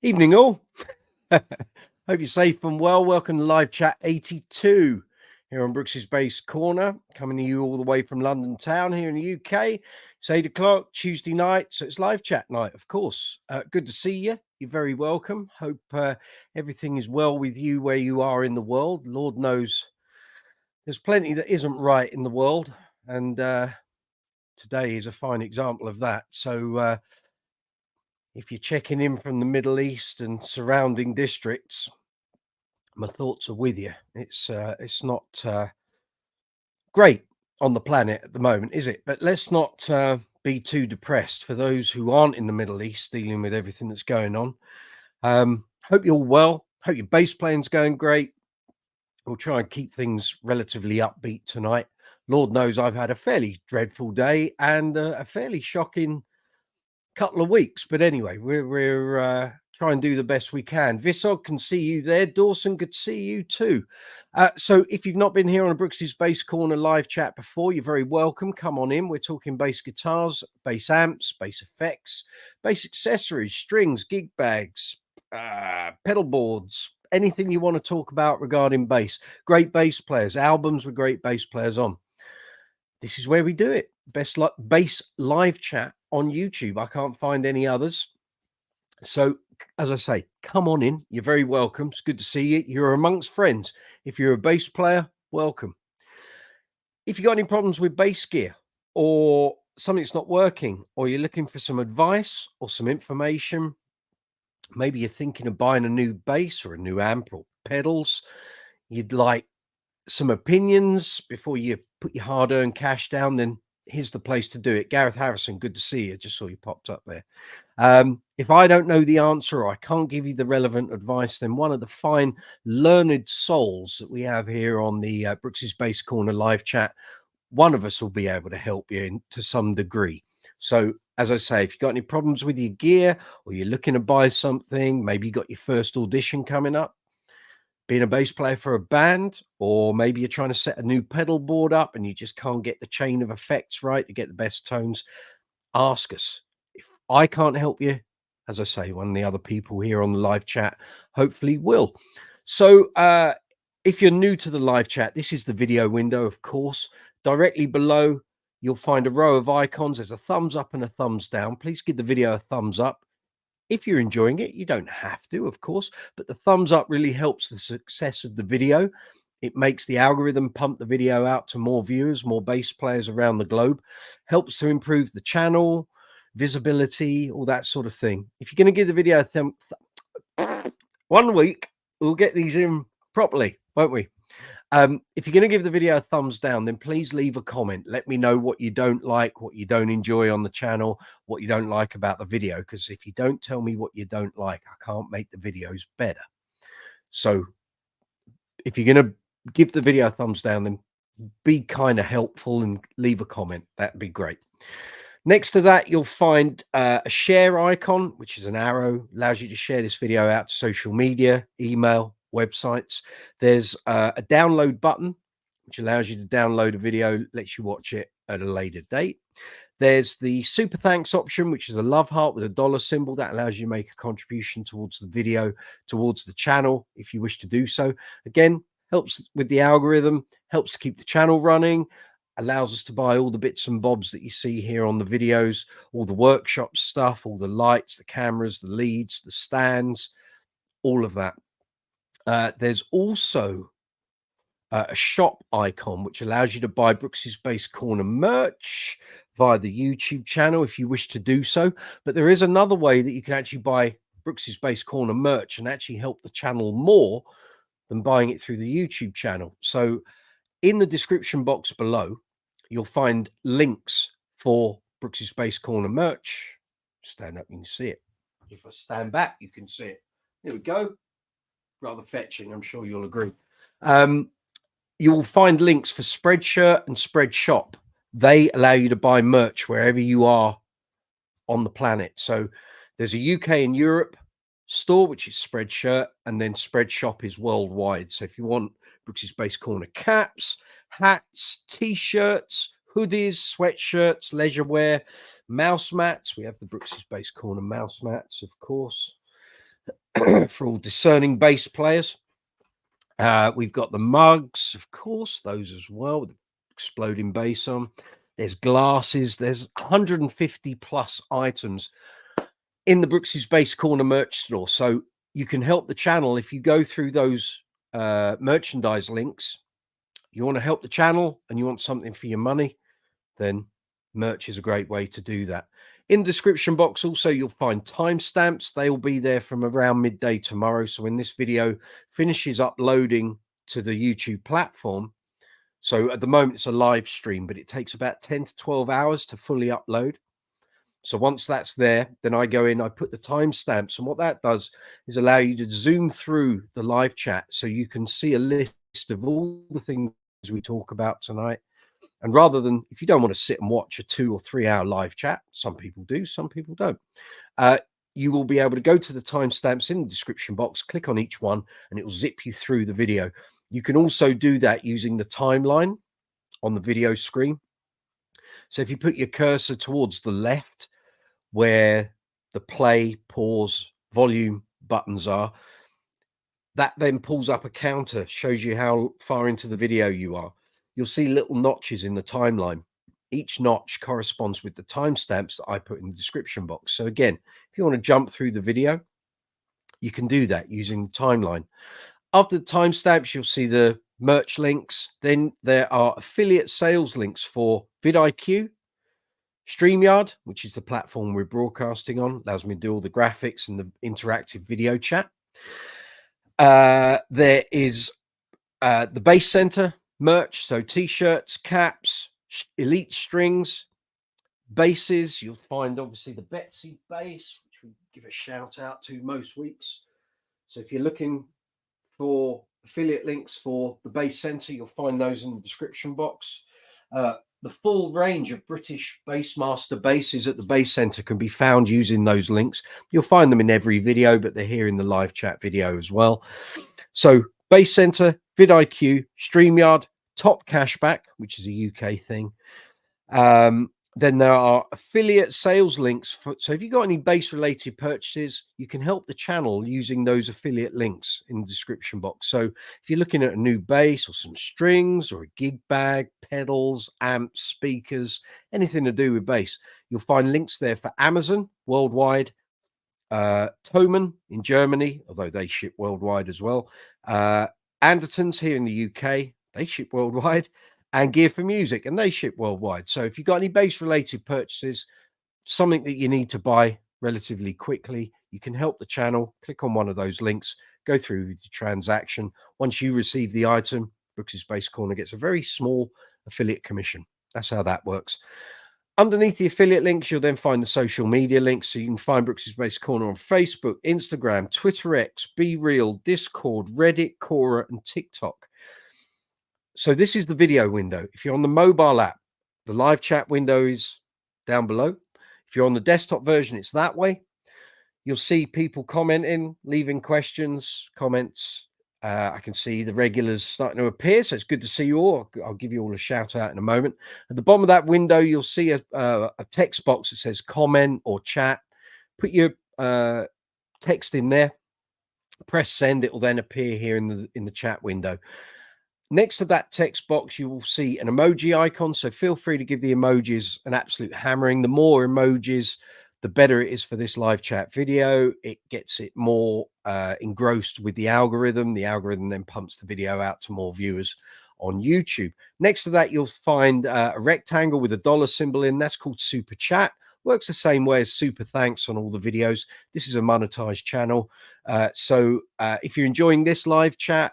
Evening all. Hope you're safe and well. Welcome to live chat 82 here on Brooksy's Bass Corner, coming to you all the way from London town here in the UK. It's 8 o'clock Tuesday night, so it's live chat night, of course. Good to see you. You're very welcome. Hope everything is well with you where you are in the world. Lord knows there's plenty that isn't right in the world, and today is a fine example of that. So if you're checking in from the Middle East and surrounding districts, my thoughts are with you. It's not great on the planet at the moment, is it? But let's not be too depressed for those who aren't in the Middle East dealing with everything that's going on. Hope you're well. Hope your bass playing's going great. We'll try and keep things relatively upbeat tonight. Lord knows I've had a fairly dreadful day and a fairly shocking couple of weeks, but anyway, we're try and do the best we can. Visog can see you there. Dawson could see you too. So if you've not been here on a Brooksy's Bass Corner live chat before, you're very welcome. Come on in. We're talking bass guitars, bass amps, bass effects, bass accessories, strings, gig bags, pedal boards, anything you want to talk about regarding bass. Great bass players, albums with great bass players on. This is where we do it. Best bass live chat on YouTube. I can't find any others. So, as I say, come on in. You're very welcome. It's good to see you. You're amongst friends. If you're a bass player, welcome. If you've got any problems with bass gear or something's not working, or you're looking for some advice or some information, maybe you're thinking of buying a new bass or a new amp or pedals, you'd like some opinions before you put your hard-earned cash down, then here's the place to do it. Gareth Harrison, good to see you. Just saw you popped up there. If I don't know the answer or I can't give you the relevant advice, then one of the fine learned souls that we have here on the Brooksy's Bass Corner live chat, one of us will be able to help you to some degree. So as I say, if you've got any problems with your gear or you're looking to buy something, maybe you got your first audition coming up, being a bass player for a band, or maybe you're trying to set a new pedal board up and you just can't get the chain of effects right to get the best tones, ask us. If I can't help you, as I say, one of the other people here on the live chat hopefully will. So if you're new to the live chat, this is the video window, of course. Directly below, you'll find a row of icons. There's a thumbs up and a thumbs down. Please give the video a thumbs up. If you're enjoying it, you don't have to, of course, but the thumbs up really helps the success of the video. It makes the algorithm pump the video out to more viewers, more bass players around the globe, helps to improve the channel, visibility, all that sort of thing. If you're going to give the video a thumb, 1 week, we'll get these in properly, won't we? If you're going to give the video a thumbs down, then please leave a comment. Let me know what you don't like, what you don't enjoy on the channel, what you don't like about the video. Because if you don't tell me what you don't like, I can't make the videos better. So if you're going to give the video a thumbs down, then be kind of helpful and leave a comment. That'd be great. Next to that, you'll find a share icon, which is an arrow, allows you to share this video out to social media, email, websites. There's a download button, which allows you to download a video, lets you watch it at a later date. There's the super thanks option, which is a love heart with a dollar symbol that allows you to make a contribution towards the video, towards the channel, if you wish to do so. Again, helps with the algorithm, helps to keep the channel running, allows us to buy all the bits and bobs that you see here on the videos, all the workshop stuff, all the lights, the cameras, the leads, the stands, all of that. There's also a shop icon, which allows you to buy Brooksy's Bass Corner merch via the YouTube channel if you wish to do so. But there is another way that you can actually buy Brooksy's Bass Corner merch and actually help the channel more than buying it through the YouTube channel. So in the description box below, you'll find links for Brooksy's Bass Corner merch. Stand up, you can see it. If I stand back, you can see it. Here we go. Rather fetching, I'm sure you'll agree. You'll find links for Spreadshirt and Spreadshop. They allow you to buy merch wherever you are on the planet. So there's a UK and Europe store, which is Spreadshirt, and then Spreadshop is worldwide. So if you want Brooksy's Bass Corner caps, hats, t-shirts, hoodies, sweatshirts, leisure wear, mouse mats. We have the Brooksy's Bass Corner mouse mats, of course. for all discerning bass players. We've got the mugs, of course, those as well, with the exploding bass on. There's glasses. There's 150 plus items in the Brooksy's Bass Corner merch store. So you can help the channel if you go through those merchandise links. You want to help the channel and you want something for your money, then merch is a great way to do that. In the description box also you'll find timestamps. They will be there from around midday tomorrow. So when this video finishes uploading to the YouTube platform, so at the moment it's a live stream, but it takes about 10 to 12 hours to fully upload. So once that's there, then I go in, I put the timestamps, and what that does is allow you to zoom through the live chat so you can see a list of all the things we talk about tonight. And rather than, if you don't want to sit and watch a 2 or 3 hour live chat, some people do, some people don't, you will be able to go to the timestamps in the description box, click on each one, and it will zip you through the video. You can also do that using the timeline on the video screen. So if you put your cursor towards the left where the play, pause, volume buttons are, that then pulls up a counter, shows you how far into the video you are. You'll see little notches in the timeline. Each notch corresponds with the timestamps that I put in the description box. So again, if you want to jump through the video, you can do that using the timeline. After the timestamps, you'll see the merch links. Then there are affiliate sales links for vidIQ, StreamYard, which is the platform we're broadcasting on, allows me to do all the graphics and the interactive video chat. There is the Bass Center merch, so t-shirts, caps, elite strings, basses. You'll find obviously the Betsy bass, which we give a shout out to most weeks. So if you're looking for affiliate links for the Bass Center, you'll find those in the description box. The full range of British Bassmaster basses at the Bass Center can be found using those links. You'll find them in every video, but they're here in the live chat video as well. So Bass Center, vidIQ, StreamYard, Top Cashback, which is a UK thing. Then there are affiliate sales links. So if you've got any bass related purchases, you can help the channel using those affiliate links in the description box. So if you're looking at a new bass or some strings or a gig bag, pedals, amps, speakers, anything to do with bass, you'll find links there for Amazon worldwide, Thomann in Germany, although they ship worldwide as well, Andertons here in the UK, they ship worldwide, and Gear for Music, and they ship worldwide. So if you've got any bass related purchases, something that you need to buy relatively quickly, you can help the channel. Click on one of those links, go through the transaction. Once you receive the item, Brooksy's Bass Corner gets a very small affiliate commission. That's how that works. Underneath the affiliate links, you'll then find the social media links. So you can find Brooksy's Bass Corner on Facebook, Instagram, Twitter X, BeReal, Discord, Reddit, Quora, and TikTok. So this is the video window. If you're on the mobile app, the live chat window is down below. If you're on the desktop version, it's that way. You'll see people commenting, leaving questions, comments. I can see the regulars starting to appear, so it's good to see you all. I'll give you all a shout out in a moment. At the bottom of that window, you'll see a text box that says comment or chat. Put your text in there, press send. It will then appear here in the chat window. Next to that text box, you will see an emoji icon. So feel free to give the emojis an absolute hammering. The more emojis, the better it is for this live chat video. It gets it more engrossed with the algorithm. The algorithm then pumps the video out to more viewers on YouTube. Next to that, you'll find a rectangle with a dollar symbol in. That's called Super Chat. Works the same way as Super Thanks on all the videos. This is a monetized channel. So if you're enjoying this live chat,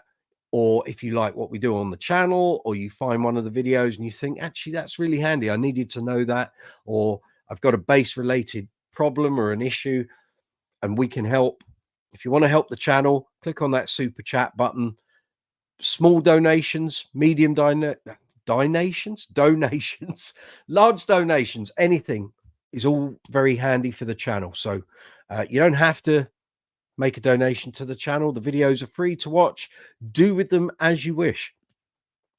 or if you like what we do on the channel, or you find one of the videos and you think, actually, that's really handy, I needed to know that, or I've got a bass related problem or an issue and we can help. If you want to help the channel, click on that super chat button. Small donations, medium donations, large donations, anything is all very handy for the channel. So you don't have to make a donation to the channel. The videos are free to watch. Do with them as you wish.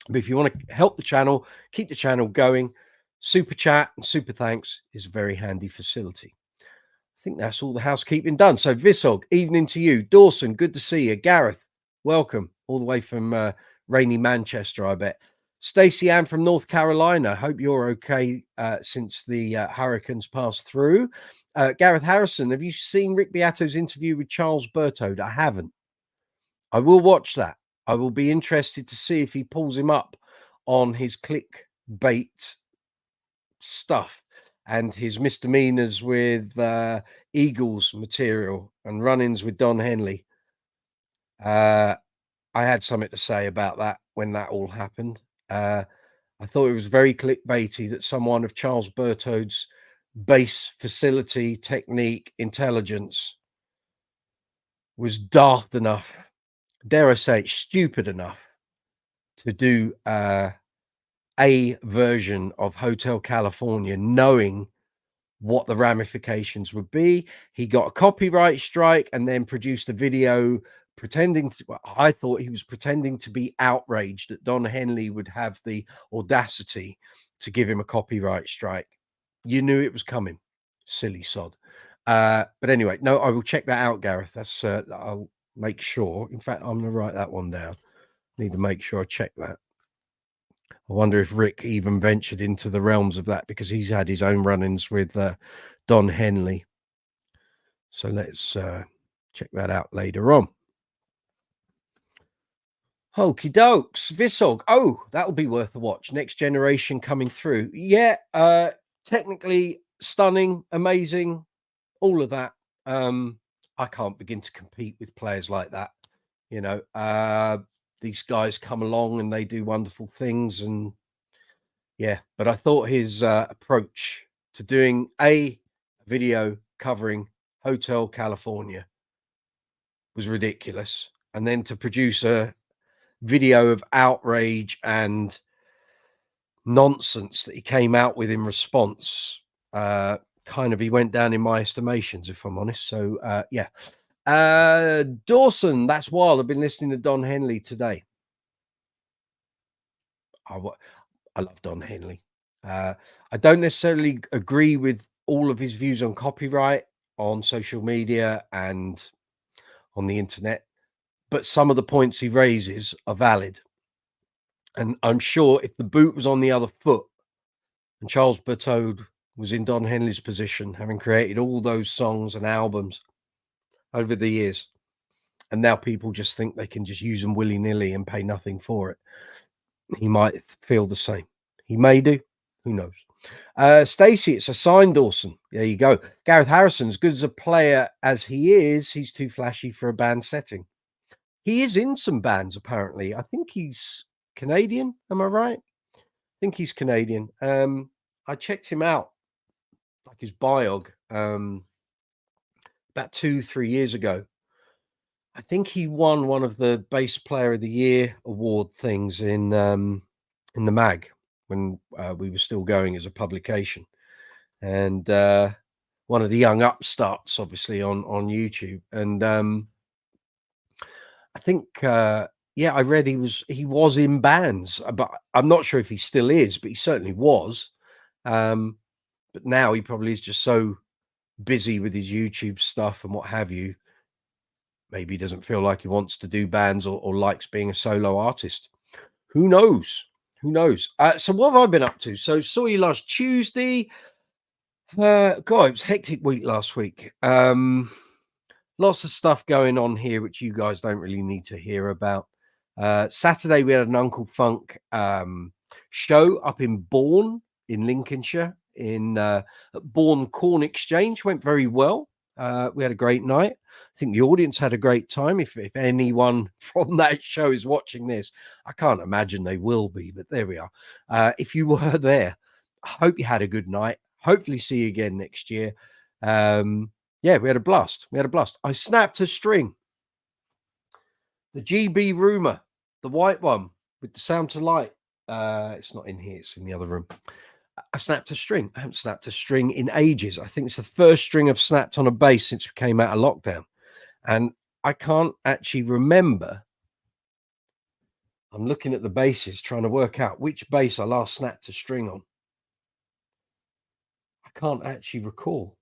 But if you want to help the channel, keep the channel going, super chat and super thanks is a very handy facility. I think that's all the housekeeping done. So Visog, evening to you. Dawson, good to see you. Gareth, welcome all the way from rainy Manchester, I bet. Stacey Ann from North Carolina. Hope you're okay since the hurricanes passed through. Gareth Harrison, have you seen Rick Beato's interview with Charles Bertode? I haven't. I will watch that. I will be interested to see if he pulls him up on his clickbait stuff and his misdemeanors with Eagles material and run-ins with Don Henley. I had something to say about that when that all happened. I thought it was very clickbaity that someone of Charles Bertode's base facility, technique, intelligence was daft enough, dare I say it, stupid enough to do a version of Hotel California, knowing what the ramifications would be. He got a copyright strike and then produced a video pretending to, well, I thought he was pretending to be outraged that Don Henley would have the audacity to give him a copyright strike. You knew it was coming, silly sod. But anyway, no, I will check that out, Gareth. That's I'll make sure. In fact, I'm gonna write that one down. Need to make sure I check that. I wonder if Rick even ventured into the realms of that, because he's had his own run-ins with Don Henley. So let's check that out later on. Okie dokes. Visog. Oh, that'll be worth a watch. Next Generation coming through. Yeah, technically stunning, amazing, all of that. I can't begin to compete with players like that. You know, these guys come along and they do wonderful things, and yeah, but I thought his approach to doing a video covering Hotel California was ridiculous, and then to produce a video of outrage and nonsense that he came out with in response, kind of, he went down in my estimations, if I'm honest. So yeah. Dawson, that's wild. I've been listening to Don Henley today. I love Don Henley. I don't necessarily agree with all of his views on copyright on social media and on the internet, but some of the points he raises are valid. And I'm sure if the boot was on the other foot and Charles Bertode was in Don Henley's position, having created all those songs and albums over the years, and now people just think they can just use them willy-nilly and pay nothing for it, he might feel the same. He may do. Who knows? Stacey, it's a sign, Dawson. There you go. Gareth Harrison, as good as a player as he is, he's too flashy for a band setting. He is in some bands, apparently. I think he's Canadian. Am I right? I think he's Canadian. I checked him out, like his biog, about 2-3 years ago. I think he won one of the Bass Player of the Year award things in the mag when we were still going as a publication, and one of the young upstarts, obviously on YouTube. And I think yeah, I read he was in bands, but I'm not sure if he still is, but he certainly was. But now he probably is just so busy with his YouTube stuff and what have you. Maybe he doesn't feel like he wants to do bands or likes being a solo artist. Who knows? Who knows? So what have I been up to? So saw you last Tuesday. God, it was a hectic week last week. Lots of stuff going on here, which you guys don't really need to hear about. Saturday, we had an Uncle Funk show up in Bourne in Lincolnshire, in Bourne Corn Exchange. Went very well. We had a great night. I think the audience had a great time. If anyone from that show is watching this, I can't imagine they will be, but there we are. If you were there, I hope you had a good night. Hopefully see you again next year. Yeah, we had a blast. We had a blast. I snapped a string. The GB Rumor, the white one with the sound to light. It's not in here. It's in the other room. I snapped a string. I haven't snapped a string in ages. I think it's the first string I've snapped on a bass since we came out of lockdown. And I can't actually remember. I'm looking at the basses, trying to work out which bass I last snapped a string on. I can't actually recall.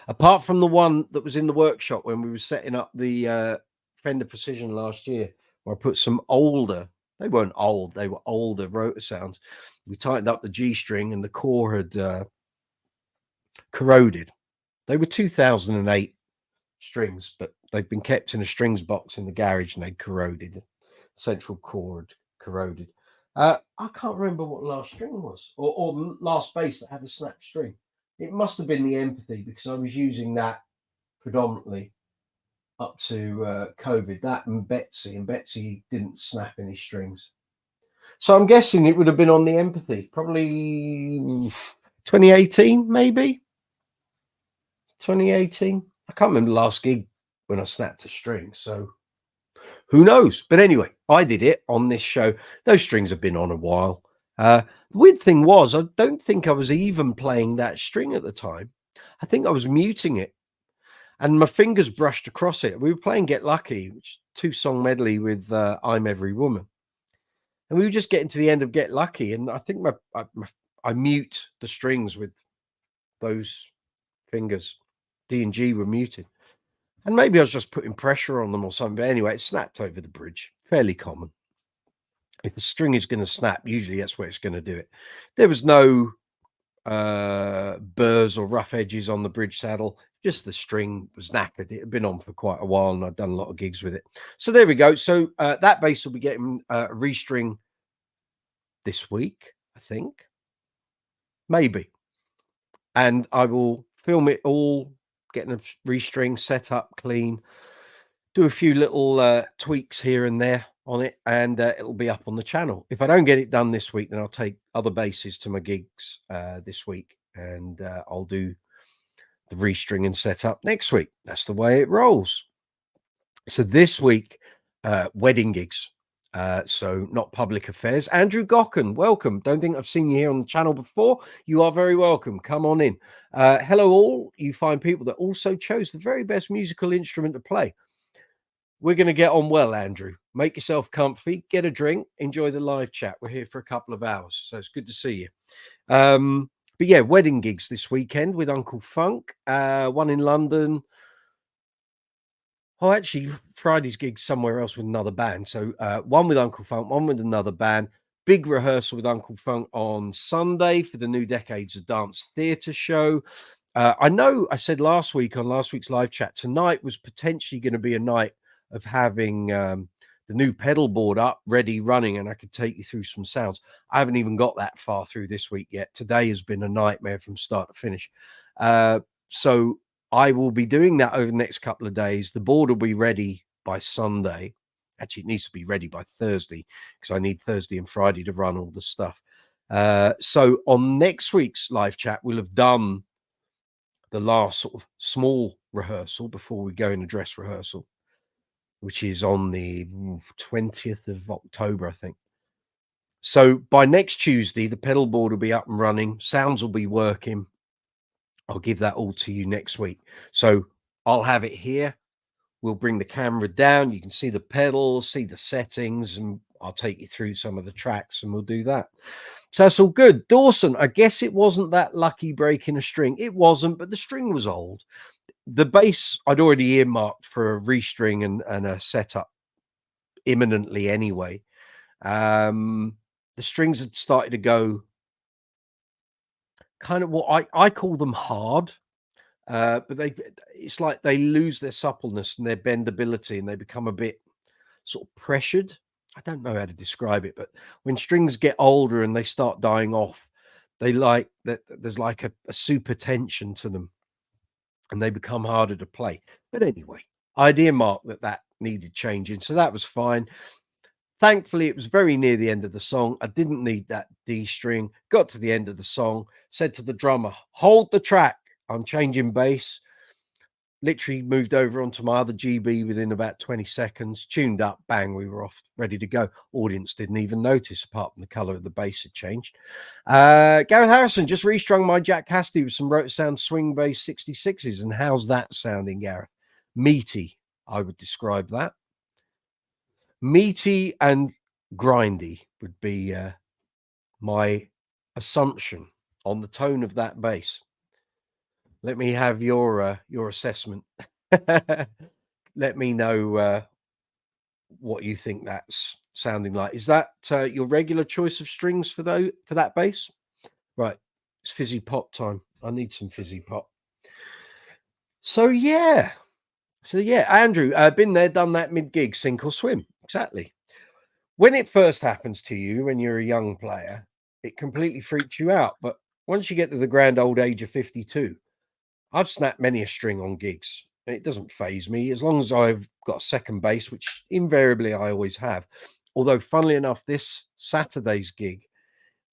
Apart from the one that was in the workshop when we were setting up the Fender Precision last year, where I put some older, they weren't old, they were older rotor sounds. We tightened up the G string and the core had corroded. They were 2008 strings, but they've been kept in a strings box in the garage and they'd corroded. Central core had corroded. I can't remember what last string was, or the last bass that had a snap string. It must have been the Empathy, because I was using that predominantly up to COVID. That and Betsy didn't snap any strings. So I'm guessing it would have been on the Empathy, probably 2018, maybe 2018. I can't remember the last gig when I snapped a string, so who knows? But anyway, I did it on this show. Those strings have been on a while. The weird thing was, I don't think I was even playing that string at the time. I think I was muting it, and my fingers brushed across it. We were playing Get Lucky, which 2-song medley with I'm Every Woman. And we were just getting to the end of Get Lucky, and I think I mute the strings with those fingers. D and G were muted. And maybe I was just putting pressure on them or something. But anyway, it snapped over the bridge. Fairly common. If a string is going to snap, usually that's where it's going to do it. There was no burrs or rough edges on the bridge saddle. Just the string was knackered. It had been on for quite a while, and I'd done a lot of gigs with it. So there we go. So that bass will be getting a restring this week, I think. Maybe. And I will film it all, getting a restring set up clean, do a few little tweaks here and there on it, and it'll be up on the channel. If I don't get it done this week, then I'll take other basses to my gigs this week, and I'll do the restring and set up next week. That's the way it rolls. So this week, wedding gigs. So not public affairs. Andrew Gocken, welcome. Don't think I've seen you here on the channel before. You are very welcome. Come on in. Hello all you fine people that also chose the very best musical instrument to play. We're going to get on well, Andrew. Make yourself comfy, get a drink, enjoy the live chat. We're here for a couple of hours, so it's good to see you. But yeah, wedding gigs this weekend with Uncle Funk, one in London. Oh, actually, Friday's gig somewhere else with another band. So one with Uncle Funk, one with another band. Big rehearsal with Uncle Funk on Sunday for the New Decades of Dance Theatre show. I know I said last week on last week's live chat, tonight was potentially going to be a night of having the new pedal board up, ready, running, and I could take you through some sounds. I haven't even got that far through this week yet. Today has been a nightmare from start to finish. So I will be doing that over the next couple of days. The board will be ready by Sunday. Actually, it needs to be ready by Thursday because I need Thursday and Friday to run all the stuff. So on next week's live chat, we'll have done the last sort of small rehearsal before we go in a dress rehearsal, which is on the 20th of October, I think. So by next Tuesday, the pedal board will be up and running. Sounds will be working. I'll give that all to you next week. So I'll have it here. We'll bring the camera down. You can see the pedals, see the settings, and I'll take you through some of the tracks and we'll do that. So that's all good. Dawson, I guess it wasn't that lucky breaking a string. It wasn't, but the string was old. The bass I'd already earmarked for a restring and a setup imminently anyway. The strings had started to go kind of what I call them hard, but it's like they lose their suppleness and their bendability and they become a bit sort of pressured. I don't know how to describe it, but when strings get older and they start dying off, they like that there's like a super tension to them and they become harder to play. But anyway, I'd earmarked that needed changing, so that was fine. Thankfully, it was very near the end of the song. I didn't need that D string. Got to the end of the song, said to the drummer, hold the track. I'm changing bass. Literally moved over onto my other GB within about 20 seconds, tuned up, bang, we were off, ready to go. Audience didn't even notice, apart from the color of the bass had changed. Gareth Harrison, just restrung my Jack Cassidy with some Rotor Sound swing bass 66s. And how's that sounding, Gareth? Meaty, I would describe that. Meaty and grindy would be my assumption on the tone of that bass. Let me have your assessment. Let me know what you think that's sounding like. Is that your regular choice of strings for that bass? Right, it's fizzy pop time. I need some fizzy pop. So yeah, Andrew, been there, done that, mid-gig, sink or swim. Exactly. When it first happens to you, when you're a young player, it completely freaks you out. But once you get to the grand old age of 52, I've snapped many a string on gigs. And it doesn't phase me as long as I've got a second bass, which invariably I always have. Although, funnily enough, this Saturday's gig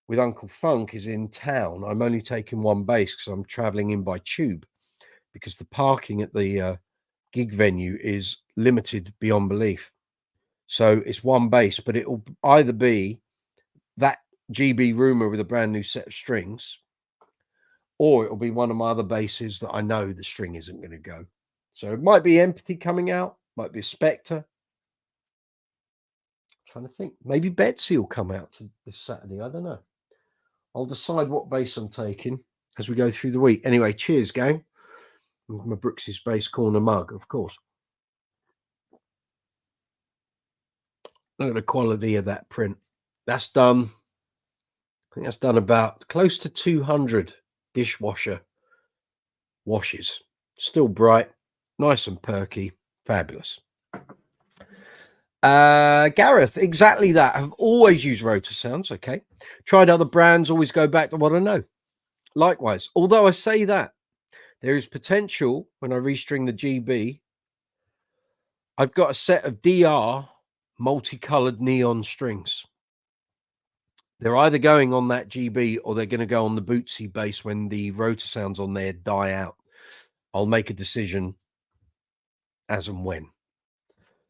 with Uncle Funk is in town. I'm only taking one bass because I'm traveling in by tube, because the parking at the gig venue is limited beyond belief. So it's one bass, but it'll either be that GB Rumor with a brand new set of strings, or it'll be one of my other basses that I know the string isn't going to go. So it might be Empathy coming out, might be a Spectre. I'm trying to think. Maybe Betsy will come out this Saturday. I don't know. I'll decide what bass I'm taking as we go through the week. Anyway, cheers, gang. With my Brooksy's Bass Corner mug, of course. Look at the quality of that print. That's done. I think that's done about close to 200 dishwasher washes. Still bright, nice and perky, fabulous. Gareth, exactly that. I've always used rotor sounds. Okay. Tried other brands, always go back to what I know. Likewise, although I say that, there is potential when I restring the GB. I've got a set of DR multicolored neon strings. They're either going on that GB or they're going to go on the Brooksy bass when the rotor sounds on there die out. I'll make a decision as and when.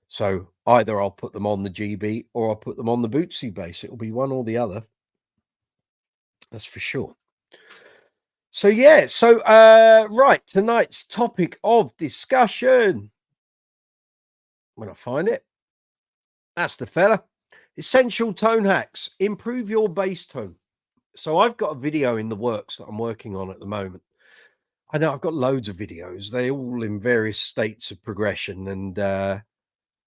So either I'll put them on the GB or I'll put them on the Brooksy bass. It'll be one or the other. That's for sure. So yeah, right, tonight's topic of discussion, when I find it, that's the fella. Essential tone hacks. Improve your bass tone. So I've got a video in the works that I'm working on at the moment. I know I've got loads of videos. They're all in various states of progression. And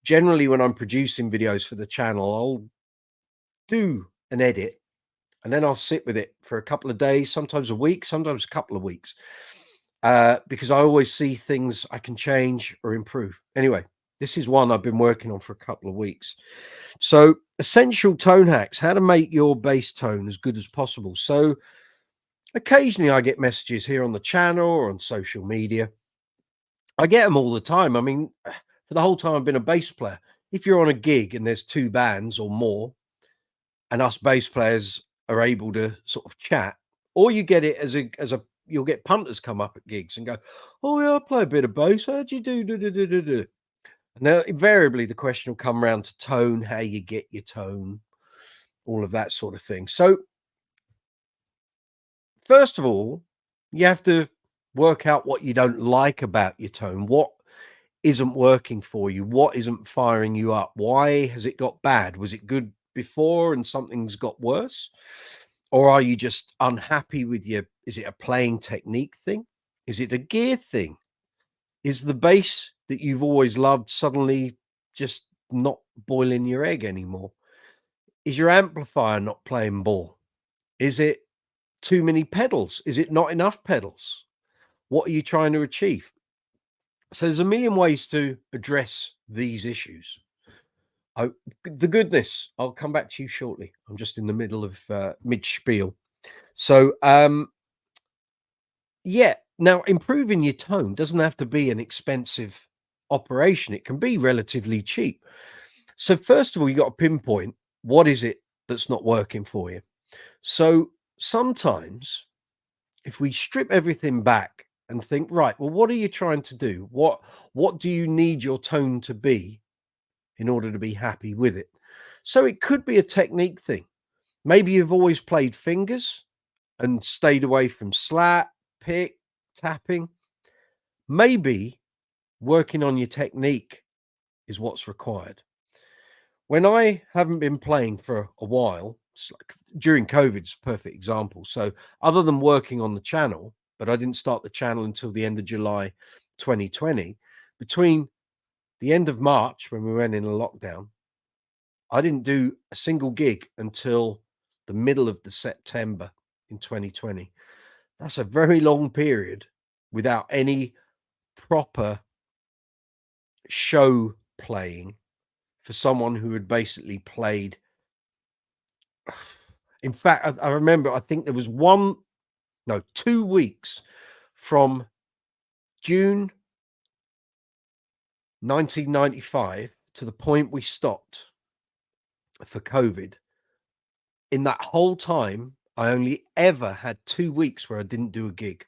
generally when I'm producing videos for the channel, I'll do an edit and then I'll sit with it for a couple of days, sometimes a week, sometimes a couple of weeks, because I always see things I can change or improve. Anyway, this is one I've been working on for a couple of weeks. So essential tone hacks, how to make your bass tone as good as possible. So occasionally I get messages here on the channel or on social media. I get them all the time. I mean, for the whole time I've been a bass player, if you're on a gig and there's two bands or more and us bass players are able to sort of chat, or you get it as a you'll get punters come up at gigs and go, oh yeah, I play a bit of bass, how'd you do? And then invariably the question will come around to tone, how you get your tone, all of that sort of thing. So first of all, you have to work out what you don't like about your tone. What isn't working for you? What isn't firing you up? Why has it got bad? Was it good before and something's got worse? Or are you just unhappy with your, is it a playing technique thing? Is it a gear thing? Is the bass that you've always loved suddenly just not boiling your egg anymore? Is your amplifier not playing ball? Is it too many pedals? Is it not enough pedals? What are you trying to achieve? So there's a million ways to address these issues. The goodness, I'll come back to you shortly. I'm just in the middle of mid spiel. So yeah, now improving your tone doesn't have to be an expensive operation. It can be relatively cheap. So first of all, you got to pinpoint what is it that's not working for you. So sometimes if we strip everything back and think, right, well, what are you trying to do? What do you need your tone to be in order to be happy with it? So it could be a technique thing. Maybe you've always played fingers and stayed away from slap, pick, tapping. Maybe working on your technique is what's required. When I haven't been playing for a while, it's like during COVID's a perfect example. So other than working on the channel, but I didn't start the channel until the end of July 2020. Between the end of March, when we went in a lockdown, I didn't do a single gig until the middle of the September in 2020. That's a very long period without any proper show playing for someone who had basically played. In fact, I remember, I think there was 2 weeks from June 1995 to the point we stopped for COVID. In that whole time, I only ever had 2 weeks where I didn't do a gig,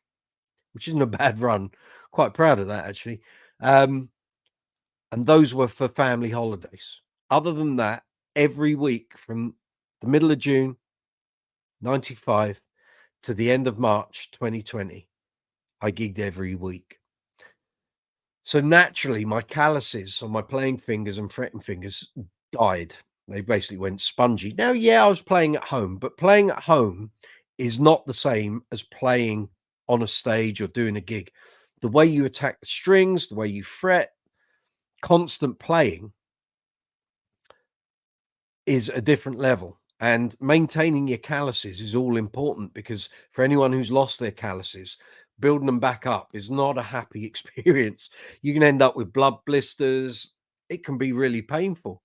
which isn't a bad run. Quite proud of that, actually. And those were for family holidays. Other than that, every week from the middle of June 95 to the end of March 2020, I gigged every week. So naturally, my calluses on my playing fingers and fretting fingers died. They basically went spongy. Now, yeah, I was playing at home, but playing at home is not the same as playing on a stage or doing a gig. The way you attack the strings, the way you fret, constant playing is a different level. And maintaining your calluses is all important, because for anyone who's lost their calluses, building them back up is not a happy experience. You can end up with blood blisters. It can be really painful.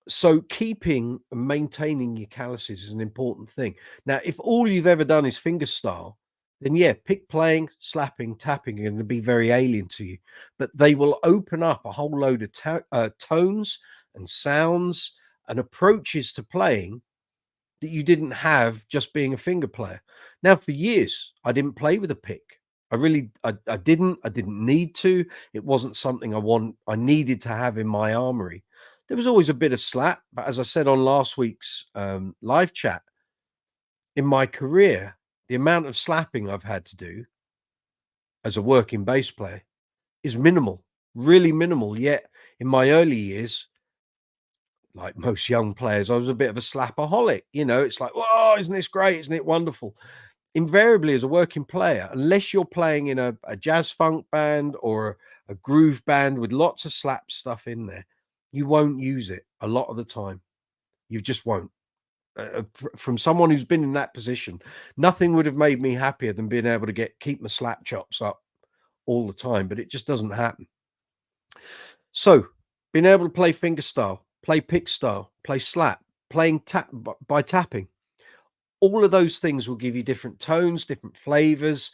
So keeping and maintaining your calluses is an important thing. Now, if all you've ever done is fingerstyle, then yeah, pick playing, slapping, tapping are going to be very alien to you. But they will open up a whole load of tones and sounds and approaches to playing that you didn't have just being a finger player. Now, for years, I didn't play with a pick. I didn't need to. It wasn't something I needed to have in my armory. There was always a bit of slap, but as I said on last week's live chat, in my career, the amount of slapping I've had to do as a working bass player is minimal, really minimal. Yet in my early years, like most young players, I was a bit of a slapaholic. It's like, "Whoa, isn't this great? Isn't it wonderful?" Invariably, as a working player, unless you're playing in a jazz funk band or a groove band with lots of slap stuff in there, you won't use it a lot of the time. You just won't. From someone who's been in that position, nothing would have made me happier than being able to keep my slap chops up all the time, but it just doesn't happen. So being able to play fingerstyle, play pick style, play slap, playing by tapping, all of those things will give you different tones, different flavors,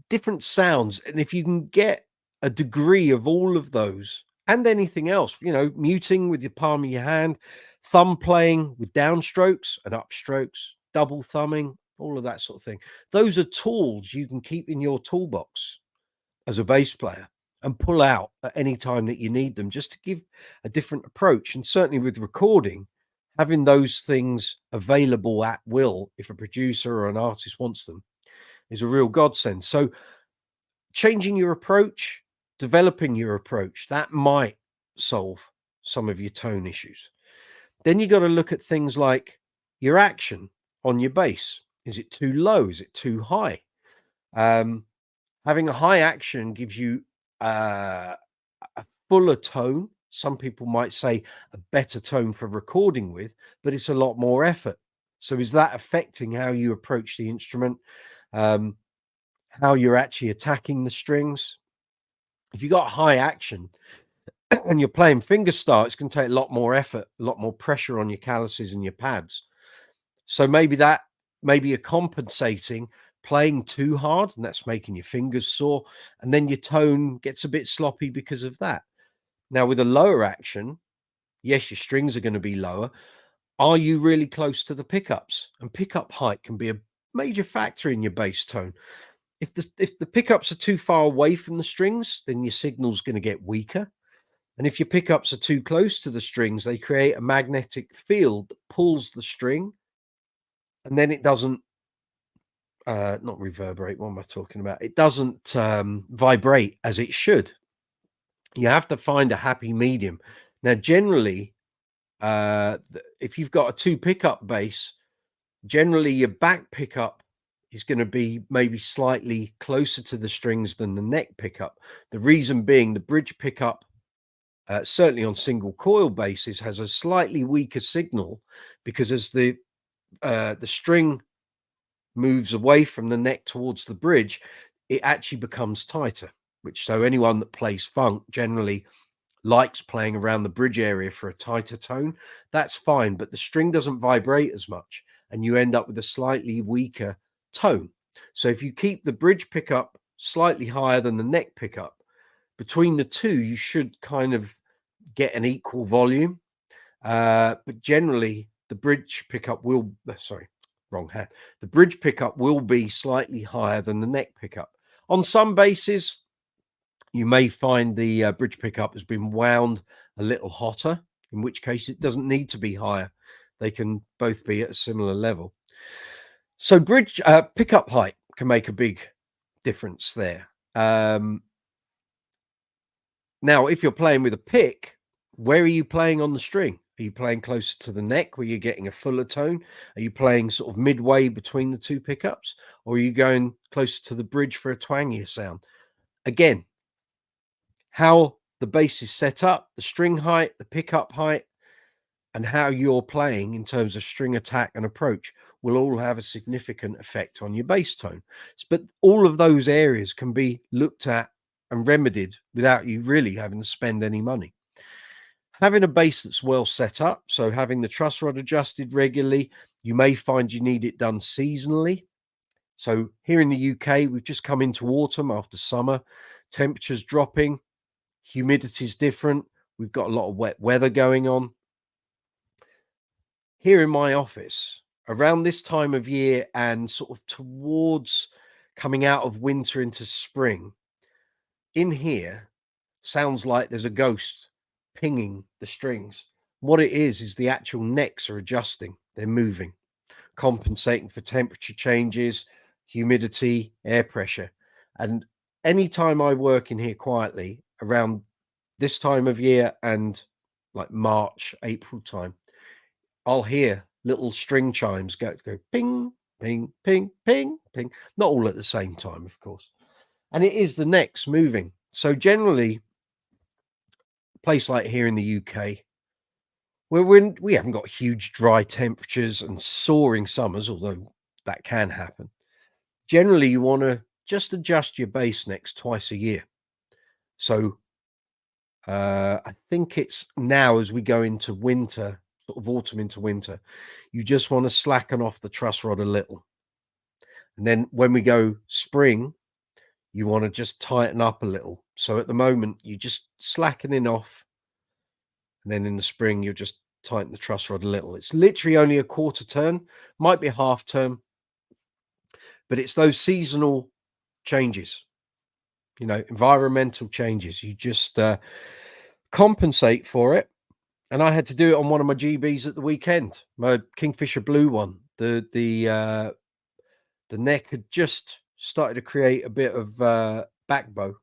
different sounds. And if you can get a degree of all of those and anything else, muting with the palm of your hand, thumb playing with downstrokes and upstrokes, double thumbing, all of that sort of thing. Those are tools you can keep in your toolbox as a bass player and pull out at any time that you need them, just to give a different approach. And certainly with recording, having those things available at will, if a producer or an artist wants them, is a real godsend. So changing your approach, developing your approach, that might solve some of your tone issues. Then you got to look at things like your action on your bass. Is it too low? Is it too high? Having a high action gives you a fuller tone. Some people might say a better tone for recording with, but it's a lot more effort. So is that affecting how you approach the instrument? How you're actually attacking the strings? If you got high action and you're playing fingerstyle, it's going to take a lot more effort, a lot more pressure on your calluses and your pads. So maybe you're compensating playing too hard, and that's making your fingers sore, and then your tone gets a bit sloppy because of that. Now, with a lower action, yes, your strings are going to be lower. Are you really close to the pickups? And pickup height can be a major factor in your bass tone. If the pickups are too far away from the strings, then your signal's going to get weaker. And if your pickups are too close to the strings, they create a magnetic field that pulls the string, and then it doesn't not reverberate. What am I talking about? It doesn't vibrate as it should. You have to find a happy medium. Now, generally, if you've got a 2 pickup bass, generally your back pickup is going to be maybe slightly closer to the strings than the neck pickup. The reason being the bridge pickup, certainly on single coil basses, has a slightly weaker signal, because as the string moves away from the neck towards the bridge, it actually becomes tighter, so anyone that plays funk generally likes playing around the bridge area for a tighter tone. That's fine, but the string doesn't vibrate as much and you end up with a slightly weaker tone. So if you keep the bridge pickup slightly higher than the neck pickup, between the two you should kind of get an equal volume. But generally the bridge pickup will, the bridge pickup will be slightly higher than the neck pickup. On some basses, you may find the bridge pickup has been wound a little hotter, in which case it doesn't need to be higher. They can both be at a similar level. So bridge pickup height can make a big difference there. Now, if you're playing with a pick, where are you playing on the string? Are you playing closer to the neck where you're getting a fuller tone? Are you playing sort of midway between the two pickups? Or are you going closer to the bridge for a twangier sound? Again, how the bass is set up, the string height, the pickup height, and how you're playing in terms of string attack and approach will all have a significant effect on your bass tone. But all of those areas can be looked at and remedied without you really having to spend any money. Having a bass that's well set up, so having the truss rod adjusted regularly, you may find you need it done seasonally. So here in the UK, we've just come into autumn after summer, temperatures dropping, humidity is different. We've got a lot of wet weather going on. Here in my office, around this time of year and sort of towards coming out of winter into spring, in here sounds like there's a ghost pinging the strings. What it is the actual necks are adjusting. They're moving, compensating for temperature changes, humidity, air pressure. And anytime I work in here quietly around this time of year and like March, April time, I'll hear little string chimes go ping, ping, ping, ping, ping. Not all at the same time, of course. And it is the necks moving. So generally, a place like here in the UK, where we haven't got huge dry temperatures and soaring summers, although that can happen. Generally, you want to just adjust your bass necks twice a year. So I think it's now as we go into winter, sort of autumn into winter, you just want to slacken off the truss rod a little. And then when we go spring, you want to just tighten up a little. So at the moment, you just slackening off. And then in the spring, you'll just tighten the truss rod a little. It's literally only a quarter turn, might be a half turn, but it's those seasonal changes, environmental changes. You just compensate for it. And I had to do it on one of my GBs at the weekend, my Kingfisher Blue one. The neck had just started to create a bit of back bow.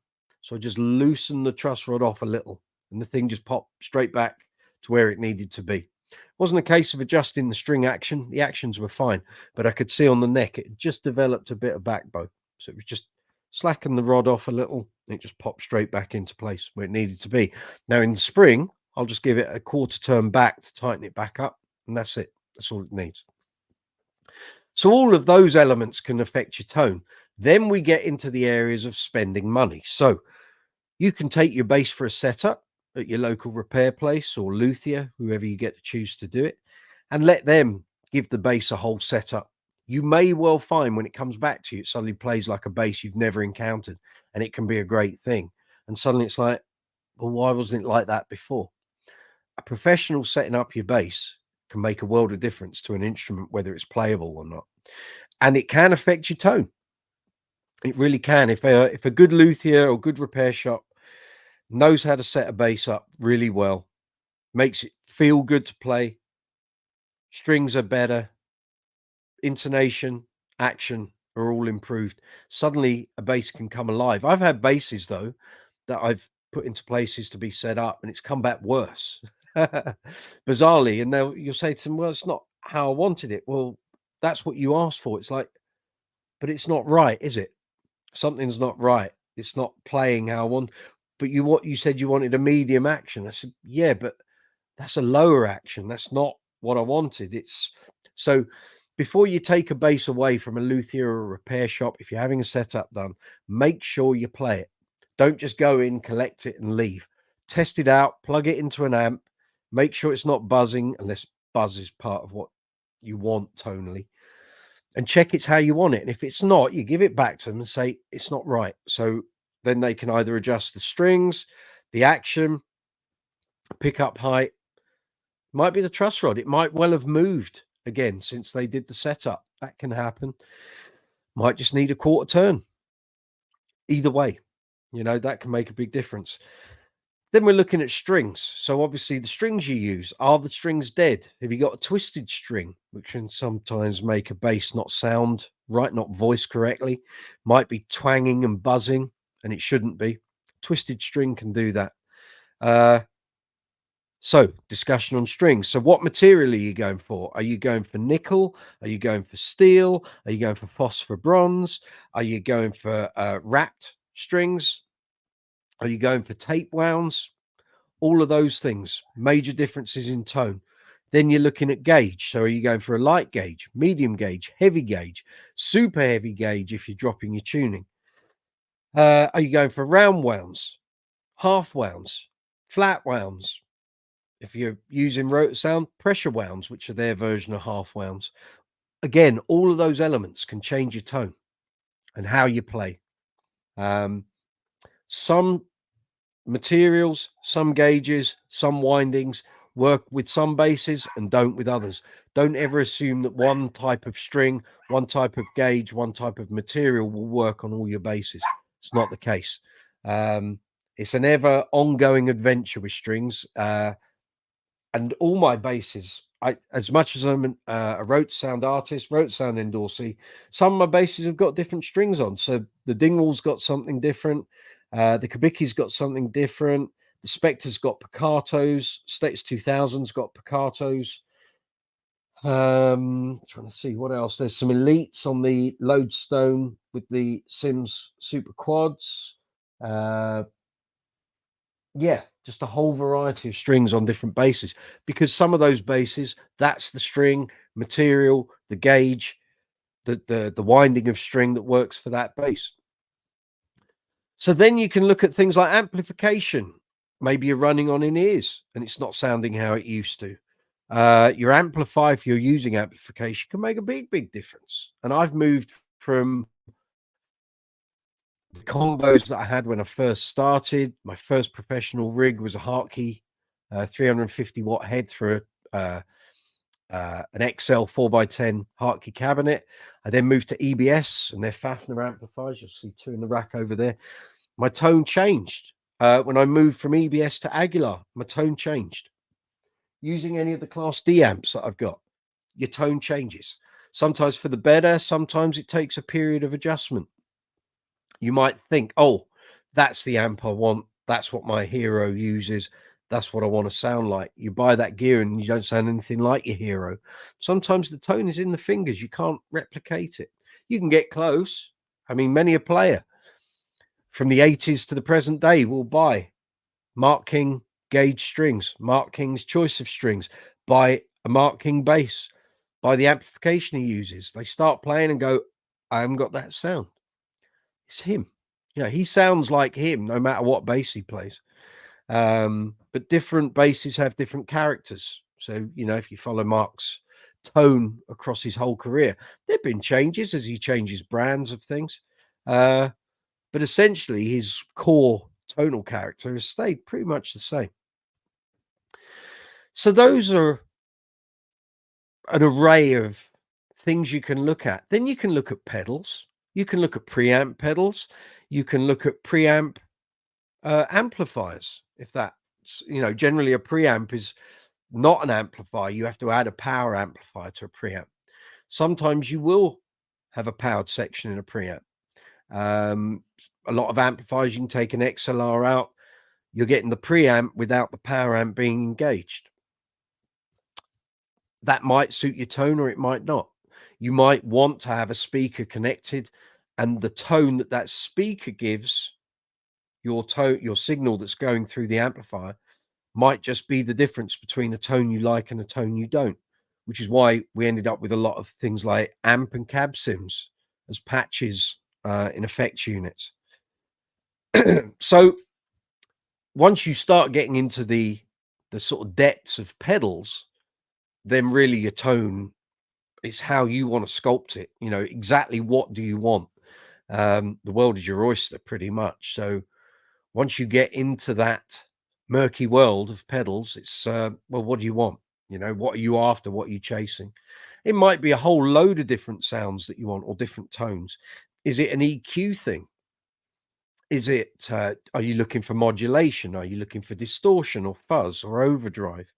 So I just loosened the truss rod off a little and the thing just popped straight back to where it needed to be. It wasn't a case of adjusting the string action. The actions were fine, but I could see on the neck, it just developed a bit of back bow. So it was just slacken the rod off a little. And it just popped straight back into place where it needed to be. Now in the spring, I'll just give it a quarter turn back to tighten it back up. And that's it. That's all it needs. So all of those elements can affect your tone. Then we get into the areas of spending money. So you can take your bass for a setup at your local repair place or luthier, whoever you get to choose to do it, and let them give the bass a whole setup. You may well find when it comes back to you, it suddenly plays like a bass you've never encountered, and it can be a great thing. And suddenly it's like, well, why wasn't it like that before? A professional setting up your bass can make a world of difference to an instrument, whether it's playable or not. And it can affect your tone. It really can. If a good luthier or good repair shop knows how to set a bass up really well, makes it feel good to play, strings are better, intonation, action are all improved, suddenly a bass can come alive. I've had basses though that I've put into places to be set up and it's come back worse bizarrely, and you'll say to them, well, it's not how I wanted it. Well, that's what you asked for. It's like but it's not right, is it? Something's not right. It's not playing how I want. But you said you wanted a medium action. I said, yeah, but that's a lower action. That's not what I wanted. It's so before you take a bass away from a luthier or a repair shop, if you're having a setup done, make sure you play it. Don't just go in, collect it, and leave. Test it out, plug it into an amp, make sure it's not buzzing, unless buzz is part of what you want tonally, and check it's how you want it. And if it's not, you give it back to them and say it's not right. So then they can either adjust the strings, the action, pickup height. Might be the truss rod. It might well have moved again since they did the setup. That can happen. Might just need a quarter turn. Either way, that can make a big difference. Then we're looking at strings. So obviously the strings you use, are the strings dead? Have you got a twisted string, which can sometimes make a bass not sound right, not voice correctly? Might be twanging and buzzing, and it shouldn't be. Twisted string can do that. So discussion on strings. So what material are you going for? Are you going for nickel? Are you going for steel? Are you going for phosphor bronze? Are you going for wrapped strings? Are you going for tape wounds? All of those things, major differences in tone. Then you're looking at gauge. So are you going for a light gauge, medium gauge, heavy gauge, super heavy gauge if you're dropping your tuning? Are you going for round wounds, half wounds, flat wounds? If you're using rotor sound, pressure wounds, which are their version of half wounds. Again, all of those elements can change your tone and how you play. Some materials, some gauges, some windings work with some basses and don't with others. Don't ever assume that one type of string, one type of gauge, one type of material will work on all your basses. It's not the case. It's an ever ongoing adventure with strings. And all my basses, as much as I'm a rotor sound artist, rotor sound endorsee, some of my basses have got different strings on. So the Dingwall's got something different. The Kabicki's got something different. The Spectre's got piccatos. Status 2000's got piccatos. Trying to see what else. There's some elites on the Lodestone with the Sims Super Quads. Yeah, just a whole variety of strings on different basses, because some of those basses, that's the string material, the gauge, the winding of string that works for that bass. So then you can look at things like amplification. Maybe you're running on in-ears and it's not sounding how it used to. Your amplifier, if you're using amplification, can make a big difference. And I've moved from the combos that I had when I first started. My first professional rig was a Hartkey 350 watt head for an XL 4x10 Hartkey cabinet. I then moved to EBS and their Fafner amplifiers. You'll see two in the rack over there. My tone changed. When I moved from EBS to Aguilar, my tone changed. Using any of the Class D amps that I've got, your tone changes. Sometimes for the better, sometimes it takes a period of adjustment. You might think, oh, that's the amp I want. That's what my hero uses. That's what I want to sound like. You buy that gear and you don't sound anything like your hero. Sometimes the tone is in the fingers. You can't replicate it. You can get close. I mean, many a player from the 80s to the present day will buy Mark King gauge strings, Mark King's choice of strings, buy a Mark King bass, buy the amplification he uses. They start playing and go, I haven't got that sound. It's him. He sounds like him no matter what bass he plays. But different basses have different characters. So, if you follow Mark's tone across his whole career, there have been changes as he changes brands of things. But essentially, his core tonal character has stayed pretty much the same. So those are an array of things you can look at. Then you can look at pedals. You can look at preamp pedals. You can look at preamp amplifiers. If that's, generally a preamp is not an amplifier. You have to add a power amplifier to a preamp. Sometimes you will have a powered section in a preamp. A lot of amplifiers, you can take an XLR out. You're getting the preamp without the power amp being engaged. That might suit your tone or it might not. You might want to have a speaker connected, and the tone that that speaker gives, your signal that's going through the amplifier, might just be the difference between a tone you like and a tone you don't, which is why we ended up with a lot of things like amp and cab sims as patches in effects units. So once you start getting into the sort of depths of pedals, then really your tone is how you want to sculpt it. You know, exactly what do you want? The world is your oyster, pretty much. So once you get into that murky world of pedals, it's well, what do you want? You know, what are you after? What are you chasing? It might be a whole load of different sounds that you want, or different tones. Is it an EQ thing? Is it, are you looking for modulation? Are you looking for distortion or fuzz or overdrive?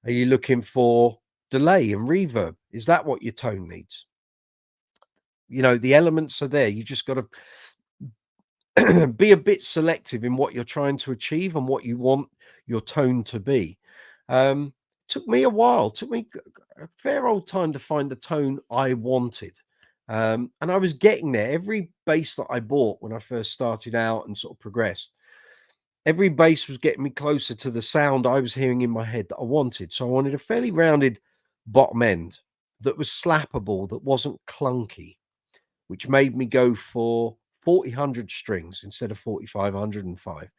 Are you looking for delay and reverb? Is that what your tone needs? You know, the elements are there. You just got to be a bit selective in what you're trying to achieve and what you want your tone to be. Took me a while, took me a fair old time to find the tone I wanted. And I was getting there. Every bass that I bought when I first started out and sort of progressed, every bass was getting me closer to the sound I was hearing in my head that I wanted. So I wanted a fairly rounded bottom end that was slappable, that wasn't clunky, which made me go for 4000 strings instead of 4505.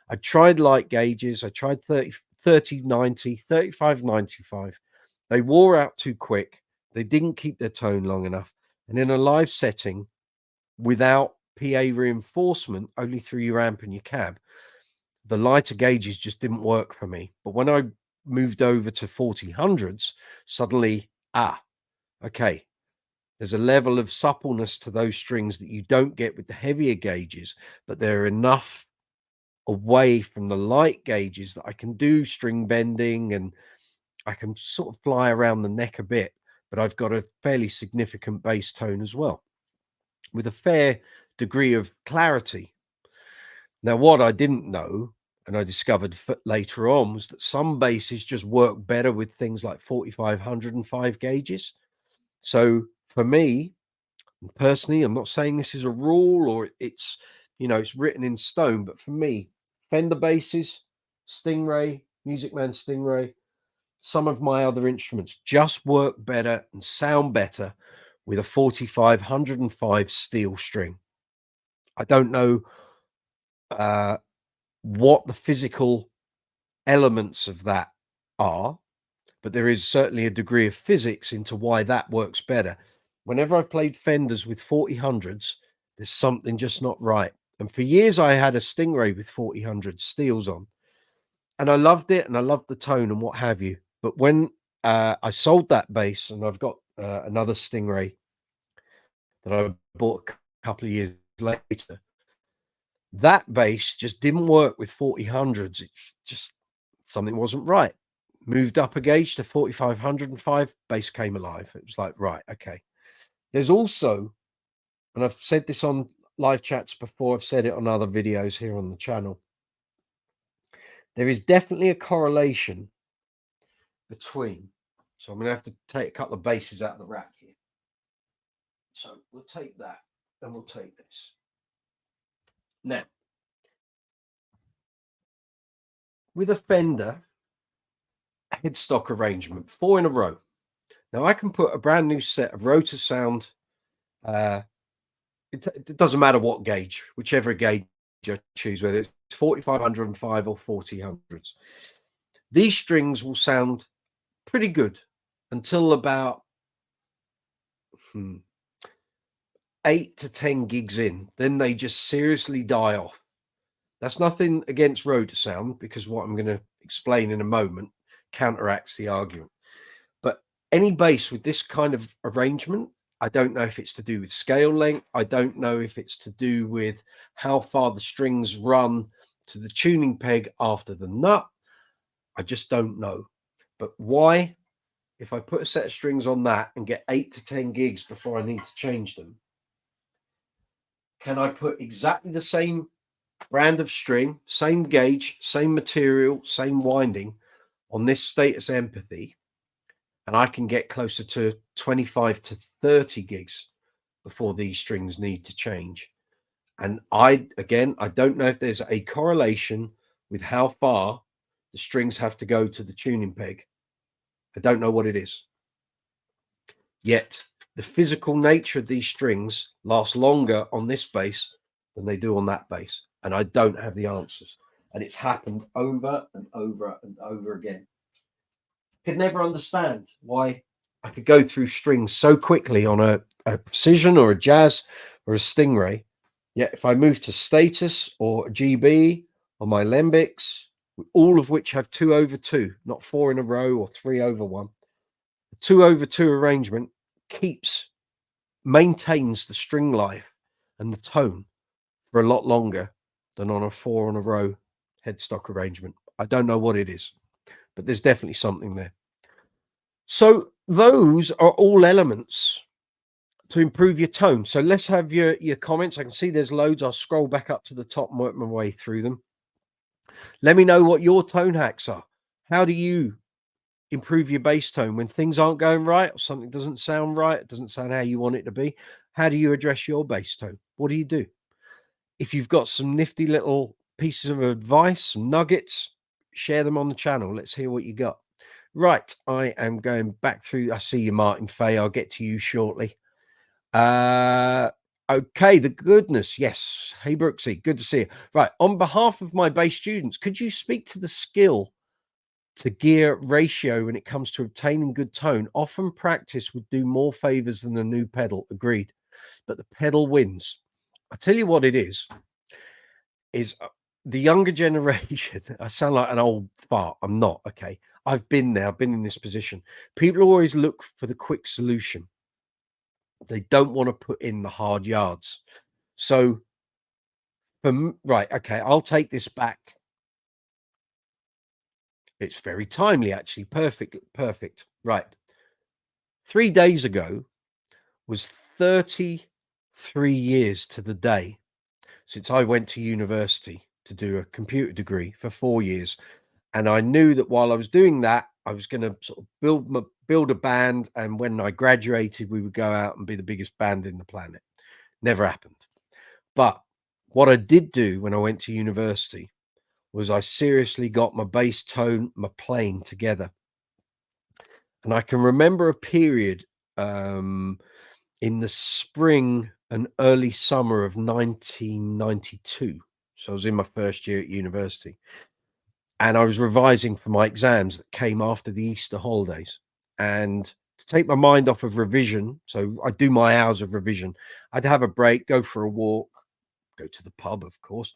I tried light gauges. I tried 3090, 3595. They wore out too quick. They didn't keep their tone long enough. And in a live setting, without PA reinforcement, only through your amp and your cab, the lighter gauges just didn't work for me. But when I moved over to 4000s, suddenly, okay, there's a level of suppleness to those strings that you don't get with the heavier gauges, but they're enough away from the light gauges that I can do string bending and I can sort of fly around the neck a bit, but I've got a fairly significant bass tone as well, with a fair degree of clarity. Now, what I didn't know, and I discovered later on, was that some basses just work better with things like 4505 gauges. So for me, personally, I'm not saying this is a rule or it's, you know, it's written in stone, but for me, Fender basses, Stingray, Music Man Stingray, some of my other instruments just work better and sound better with a 4505 steel string. I don't know what the physical elements of that are, but there is certainly a degree of physics into why that works better. Whenever I've played Fenders with 4000s, there's something just not right. And for years, I had a Stingray with 4000 steels on, and I loved it, and I loved the tone and what have you. But when I sold that bass, and I've got another Stingray that I bought a couple of years later, that bass just didn't work with 4000s. It just, something wasn't right. Moved up a gauge to 4505, bass came alive. It was like, right, okay. There's also, and I've said this on live chats before, I've said it on other videos here on the channel, there is definitely a correlation between, so I'm going to have to take a couple of basses out of the rack here. So we'll take that and we'll take this. Now, with a Fender headstock arrangement, 4 in a row. Now I can put a brand new set of rotor sound. It doesn't matter what gauge, whichever gauge I choose, whether it's 4505 or 4000s. These strings will sound pretty good until about 8 to 10 gigs in. Then they just seriously die off. That's nothing against rotor sound, because what I'm going to explain in a moment counteracts the argument. But any bass with this kind of arrangement, I don't know if it's to do with scale length. I don't know if it's to do with how far the strings run to the tuning peg after the nut. I just don't know. But why, if I put a set of strings on that and get 8 to 10 gigs before I need to change them, can I put exactly the same brand of string, same gauge, same material, same winding on this Status Empathy and I can get closer to 25 to 30 gigs before these strings need to change. And I don't know if there's a correlation with how far the strings have to go to the tuning peg. I don't know what it is. Yet the physical nature of these strings lasts longer on this bass than they do on that bass. And I don't have the answers. And it's happened over and over and over again. Could never understand why I could go through strings so quickly on a precision or a jazz or a stingray. Yet if I move to status or a GB or my lembics, all of which have 2/2, not 4 in a row or 3/1, the 2/2 arrangement maintains the string life and the tone for a lot longer than on a 4 in a row headstock arrangement. I don't know what it is, but there's definitely something there. So those are all elements to improve your tone. So let's have your comments. I can see there's loads. I'll scroll back up to the top and work my way through them. Let me know what your tone hacks are. How do you improve your bass tone when things aren't going right or something doesn't sound right? It doesn't sound how you want it to be. How do you address your bass tone? What do you do? If you've got some nifty little pieces of advice, some nuggets, share them on the channel. Let's hear what you got. Right, I am going back through. I see you, Martin Fay. I'll get to you shortly. Okay, the goodness. Yes. Hey, Brooksy, good to see you. Right, on behalf of my bass students, could you speak to the skill to gear ratio when it comes to obtaining good tone? Often practice would do more favors than a new pedal. Agreed. But the pedal wins. I tell you what it is the younger generation. I sound like an old fart. I'm not. Okay. I've been there. I've been in this position. People always look for the quick solution. They don't want to put in the hard yards. So, right. Okay. I'll take this back. It's very timely, actually. Perfect. Right. 3 days ago was 33 years to the day since I went to university to do a computer degree for 4 years. And I knew that while I was doing that, I was going to sort of build a band. And when I graduated, we would go out and be the biggest band in the planet. Never happened. But what I did do when I went to university was I seriously got my bass tone, my playing together. And I can remember a period in the spring and early summer of 1992. So I was in my first year at university. And I was revising for my exams that came after the Easter holidays. And to take my mind off of revision, so I do my hours of revision, I'd have a break, go for a walk, go to the pub, of course.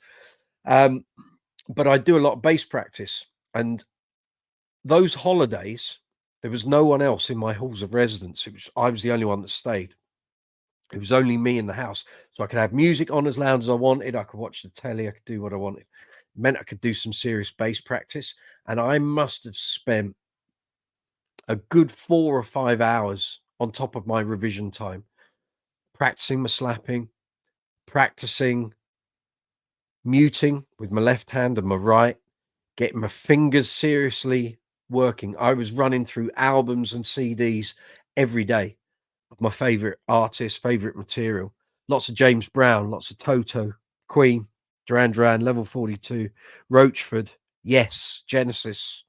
But I do a lot of bass practice. And those holidays, there was no one else in my halls of residence. I was the only one that stayed. It was only me in the house. So I could have music on as loud as I wanted. I could watch the telly. I could do what I wanted. It meant I could do some serious bass practice. And I must have spent a good 4 or 5 hours on top of my revision time, practicing my slapping, practicing muting with my left hand and my right, getting my fingers seriously working. I was running through albums and CDs every day of my favorite artists, favorite material. Lots of James Brown, lots of Toto, Queen, Duran Duran, Level 42, Roachford, Yes, Genesis,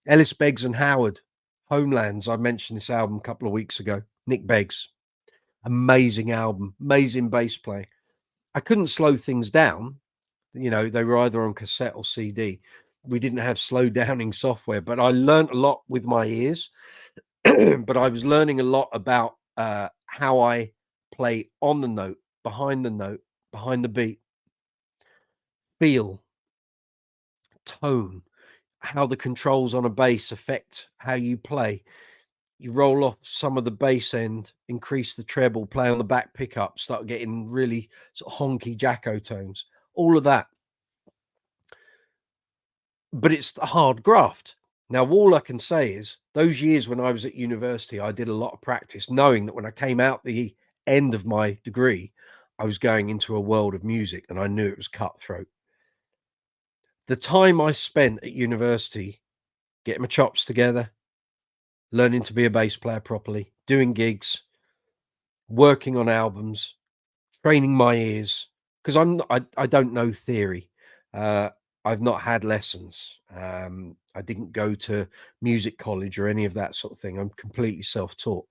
Ellis Beggs and Howard, Homelands. I mentioned this album a couple of weeks ago. Nick Beggs, amazing album, amazing bass playing. I couldn't slow things down. You know, they were either on cassette or CD. We didn't have slow downing software, but I learned a lot with my ears. But I was learning a lot about how I play on the note, behind the beat, feel, tone, how the controls on a bass affect how you play. You roll off some of the bass end, increase the treble, play on the back pickup, start getting really sort of honky jacko tones, all of that. But it's a hard graft. Now, all I can say is those years when I was at university, I did a lot of practice, knowing that when I came out the end of my degree, I was going into a world of music and I knew it was cutthroat. The time I spent at university getting my chops together, learning to be a bass player properly, doing gigs, working on albums, training my ears, because I don't know theory. I've not had lessons. I didn't go to music college or any of that sort of thing. I'm completely self-taught.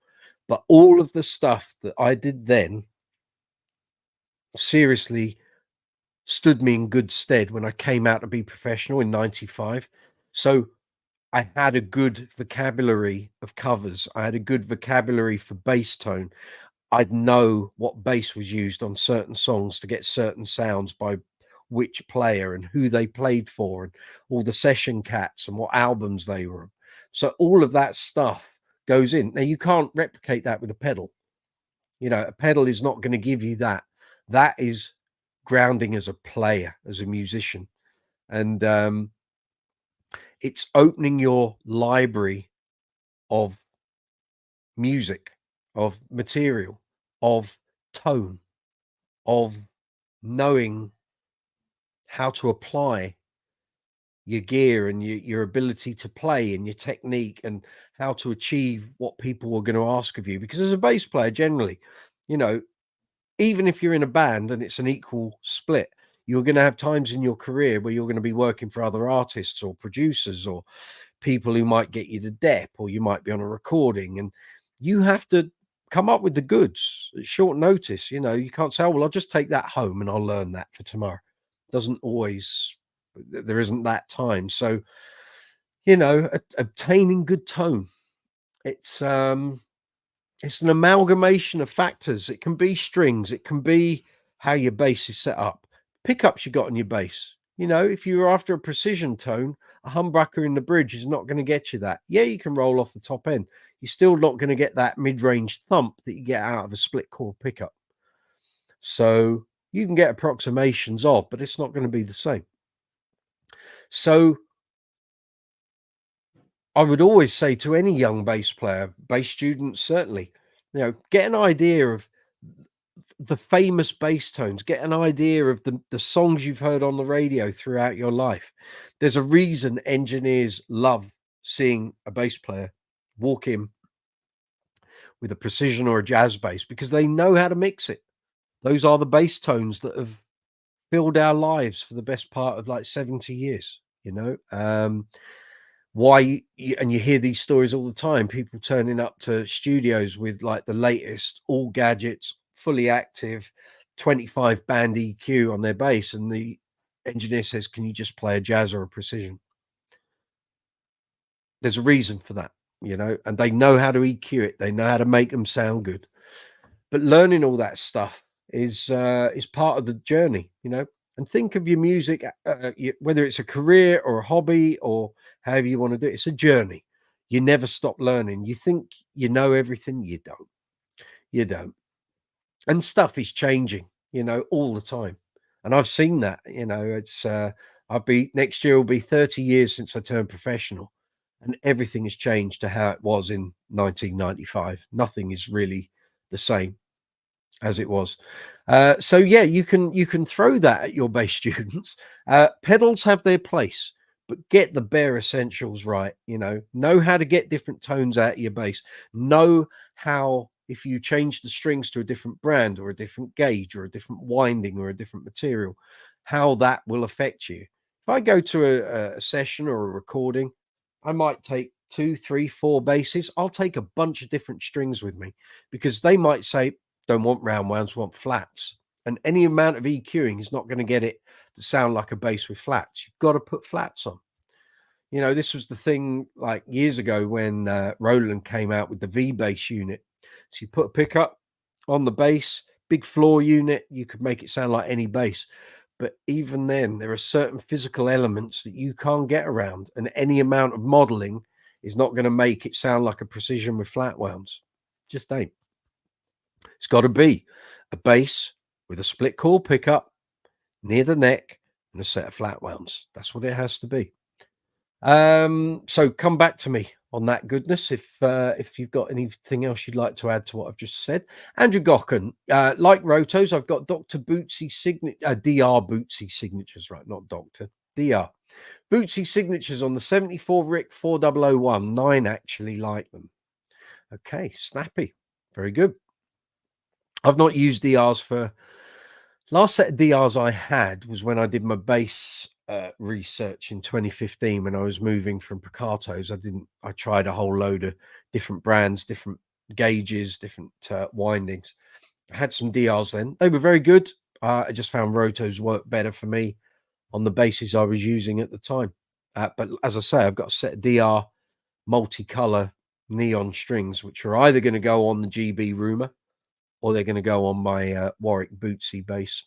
But all of the stuff that I did then seriously stood me in good stead when I came out to be professional in 95. So I had a good vocabulary of covers. I had a good vocabulary for bass tone. I'd know what bass was used on certain songs to get certain sounds by which player and who they played for and all the session cats and what albums they were on. So all of that stuff goes in. Now you can't replicate that with a pedal. You know, a pedal is not going to give you that. That is grounding as a player, as a musician. And it's opening your library of music, of material, of tone, of knowing how to apply your gear and your ability to play and your technique and how to achieve what people were going to ask of you. Because as a bass player, generally, you know, even if you're in a band and it's an equal split, you're going to have times in your career where you're going to be working for other artists or producers or people who might get you to dep, or you might be on a recording, and you have to come up with the goods at short notice. You know, you can't say, oh, well, I'll just take that home and I'll learn that for tomorrow. Doesn't always, there isn't that time. So, you know, obtaining good tone, it's an amalgamation of factors. It can be strings, it can be how your bass is set up, pickups you got on your bass. You know, if you're after a precision tone, a humbucker in the bridge is not going to get you that. Yeah, you can roll off the top end. You're still not going to get that mid-range thump that you get out of a split core pickup. So you can get approximations of, but it's not going to be the same. So I would always say to any young bass player, bass students, certainly, you know, get an idea of the famous bass tones, get an idea of the songs you've heard on the radio throughout your life. There's a reason engineers love seeing a bass player walk in with a precision or a jazz bass, because they know how to mix it. Those are the bass tones that have filled our lives for the best part of like 70 years, you know. Why and you hear these stories all the time, people turning up to studios with like the latest all gadgets, fully active 25 band EQ on their bass, and the engineer says, can you just play a jazz or a precision? There's a reason for that, you know, and they know how to EQ it, they know how to make them sound good. But learning all that stuff is part of the journey, you know. And think of your music, whether it's a career or a hobby or however you want to do it, it's a journey. You never stop learning. You think you know everything, you don't. You don't. And stuff is changing, you know, all the time. And I've seen that, you know. It's next year will be 30 years since I turned professional, and everything has changed to how it was in 1995. Nothing is really the same as it was. So yeah, you can throw that at your bass students. Pedals have their place, but get the bare essentials right. You know how to get different tones out of your bass. Know how, if you change the strings to a different brand or a different gauge or a different winding or a different material, how that will affect you. If I go to a session or a recording, I might take 2, 3, 4 basses. I'll take a bunch of different strings with me, because they might say, don't want round wounds, want flats. And any amount of EQing is not going to get it to sound like a bass with flats. You've got to put flats on. You know, this was the thing like years ago when Roland came out with the V bass unit. So you put a pickup on the bass, big floor unit, you could make it sound like any bass. But even then, there are certain physical elements that you can't get around, and any amount of modeling is not going to make it sound like a precision with flat wounds. Just ain't. It's got to be a bass with a split core pickup near the neck and a set of flat wounds. That's what it has to be. So come back to me on that goodness if you've got anything else you'd like to add to what I've just said. Andrew Gocken, like Rotos, I've got Dr. Bootsy signature, Dr. Bootsy signatures, right? Not Doctor, Dr. Brooksy signatures on the 74 Rick 4001. 9 actually like them. Okay, snappy. Very good. I've not used DRs for... Last set of DRs I had was when I did my bass research in 2015 when I was moving from Piccatos. I tried a whole load of different brands, different gauges, different windings. I had some DRs then. They were very good. I just found rotos work better for me on the basses I was using at the time. But as I say, I've got a set of DR multicolor neon strings, which are either going to go on the GB Rumor or they're going to go on my Warwick Bootsy bass.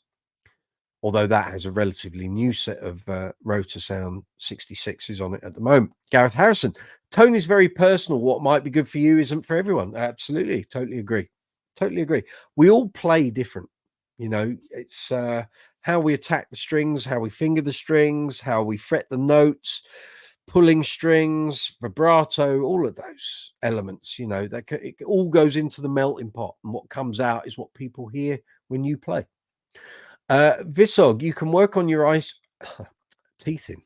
Although that has a relatively new set of Rotor Sound 66s on it at the moment. Gareth Harrison, tone is very personal. What might be good for you isn't for everyone. Absolutely. Totally agree. Totally agree. We all play different. You know, it's how we attack the strings, how we finger the strings, how we fret the notes, pulling strings, vibrato, all of those elements, you know, it all goes into the melting pot. And what comes out is what people hear when you play. Visog, you can work on your teeth in.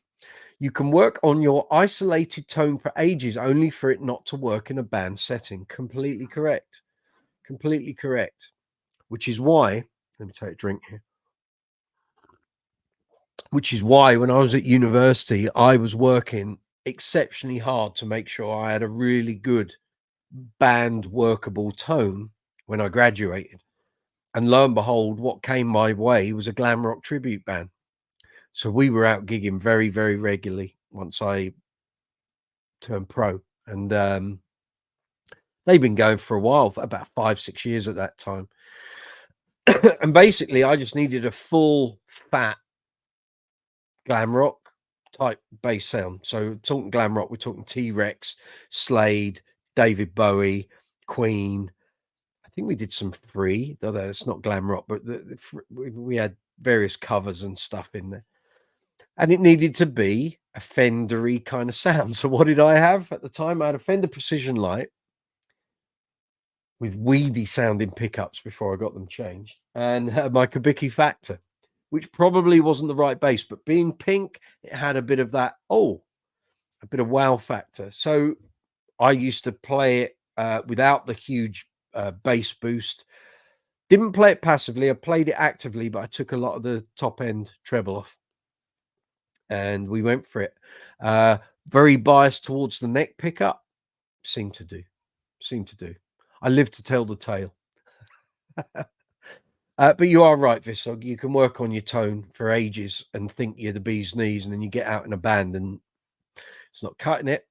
You can work on your isolated tone for ages, only for it not to work in a band setting. Completely correct. Completely correct. Which is why, let me take a drink here. Which is why when I was at university, I was working exceptionally hard to make sure I had a really good band workable tone when I graduated. And lo and behold, what came my way was a glam rock tribute band. So we were out gigging very, very regularly once I turned pro. And they've been going for a while, for about 5-6 years at that time. And basically, I just needed a full, fat glam rock type bass sound. So talking glam rock, we're talking T-Rex, Slade, David Bowie, Queen. I think we did some Free, though it's not glam rock, but we had various covers and stuff in there. And it needed to be a Fendery kind of sound. So what did I have at the time? I had a Fender Precision Light with weedy sounding pickups before I got them changed, and my Kubicki Factor, which probably wasn't the right bass, but being pink, it had a bit of that, a bit of wow factor. So I used to play it without the huge bass boost. Didn't play it passively. I played it actively, but I took a lot of the top end treble off. And we went for it. Very biased towards the neck pickup. Seemed to do. I live to tell the tale. But you are right, Visog. You can work on your tone for ages and think you're the bee's knees, and then you get out in a band and it's not cutting it.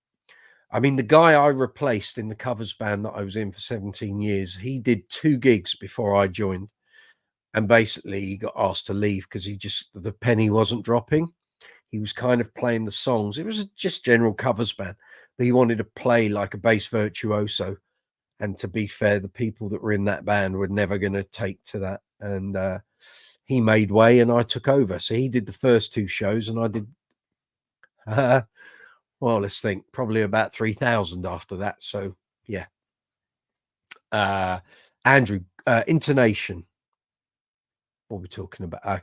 I mean, the guy I replaced in the covers band that I was in for 17 years, he did 2 gigs before I joined. And basically he got asked to leave because the penny wasn't dropping. He was kind of playing the songs. It was just general covers band, but he wanted to play like a bass virtuoso. And to be fair, the people that were in that band were never going to take to that. And he made way and I took over. So he did the first 2 shows and I did, well, let's think, probably about 3,000 after that. So, yeah. Andrew, intonation. What are we talking about?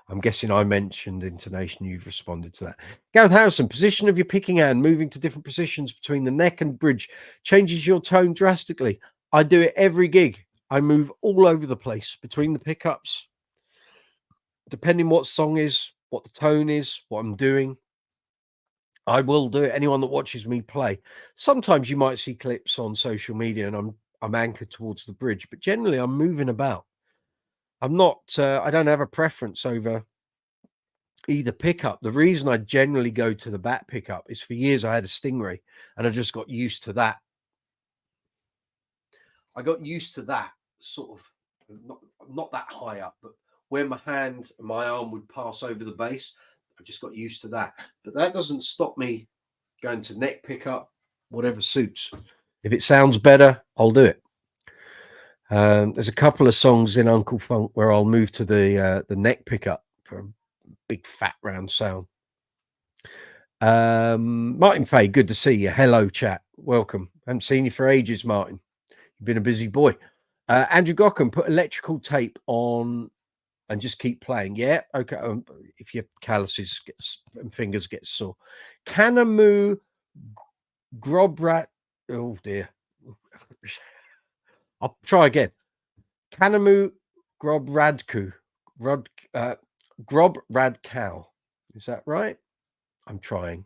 I'm guessing I mentioned intonation. You've responded to that. Gareth Harrison, position of your picking hand, moving to different positions between the neck and bridge changes your tone drastically. I do it every gig. I move all over the place between the pickups, depending what song is, what the tone is, what I'm doing. I will do it. Anyone that watches me play. Sometimes you might see clips on social media and I'm anchored towards the bridge, but generally I'm moving about. I'm not, I don't have a preference over either pickup. The reason I generally go to the back pickup is for years I had a Stingray and I just got used to that. I got used to that sort of, not that high up, but where my hand and my arm would pass over the bass. I just got used to that. But that doesn't stop me going to neck pickup, whatever suits. If it sounds better, I'll do it. There's a couple of songs in Uncle Funk where I'll move to the neck pickup for a big fat round sound. Martin Fay, good to see you. Hello, chat. Welcome. Haven't seen you for ages, Martin. You've been a busy boy. Andrew Gockham, put electrical tape on and just keep playing. Yeah, okay. If your calluses and fingers get sore. Kanamu Grobrat. Oh dear. I'll try again. Kanamu Grobradku. Grobradcow. Is that right? I'm trying.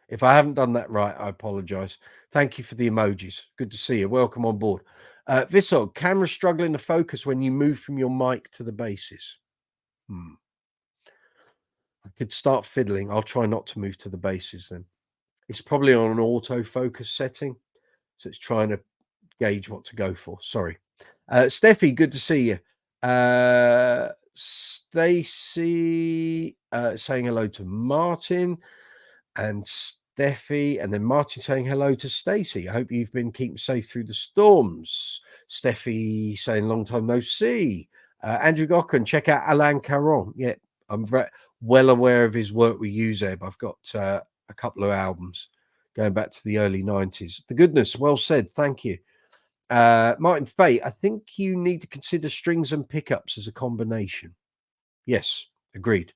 If I haven't done that right, I apologize. Thank you for the emojis. Good to see you. Welcome on board. Visog, camera struggling to focus when you move from your mic to the basses. I could start fiddling. I'll try not to move to the basses then. It's probably on an autofocus setting, so it's trying to gauge what to go for. Sorry. Steffi, good to see you. Stacy saying hello to Martin and Steffi, and then Martin saying hello to Stacy. I hope you've been keeping safe through the storms. Steffi saying long time no see. Andrew Gocken, check out Alain Caron. Yeah, I'm very well aware of his work with Uzeb. I've got a couple of albums going back to the early 90s. The goodness, well said. Thank you. Martin Fay, I think you need to consider strings and pickups as a combination. Yes, agreed.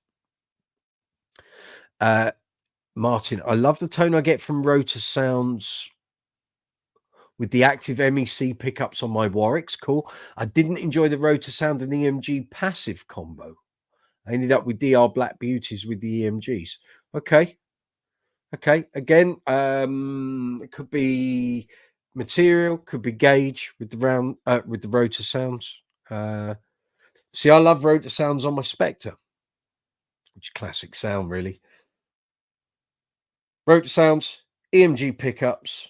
Martin, I love the tone I get from rotor sounds with the active MEC pickups on my Warwicks. Cool. I didn't enjoy the rotor sound and EMG passive combo. I ended up with DR Black Beauties with the EMGs. Okay. Again, it could be material, could be gauge with the rotor sounds. See, I love rotor sounds on my Spectre, which is classic sound, really. Rotor sounds, EMG pickups.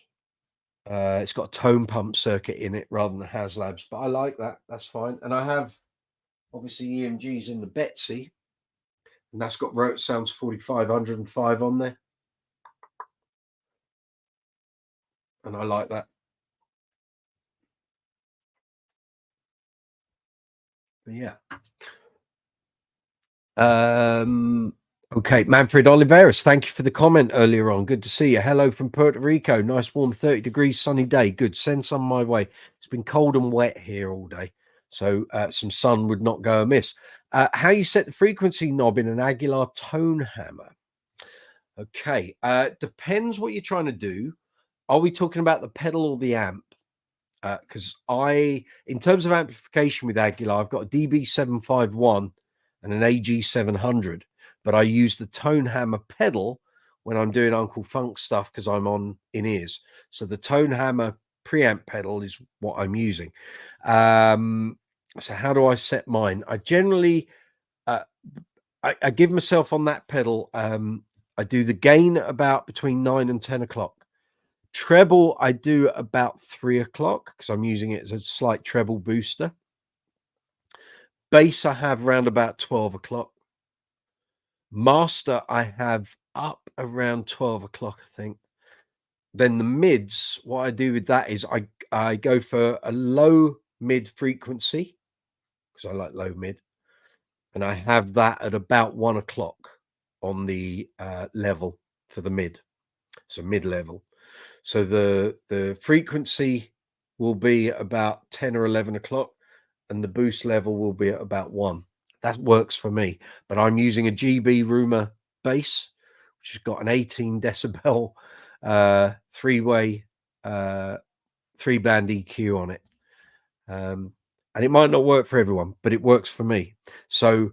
It's got a tone pump circuit in it rather than the HasLabs, but I like that. That's fine. And I have obviously EMGs in the Betsy, and that's got rotor sounds 4505 on there. And I like that. But yeah. Okay, Manfred Oliveras, thank you for the comment earlier on. Good to see you. Hello from Puerto Rico. Nice warm 30 degrees sunny day. Good. Send some my way. It's been cold and wet here all day, so some sun would not go amiss. How you set the frequency knob in an Aguilar tone hammer? Okay, depends what you're trying to do. Are we talking about the pedal or the amp? Because in terms of amplification with Aguilar, I've got a DB751 and an AG700, but I use the tone hammer pedal when I'm doing Uncle Funk stuff because I'm on in-ears. So the tone hammer preamp pedal is what I'm using. So how do I set mine? I generally, I give myself on that pedal. I do the gain about between 9 and 10 o'clock. Treble, I do about 3 o'clock because I'm using it as a slight treble booster. Bass, I have around about 12 o'clock. Master, I have up around 12 o'clock, I think. Then the mids, what I do with that is I go for a low mid frequency because I like low mid. And I have that at about 1 o'clock on the level for the mid. So mid level. So the frequency will be about 10 or 11 o'clock and the boost level will be at about 1. That works for me. But I'm using a GB Rumor bass, which has got an 18 decibel three-way 3-band EQ on it. And it might not work for everyone, but it works for me. So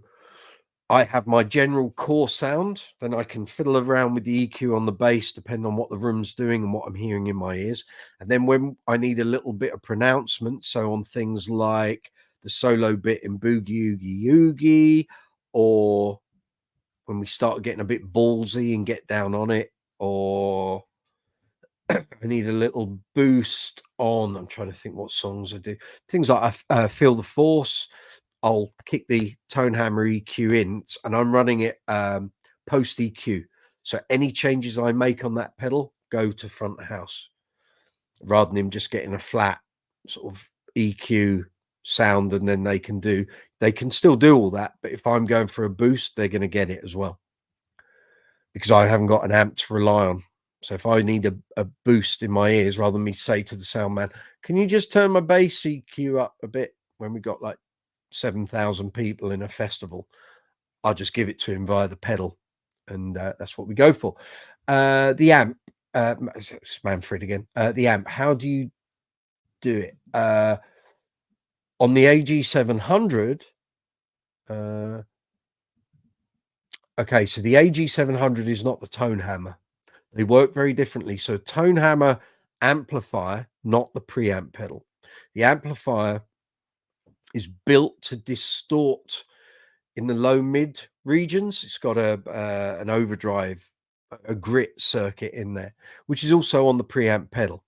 I have my general core sound, then I can fiddle around with the EQ on the bass, depending on what the room's doing and what I'm hearing in my ears. And then when I need a little bit of pronouncement, so on things like the solo bit in Boogie Oogie Oogie, or when we start getting a bit ballsy and get down on it, or I need a little boost on, I'm trying to think what songs I do. Things like I Feel the Force, I'll kick the tone hammer EQ in and I'm running it post EQ. So any changes I make on that pedal go to front house rather than him just getting a flat sort of EQ sound and then they can still do all that. But if I'm going for a boost, they're going to get it as well because I haven't got an amp to rely on. So if I need a boost in my ears, rather than me say to the sound man, can you just turn my bass EQ up a bit when we got like 7,000 people in a festival, I'll just give it to him via the pedal, and that's what we go for. The amp, it's Manfred again. The amp, how do you do it? On the AG 700, okay, so the AG 700 is not the tone hammer. They work very differently. So tone hammer amplifier, not the preamp pedal. The amplifier is built to distort in the low mid regions. It's got an overdrive, a grit circuit in there, which is also on the preamp pedal.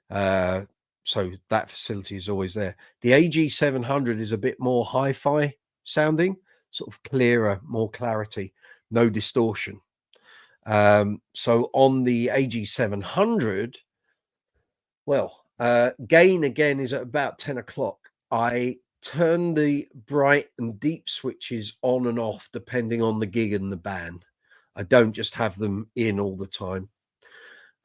So that facility is always there. The AG 700 is a bit more hi-fi sounding, sort of clearer, more clarity, no distortion. So on the AG 700, well, gain again is at about 10 o'clock. I turn the bright and deep switches on and off depending on the gig and the band. I don't just have them in all the time.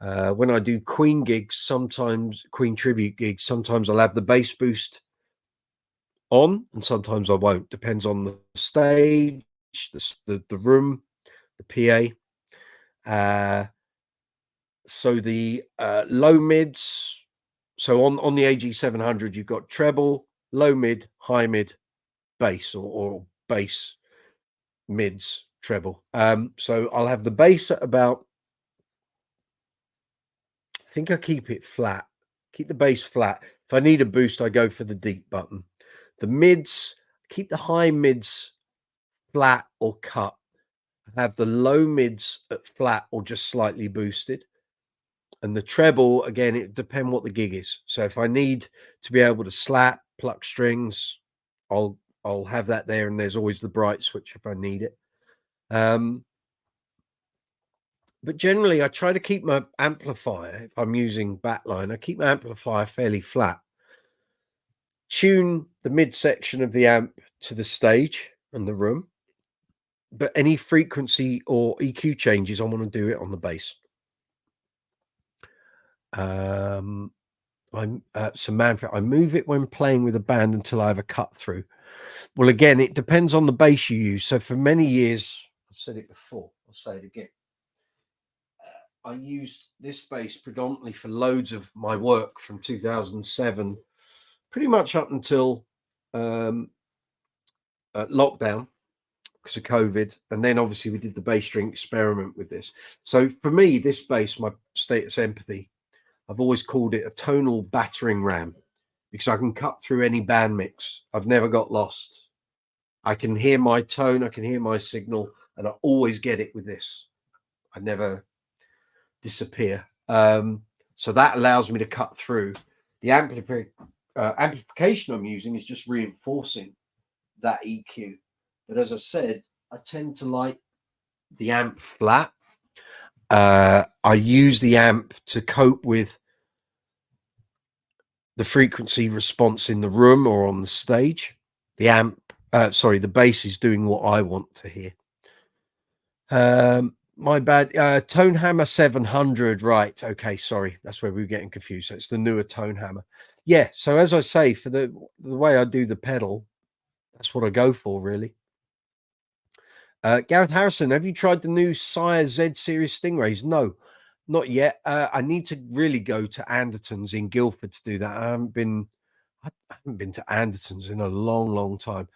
When I do Queen gigs, sometimes Queen tribute gigs, sometimes I'll have the bass boost on and sometimes I won't. Depends on the stage, the room, the PA. So the low mids, so on the AG 700, you've got treble, low mid, high mid, bass, or bass, mids, treble. So I'll have the bass at about, I think I keep it flat, keep the bass flat. If I need a boost, I go for the deep button. The mids, keep the high mids flat or cut. Have the low mids at flat or just slightly boosted. And the treble, again, it depends what the gig is. So if I need to be able to slap, pluck strings, I'll have that there, and there's always the bright switch if I need it. But generally, I try to keep my amplifier, if I'm using Backline, I keep my amplifier fairly flat. Tune the midsection of the amp to the stage and the room. But any frequency or EQ changes, I want to do it on the bass. So Manfred, I move it when playing with a band until I have a cut through. Well, again, it depends on the bass you use. So for many years, I've said it before, I'll say it again. I used this bass predominantly for loads of my work from 2007, pretty much up until lockdown because of COVID. And then obviously we did the bass string experiment with this. So for me, this bass, my Status Empathy, I've always called it a tonal battering ram because I can cut through any band mix. I've never got lost. I can hear my tone, I can hear my signal, and I always get it with this. I never disappear. So that allows me to cut through. The amplification I'm using is just reinforcing that EQ. But as I said, I tend to like the amp flat. I use the amp to cope with the frequency response in the room or on the stage. The bass is doing what I want to hear. My bad. Tone Hammer 700, right? Okay, sorry, that's where we were getting confused. So it's the newer Tone Hammer. Yeah. So as I say, for the way I do the pedal, that's what I go for, really. Gareth Harrison, have you tried the new Sire Z Series Stingrays? No, not yet. I need to really go to Anderton's in Guildford to do that. I haven't been to Anderton's in a long time.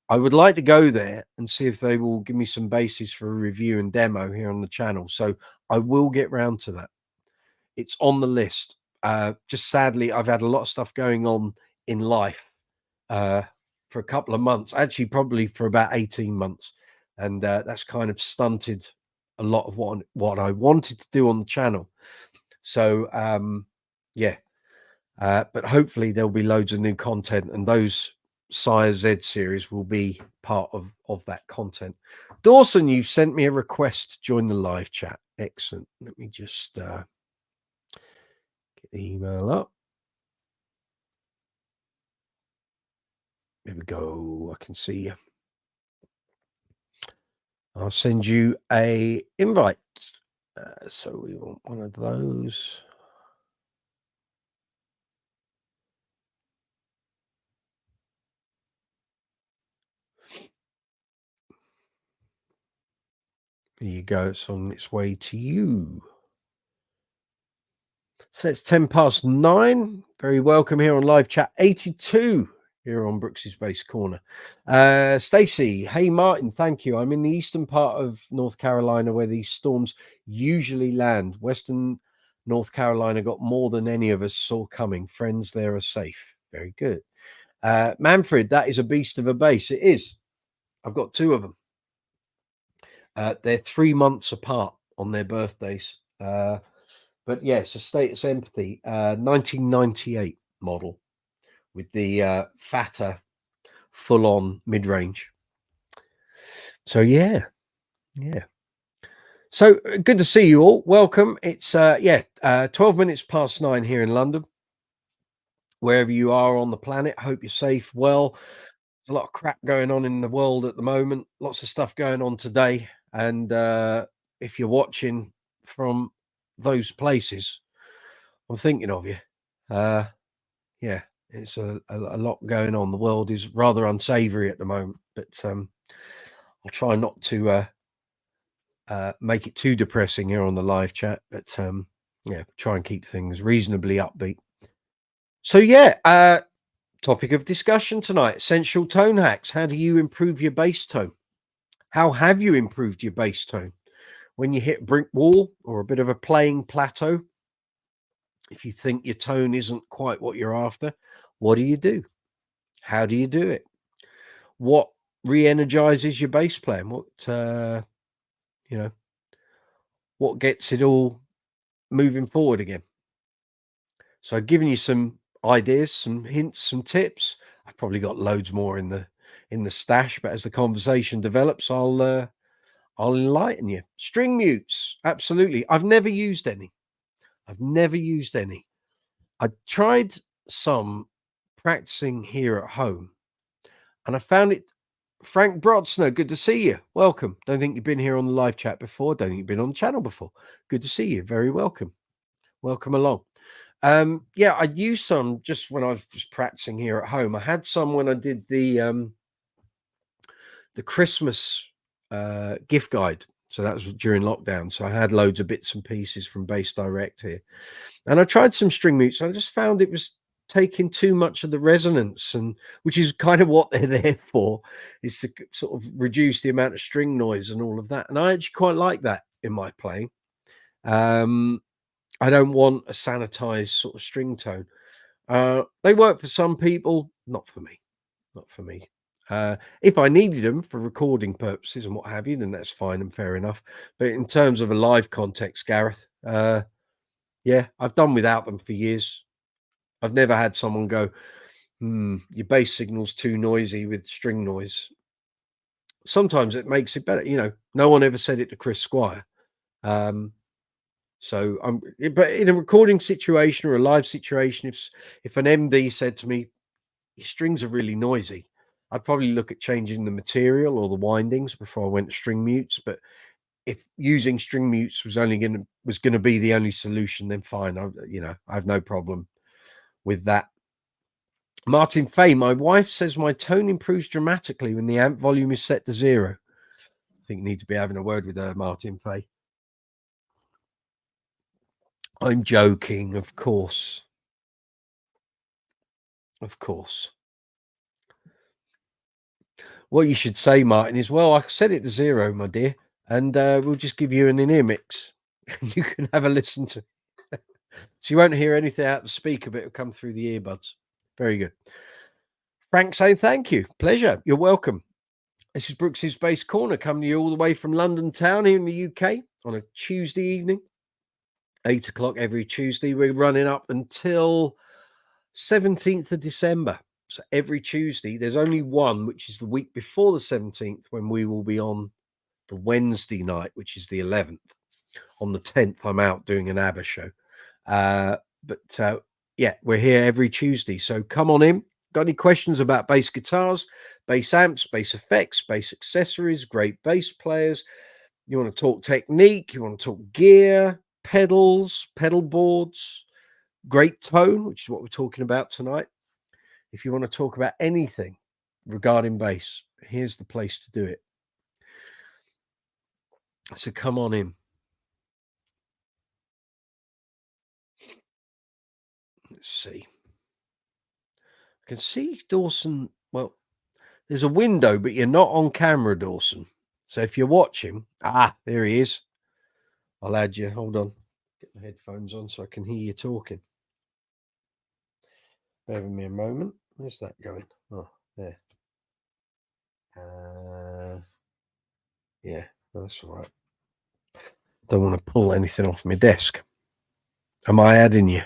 I would like to go there and see if they will give me some basses for a review and demo here on the channel. So I will get round to that. It's on the list. Just sadly, I've had a lot of stuff going on in life for a couple of months, actually probably for about 18 months. And that's kind of stunted a lot of what I wanted to do on the channel. So yeah, but hopefully there'll be loads of new content, and those Sire Z series will be part of that content. Dawson, you've sent me a request to join the live chat. Excellent. Let me just get the email up. There we go. I can see you. I'll send you a invite. So we want one of those. There you go. It's on its way to you. So it's 9:10. Very welcome here on live chat 82 here on Brooksy's Bass Corner. Stacey, hey Martin, thank you. I'm in the eastern part of North Carolina where these storms usually land. Western North Carolina got more than any of us saw coming. Friends there are safe. Very good. Manfred, that is a beast of a bass. It is. I've got two of them. They're 3 months apart on their birthdays. But yes, a Status Empathy, 1998 model with the fatter, full-on mid-range. So yeah. So good to see you all. Welcome. It's 12 minutes past 9 here in London. Wherever you are on the planet, hope you're safe. Well, there's a lot of crap going on in the world at the moment. Lots of stuff going on today, and if you're watching from those places, I'm thinking of you. Yeah, it's a lot going on. The world is rather unsavory at the moment, but I'll try not to make it too depressing here on the live chat, but try and keep things reasonably upbeat. So topic of discussion tonight: essential tone hacks. How do you improve your bass tone? How have you improved your bass tone when you hit a brick wall or a bit of a playing plateau? If you think your tone isn't quite what you're after, what do you do? How do you do it? What re-energizes your bass playing? What gets it all moving forward again? So I've given you some ideas, some hints, some tips. I've probably got loads more in the stash, but as the conversation develops, I'll enlighten you. String mutes, absolutely. I've never used any. I tried some practicing here at home, and I found it. Frank Brodsnow, good to see you. Welcome. Don't think you've been here on the live chat before. Don't think you've been on the channel before. Good to see you. Very welcome. Welcome along. I used some just when I was just practicing here at home. I had some when I did the Christmas gift guide. So that was during lockdown. So I had loads of bits and pieces from Bass Direct here. And I tried some string mutes. And I just found it was taking too much of the resonance, and which is kind of what they're there for, is to sort of reduce the amount of string noise and all of that. And I actually quite like that in my playing. I don't want a sanitized sort of string tone. They work for some people, not for me. If I needed them for recording purposes and what have you, then that's fine and fair enough. But in terms of a live context, Gareth, I've done without them for years. I've never had someone go, your bass signal's too noisy with string noise. Sometimes it makes it better. No one ever said it to Chris Squire. But in a recording situation or a live situation, if an MD said to me, your strings are really noisy, I'd probably look at changing the material or the windings before I went to string mutes. But if using string mutes was going to be the only solution, then fine. I have no problem with that. Martin Fay, my wife says my tone improves dramatically when the amp volume is set to 0. I think you need to be having a word with her, Martin Fay. I'm joking, of course. Of course. What you should say, Martin, is, well, I set it to 0, my dear, and we'll just give you an in-ear mix. You can have a listen to it. So you won't hear anything out the speaker, but it'll come through the earbuds. Very good. Frank saying thank you. Pleasure. You're welcome. This is Brooksy's Bass Corner, coming to you all the way from London town here in the UK on a Tuesday evening, 8 o'clock every Tuesday. We're running up until 17th of December. So every Tuesday, there's only one, which is the week before the 17th, when we will be on the Wednesday night, which is the 11th. On the 10th, I'm out doing an ABBA show. We're here every Tuesday. So come on in. Got any questions about bass guitars, bass amps, bass effects, bass accessories, great bass players? You want to talk technique? You want to talk gear, pedals, pedal boards, great tone, which is what we're talking about tonight. If you want to talk about anything regarding bass, here's the place to do it. So come on in. Let's see. I can see Dawson. Well, there's a window, but you're not on camera, Dawson. So if you're watching, there he is. I'll add you. Hold on. Get the headphones on so I can hear you talking. Bear with me a moment. Where's that going? Oh, there. Yeah, that's all right. Don't want to pull anything off my desk. Am I adding you?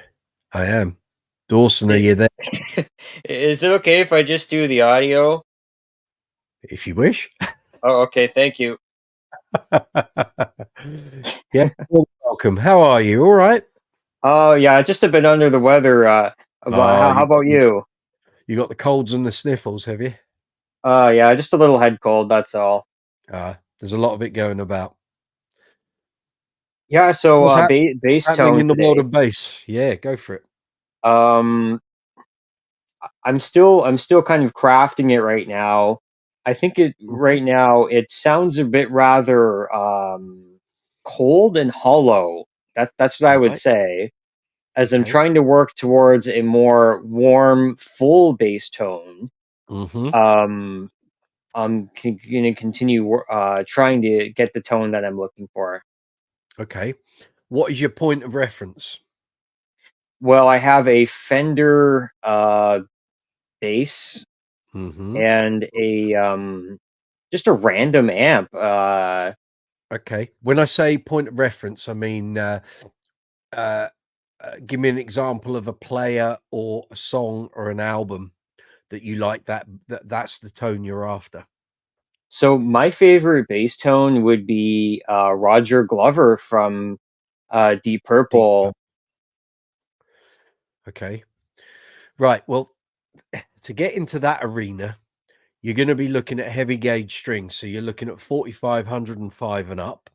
I am. Dawson, are you there? Is it okay if I just do the audio? If you wish. Oh, okay. Thank you. Yeah, welcome. How are you? All right? Oh, yeah, just a bit under the weather. How about you? You got the colds and the sniffles, have you? Yeah, just a little head cold, that's all. There's a lot of it going about. Yeah, so What's bass happening tone in the world today. of bass? Yeah, go for it. I'm still kind of crafting it right now. I think right now it sounds a bit rather cold and hollow. That's what I would Right. say. As I'm Okay. trying to work towards a more warm, full bass tone. I'm gonna continue trying to get the tone that I'm looking for. Okay. What is your point of reference? Well, I have a Fender bass and a just a random amp. Okay. When I say point of reference, I mean give me an example of a player or a song or an album that you like that's the tone you're after. So my favorite bass tone would be Roger Glover from Deep Deep. Purple. Okay. Right. Well, to get into that arena, you're going to be looking at heavy gauge strings. So you're looking at 4505 and up.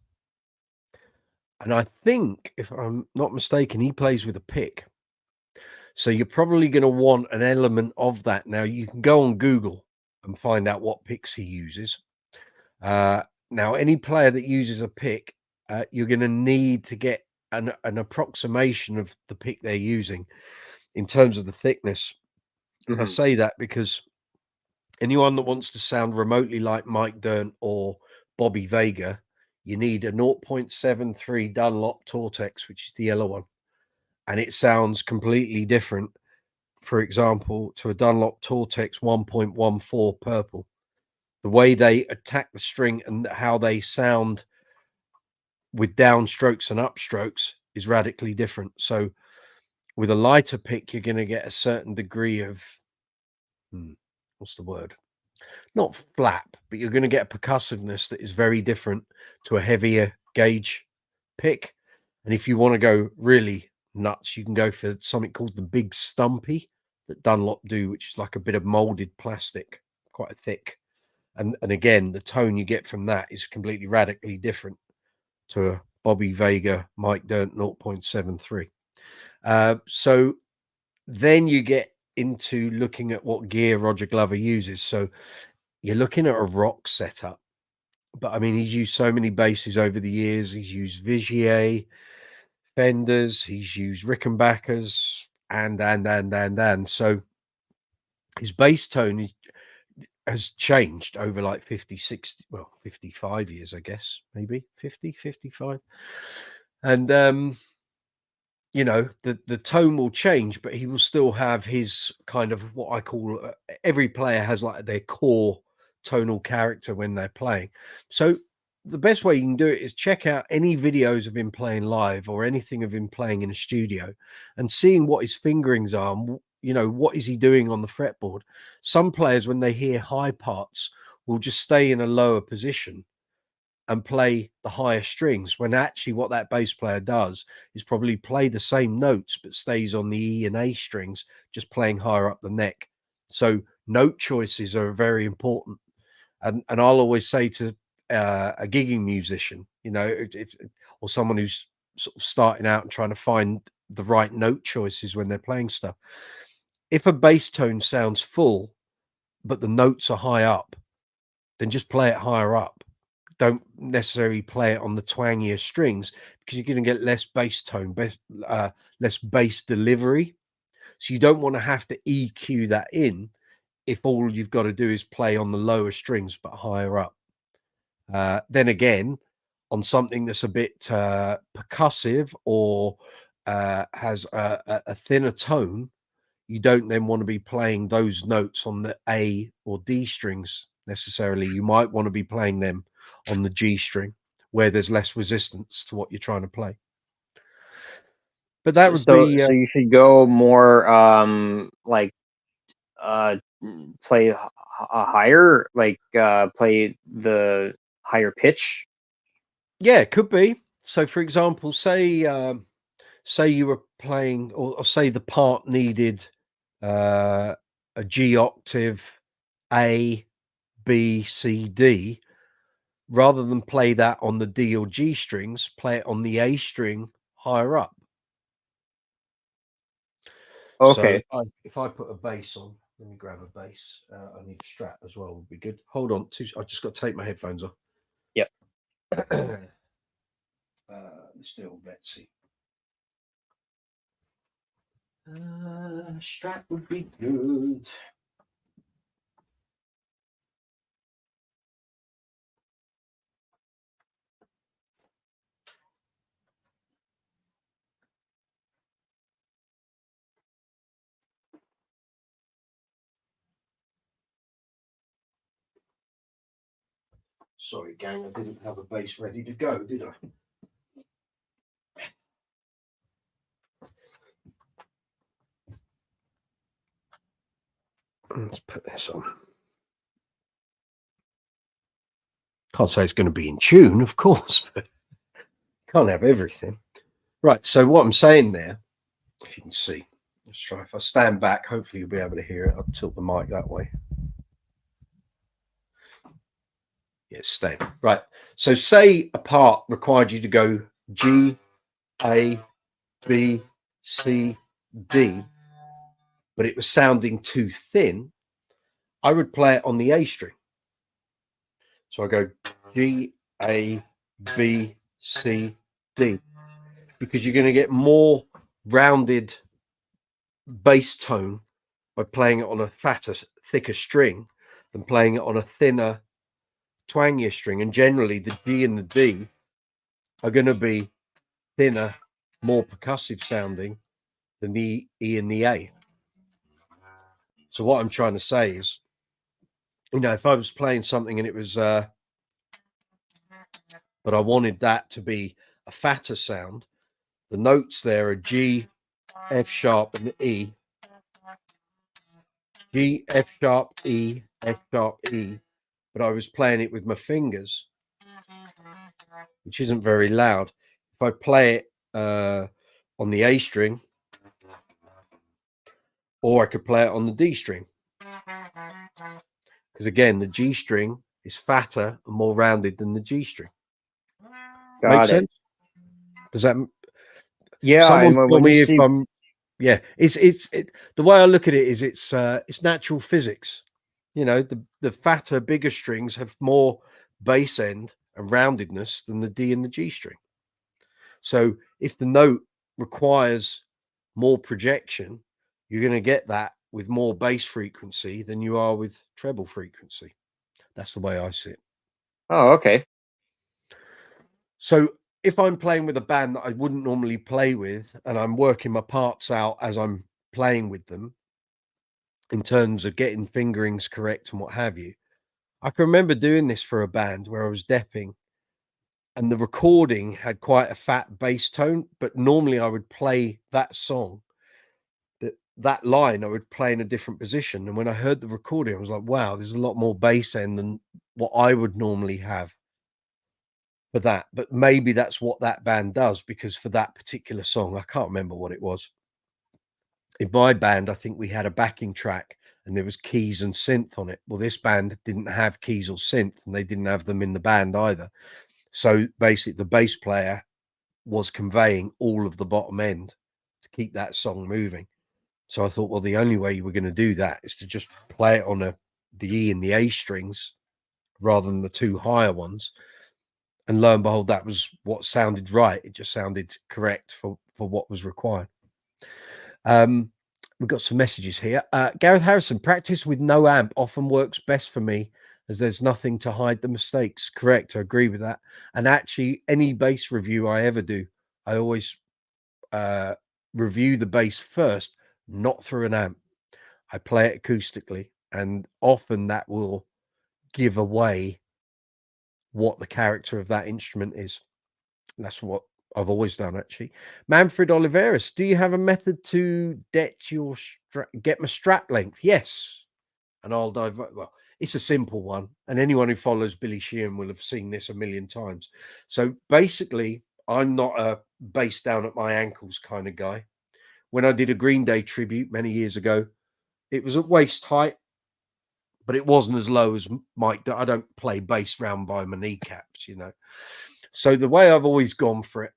And I think, if I'm not mistaken, he plays with a pick. So you're probably going to want an element of that. Now you can go on Google and find out what picks he uses. Now, any player that uses a pick, you're going to need to get an approximation of the pick they're using in terms of the thickness. And I say that because anyone that wants to sound remotely like Mike Dirnt or Bobby Vega, you need a 0.73 Dunlop Tortex, which is the yellow one. And it sounds completely different, for example, to a Dunlop Tortex 1.14 purple. The way they attack the string and how they sound with downstrokes and upstrokes is radically different. So with a lighter pick, you're going to get a certain degree of, what's the word? Not flap, but you're going to get a percussiveness that is very different to a heavier gauge pick. And if you want to go really nuts, you can go for something called the Big Stumpy that Dunlop do, which is like a bit of molded plastic, quite thick. And again, the tone you get from that is completely radically different to a Bobby Vega Mike Dirnt 0.73. So then you get into looking at what gear Roger Glover uses. So you're looking at a rock setup, but I mean, he's used so many basses over the years. He's used Vigier, Fenders, he's used Rickenbackers, and. So his bass tone has changed over like 50, 60, well, 55 years, I guess, maybe 50, 55. And, you know, the tone will change, but he will still have his kind of what I call every player has like their core tonal character when they're playing. So the best way you can do it is check out any videos of him playing live or anything of him playing in a studio and seeing what his fingerings are. You know, what is he doing on the fretboard? Some players, when they hear high parts, will just stay in a lower position and play the higher strings, when actually what that bass player does is probably play the same notes but stays on the E and A strings, just playing higher up the neck. So note choices are very important. And I'll always say to a gigging musician, you know, if or someone who's sort of starting out and trying to find the right note choices when they're playing stuff, if a bass tone sounds full but the notes are high up, then just play it higher up. don't necessarily play it on the twangier strings, because you're going to get less bass tone, less bass delivery. So you don't want to have to EQ that in if all you've got to do is play on the lower strings but higher up. Then again, on something that's a bit percussive or has a thinner tone, you don't then want to be playing those notes on the A or D strings necessarily. You might want to be playing them on the G string, where there's less resistance to what you're trying to play. But that would be so you should go more like play a higher, like play the higher pitch. Yeah, it could be. So for example, say you were playing, or say the part needed a G octave, A, B, C, D. Rather than play that on the D or G strings, play it on the A string higher up. Okay. So if I put a bass on, let me grab a bass. I need a strap as well, would be good. Hold on, I just got to take my headphones off. Yep. Let's do it, Betsy. Strap would be good. Sorry, gang, I didn't have a bass ready to go, did I? Let's put this on. Can't say it's going to be in tune, of course, but can't have everything. Right, so what I'm saying there, if you can see, let's try. If I stand back, hopefully you'll be able to hear it. I'll tilt the mic that way. Yeah, it's staying. Right, so say a part required you to go G, A, B, C, D, but it was sounding too thin, I would play it on the A string. So I go G, A, B, C, D, because you're going to get more rounded bass tone by playing it on a fatter, thicker string than playing it on a thinner, twangier string. And generally the G and the D are going to be thinner, more percussive sounding than the E and the A. So what I'm trying to say is, you know, if I was playing something and it was but I wanted that to be a fatter sound, the notes there are G, F sharp, and E. G, F sharp, E, F sharp, E. But I was playing it with my fingers, which isn't very loud. If I play it on the A string, or I could play it on the D string, because again, the G string is fatter and more rounded than the G string. Make sense? Does that? Yeah. Someone tell When you me if see, I'm. Yeah, it's the way I look at it is it's natural physics. You know, the fatter, bigger strings have more bass end and roundedness than the D and the G string. So if the note requires more projection, you're going to get that with more bass frequency than you are with treble frequency. That's the way I see it. oh, okay. So if I'm playing with a band that I wouldn't normally play with, and I'm working my parts out as I'm playing with them in terms of getting fingerings correct and what have you, I can remember doing this for a band where I was depping, and the recording had quite a fat bass tone, but normally I would play that song, that line I would play in a different position. And when I heard the recording, I was like, wow, there's a lot more bass end than what I would normally have for that. But maybe that's what that band does, because for that particular song, I can't remember what it was. In my band, I think we had a backing track and there was keys and synth on it. Well, this band didn't have keys or synth, and they didn't have them in the band either. So basically the bass player was conveying all of the bottom end to keep that song moving. So I thought, well, the only way we're going to do that is to just play it on the E and the A strings rather than the two higher ones. And lo and behold, that was what sounded right. It just sounded correct for what was required. We've got some messages here. Gareth Harrison, practice with no amp often works best for me as there's nothing to hide the mistakes. Correct. I agree with that. And actually, any bass review I ever do, I always review the bass first, not through an amp. I play it acoustically, and often that will give away what the character of that instrument is. And that's what I've always done, actually. Manfred Oliveris, do you have a method to get my strap length? Yes. And I'll dive. Well, it's a simple one. And anyone who follows Billy Sheehan will have seen this a million times. So basically, I'm not a bass down at my ankles kind of guy. When I did a Green Day tribute many years ago, it was at waist height, but it wasn't as low as Mike. I don't play bass round by my kneecaps, you know. So the way I've always gone for it,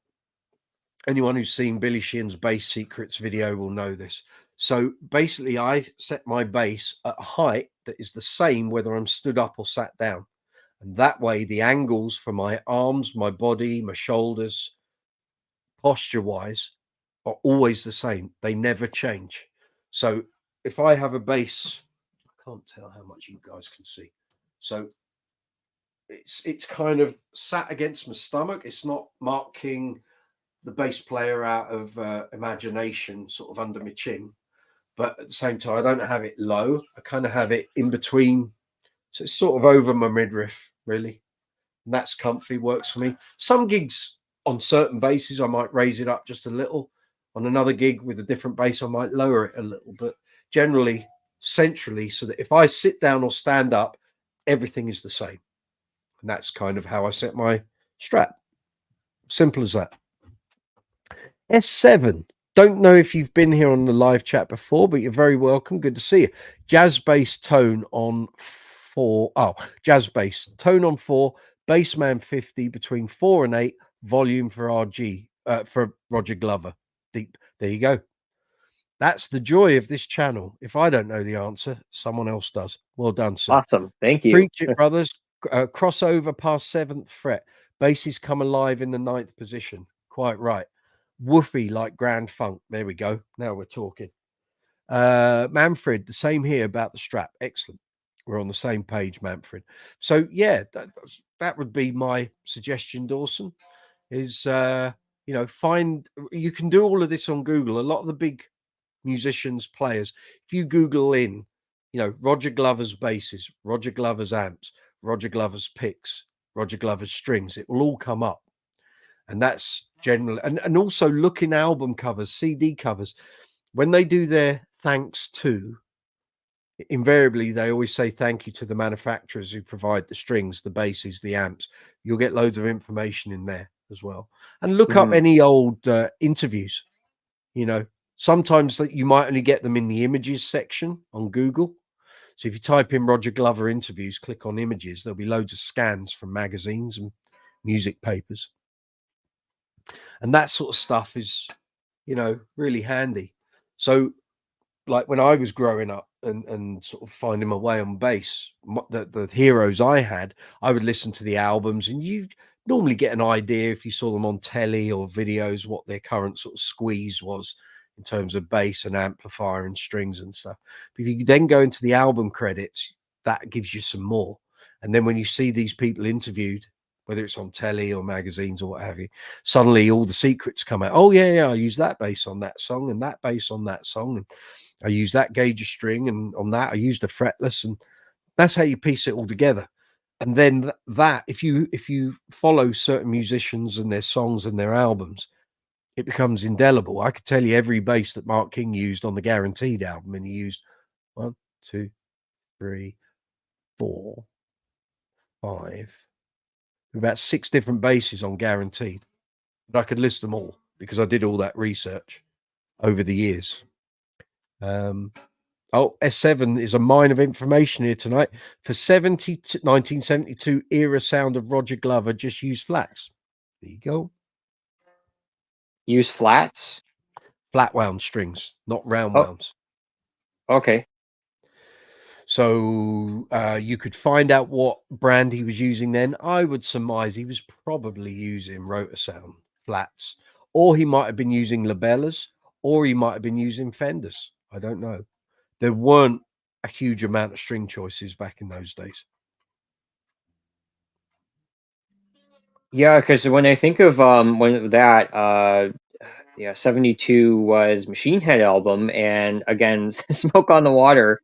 anyone who's seen Billy Sheehan's Bass Secrets video will know this. So basically, I set my bass at a height that is the same whether I'm stood up or sat down. And that way, the angles for my arms, my body, my shoulders, posture-wise, are always the same. They never change. So if I have a bass, I can't tell how much you guys can see. So it's kind of sat against my stomach. It's not Mark King, the bass player out of Imagination, sort of under my chin, but at the same time I don't have it low. I kind of have it in between, so it's sort of over my midriff, really, and that's comfy, works for me. Some gigs on certain basses I might raise it up just a little. On another gig with a different bass I might lower it a little, but generally centrally, so that if I sit down or stand up, everything is the same. And that's kind of how I set my Strat. Simple as that. S7. Don't know if you've been here on the live chat before, but you're very welcome. Good to see you. Jazz bass tone on 4. Oh, jazz bass tone on 4. Bassman 50 between 4 and 8. Volume for RG for Roger Glover. Deep. There you go. That's the joy of this channel. If I don't know the answer, someone else does. Well done, sir. Awesome. Thank you. Preach it, brothers. Crossover past 7th fret. Basses come alive in the 9th position. Quite right. Woofy like Grand Funk. There we go. Now we're talking. Manfred, the same here about the Strat. Excellent. We're on the same page, Manfred. So yeah, that would be my suggestion, Dawson, is you know, you can do all of this on Google. A lot of the big musicians, players, if you Google in, you know, Roger Glover's basses, Roger Glover's amps, Roger Glover's picks, Roger Glover's strings, it will all come up. And that's generally, and also look in album covers, CD covers, when they do their thanks to, invariably they always say thank you to the manufacturers who provide the strings, the basses, the amps. You'll get loads of information in there as well. And look up any old interviews. You know, sometimes that you might only get them in the images section on Google. So if you type in Roger Glover interviews, click on images, there'll be loads of scans from magazines and music papers. And that sort of stuff is, you know, really handy. So like when I was growing up and sort of finding my way on bass, the heroes I had, I would listen to the albums, and you normally get an idea if you saw them on telly or videos what their current sort of squeeze was in terms of bass and amplifier and strings and stuff. But if you then go into the album credits, that gives you some more. And then when you see these people interviewed, whether it's on telly or magazines or what have you, suddenly all the secrets come out. Oh yeah, I use that bass on that song and that bass on that song, and I use that gauge of string, and on that I used a fretless, and that's how you piece it all together. And then that if you follow certain musicians and their songs and their albums, it becomes indelible. I could tell you every bass that Mark King used on the Guaranteed album, and he used 1, 2, 3, 4, 5, about 6 different basses on Guaranteed. But I could list them all because I did all that research over the years. Oh, S7 is a mine of information here tonight. For 1972 era sound of Roger Glover, just use flats. There you go. Use flats? Flat wound strings, not round wounds. Okay. So you could find out what brand he was using then. I would surmise he was probably using Rotosound flats, or he might have been using Labellas, or he might have been using Fenders. I don't know. There weren't a huge amount of string choices back in those days. Yeah, because when I think of when that 72 was Machine Head album, and again Smoke on the Water,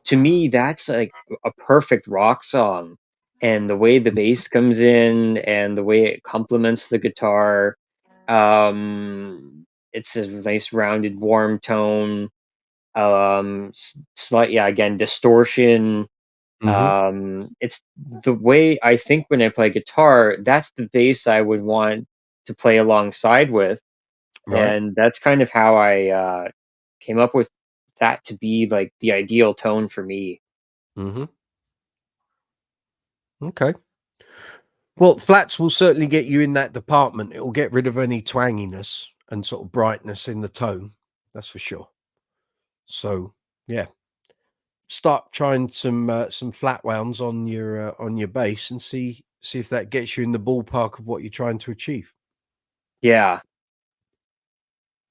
to me that's like a perfect rock song, and the way the bass comes in and the way it complements the guitar, it's a nice rounded warm tone, slight, yeah, again, distortion. Mm-hmm. It's the way I think when I play guitar, that's the bass I would want to play alongside with, Right. and that's kind of how I came up with that to be like the ideal tone for me. Mm-hmm. Okay. Well, flats will certainly get you in that department. It will get rid of any twanginess and sort of brightness in the tone. That's for sure. So yeah, start trying some flat wounds on your bass and see if that gets you in the ballpark of what you're trying to achieve. Yeah.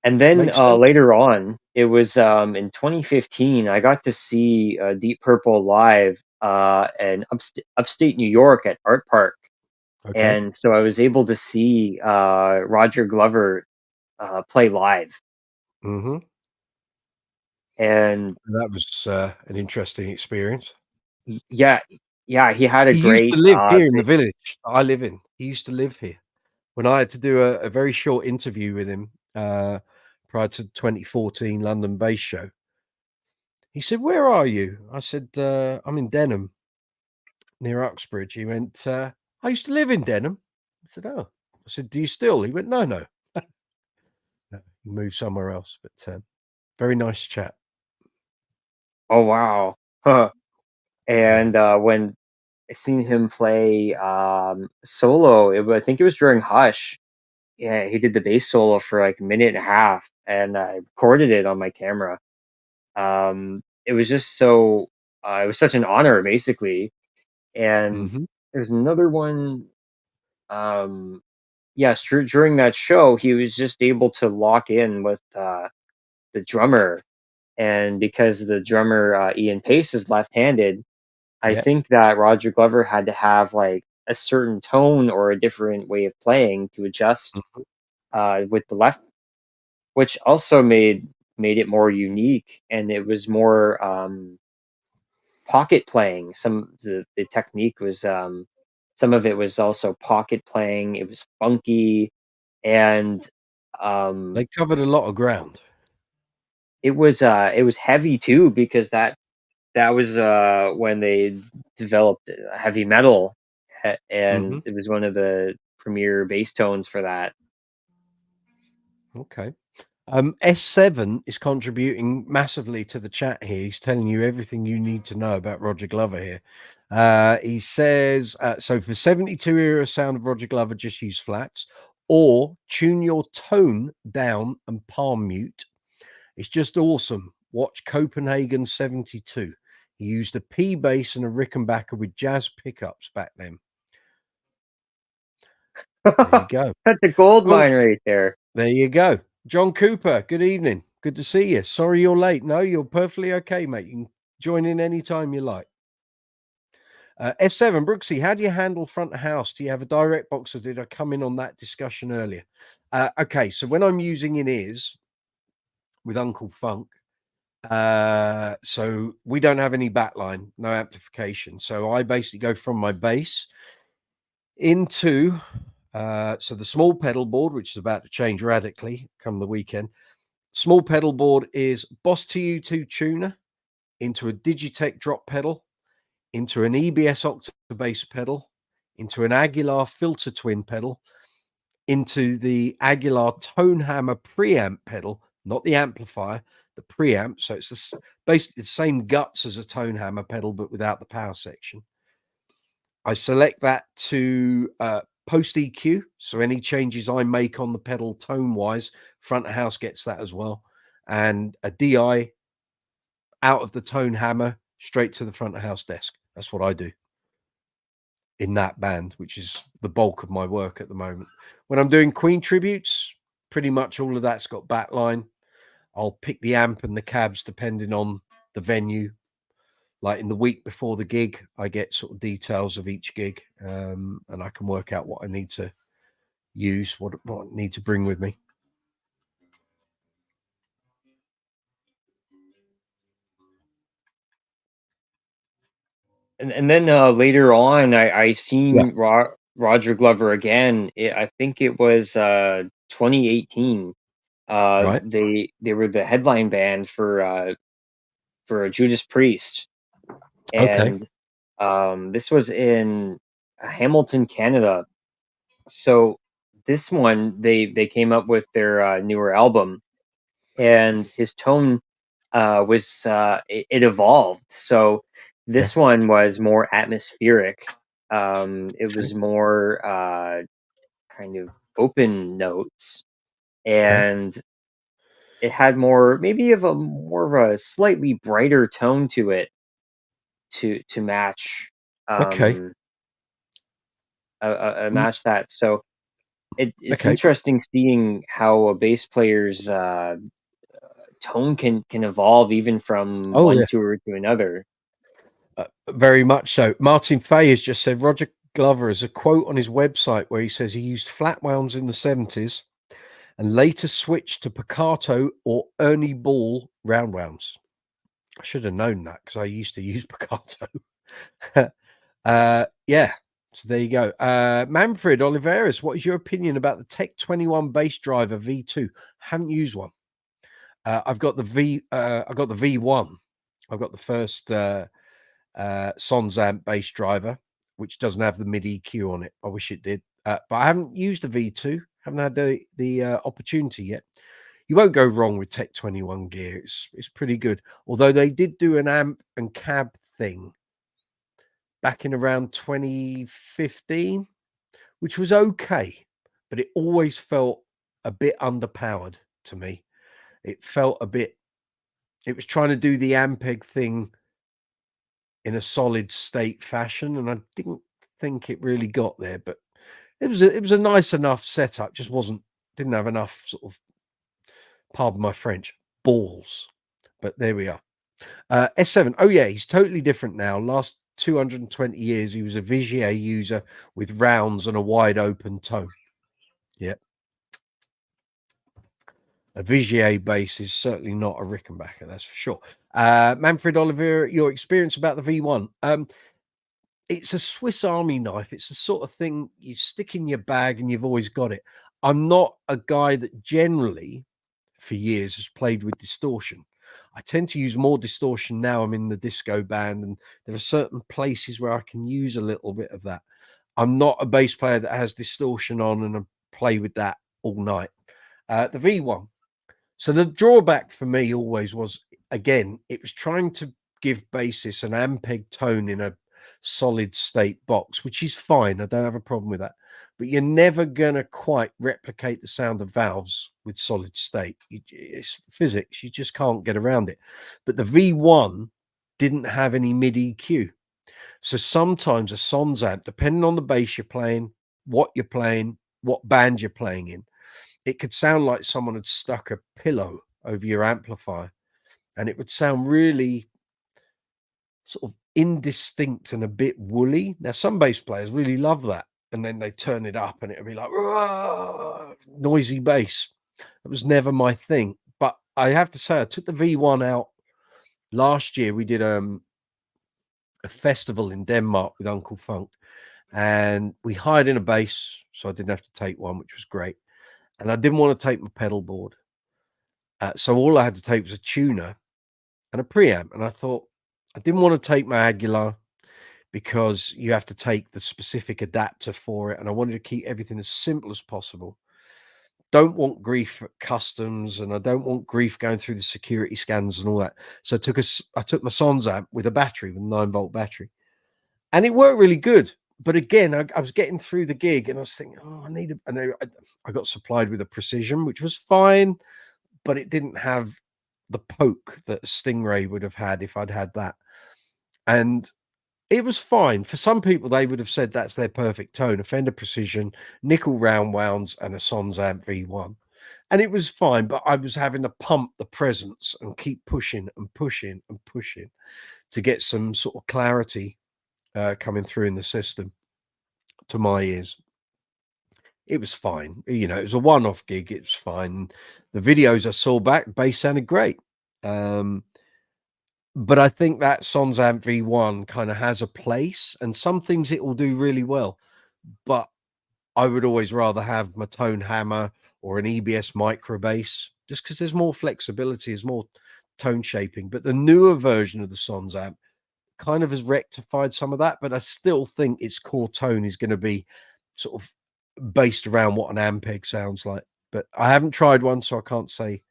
And then Makes sense. later on, it was in 2015, I got to see Deep Purple live in upstate New York at Art Park. Okay. And so I was able to see Roger Glover play live. Mm-hmm. And That was an interesting experience. yeah, yeah, he had a He used to great live here in the village that I live in. He used to live here. When I had to do a very short interview with him prior to the 2014 London bass show, he said, "Where are you?" I said, "I'm in Denham, near Uxbridge." He went, "I used to live in Denham." I said, "Oh." I said, "Do you still?" He went, "No, no." No, he moved somewhere else, but very nice chat. Oh wow. Huh. Yeah. And when I seen him play solo, I think it was during Hush. Yeah, he did the bass solo for like a minute and a half, and I recorded it on my camera. It was just so it was such an honor, basically. And Mhm. there's another one. Yes, during that show, he was just able to lock in with the drummer, and because the drummer Ian Pace is left-handed, I Yeah. think that Roger Glover had to have like a certain tone or a different way of playing to adjust Mhm. with the left, which also made it more unique, and it was more pocket playing. The technique was some of it was also pocket playing. It was funky, and um, They covered a lot of ground. it was heavy too, because that was when they developed heavy metal, and Mhm. it was one of the premier bass tones for that. Okay. S7 is contributing massively to the chat here. He's telling you everything you need to know about Roger Glover here. He says, so for 72 era sound of Roger Glover, just use flats or tune your tone down and palm mute. It's just awesome. Watch Copenhagen 72. He used a P bass and a Rickenbacker with jazz pickups back then. There you go. That's a gold Well, mine right there. there you go. John Cooper, good evening. Good to see you. Sorry you're late. No, you're perfectly okay, mate. You can join in anytime you like. S7, Brooksy, how do you handle front of house? Do you have a direct box or did I come in on that discussion earlier? Okay, so when I'm using in ears with Uncle Funk, so we don't have any backline, no amplification. So I basically go from my bass into so the small pedal board, which is about to change radically come the weekend. Small pedal board is Boss TU2 tuner into a Digitech drop pedal, into an EBS Octabass pedal, into an Aguilar filter twin pedal, into the Aguilar tone hammer preamp pedal, not the amplifier, the preamp. So it's basically the same guts as a tone hammer pedal, but without the power section. I select that to post EQ. So any changes I make on the pedal tone wise, front of house gets that as well. And a DI out of the tone hammer straight to the front of house desk. That's what I do in that band, which is the bulk of my work at the moment. When I'm doing Queen tributes, pretty much all of that's got Backline. I'll pick the amp and the cabs depending on the venue. Like in the week before the gig, I get sort of details of each gig, and I can work out what I need to use, what I need to bring with me. And then later on, I seen Roger Glover again. I think it was 2018. Right. They were the headline band for Judas Priest, Okay. and this was in Hamilton, Canada. So this one they came up with their newer album, and his tone was it evolved. So this one was more atmospheric. It was more kind of open notes, Okay. and it had more of a slightly brighter tone to it to match Okay. match that. So it's Okay. interesting seeing how a bass player's tone can evolve even from Oh one yeah. tour to another. Very much so. Martin Fay has just said Roger Glover has a quote on his website where he says he used flat wounds in the 70s and later switched to Picato or Ernie Ball round wounds. I should have known that because I used to use Picato. Yeah. So there you go. Manfred Oliveras, what is your opinion about the Tech 21 bass driver V2? Haven't used one. I've got the V1. I've got the first Sons amp bass driver, which doesn't have the MIDI EQ on it. I wish it did, but I haven't used a V2. Haven't had the opportunity yet. You won't go wrong with Tech 21 gear. It's pretty good. Although they did do an amp and cab thing back in around 2015, which was okay, but it always felt a bit underpowered to me. It felt a bit. It was trying to do the Ampeg thing in a solid state fashion, and I didn't think it really got there. But it was a nice enough setup. Just didn't have enough sort of, pardon my French, balls. But there we are. S7. Oh yeah, he's totally different now. Last 220 years, he was a Vigier user with rounds and a wide open tone. Yep. A Vigier bass is certainly not a Rickenbacker, that's for sure. Manfred Oliver, your experience about the V1. It's a Swiss Army knife. It's the sort of thing you stick in your bag and you've always got it. I'm not a guy that generally, for years, has played with distortion. I tend to use more distortion now. I'm in the disco band, and there are certain places where I can use a little bit of that. I'm not a bass player that has distortion on and I play with that all night. The V1. So the drawback for me always was, again, it was trying to give bassists an Ampeg tone in a solid state box, which is fine. I don't have a problem with that. But you're never going to quite replicate the sound of valves with solid state. It's physics. You just can't get around it. But the V1 didn't have any MIDI EQ. So sometimes a Sons amp, depending on the bass you're playing, what you're playing, what band you're playing in, it could sound like someone had stuck a pillow over your amplifier, and it would sound really sort of indistinct and a bit woolly. Now, some bass players really love that, and then they turn it up and it'll be like noisy bass. It was never my thing. But I have to say, I took the V1 out last year. We did a festival in Denmark with Uncle Funk, and we hired in a bass, so I didn't have to take one, which was great. And I didn't want to take my pedal board. So all I had to take was a tuner and a preamp. And I thought, I didn't want to take my Aguilar because you have to take the specific adapter for it. And I wanted to keep everything as simple as possible. Don't want grief at customs, and I don't want grief going through the security scans and all that. So I took my Sons amp with a battery, with a 9-volt battery. And it worked really good. But again, I was getting through the gig and I was thinking, oh, I got supplied with a Precision, which was fine, but it didn't have the poke that a Stingray would have had if I'd had that. And it was fine. For some people, they would have said that's their perfect tone, a Fender Precision, nickel round wounds, and a Sons Amp V1. And it was fine, but I was having to pump the presence and keep pushing and pushing and pushing to get some sort of clarity coming through in the system to my ears. It was fine. You know, it was a one-off gig. It was fine. The videos I saw back, bass sounded great. But I think that Sons Amp V1 kind of has a place, and some things it will do really well. But I would always rather have my tone hammer or an EBS micro bass, just because there's more flexibility, there's more tone shaping. But the newer version of the Sons Amp kind of has rectified some of that, but I still think its core tone is going to be sort of based around what an Ampeg sounds like. But I haven't tried one, so I can't say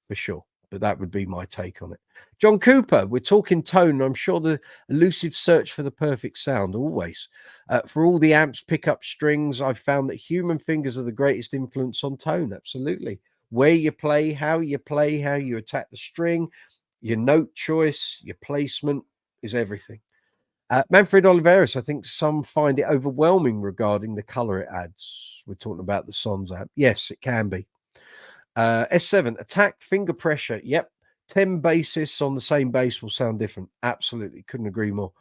for sure. But that would be my take on it. John Cooper, we're talking tone. I'm sure the elusive search for the perfect sound, always. For all the amps, pickup strings, I've found that human fingers are the greatest influence on tone. Absolutely. Where you play, how you attack the string, your note choice, your placement is everything. Manfred Oliveris, I think some find it overwhelming regarding the color it adds. We're talking about the Sons amp. Yes, it can be. S7, attack, finger pressure. Yep. 10 bassists on the same bass will sound different. Absolutely. Couldn't agree more.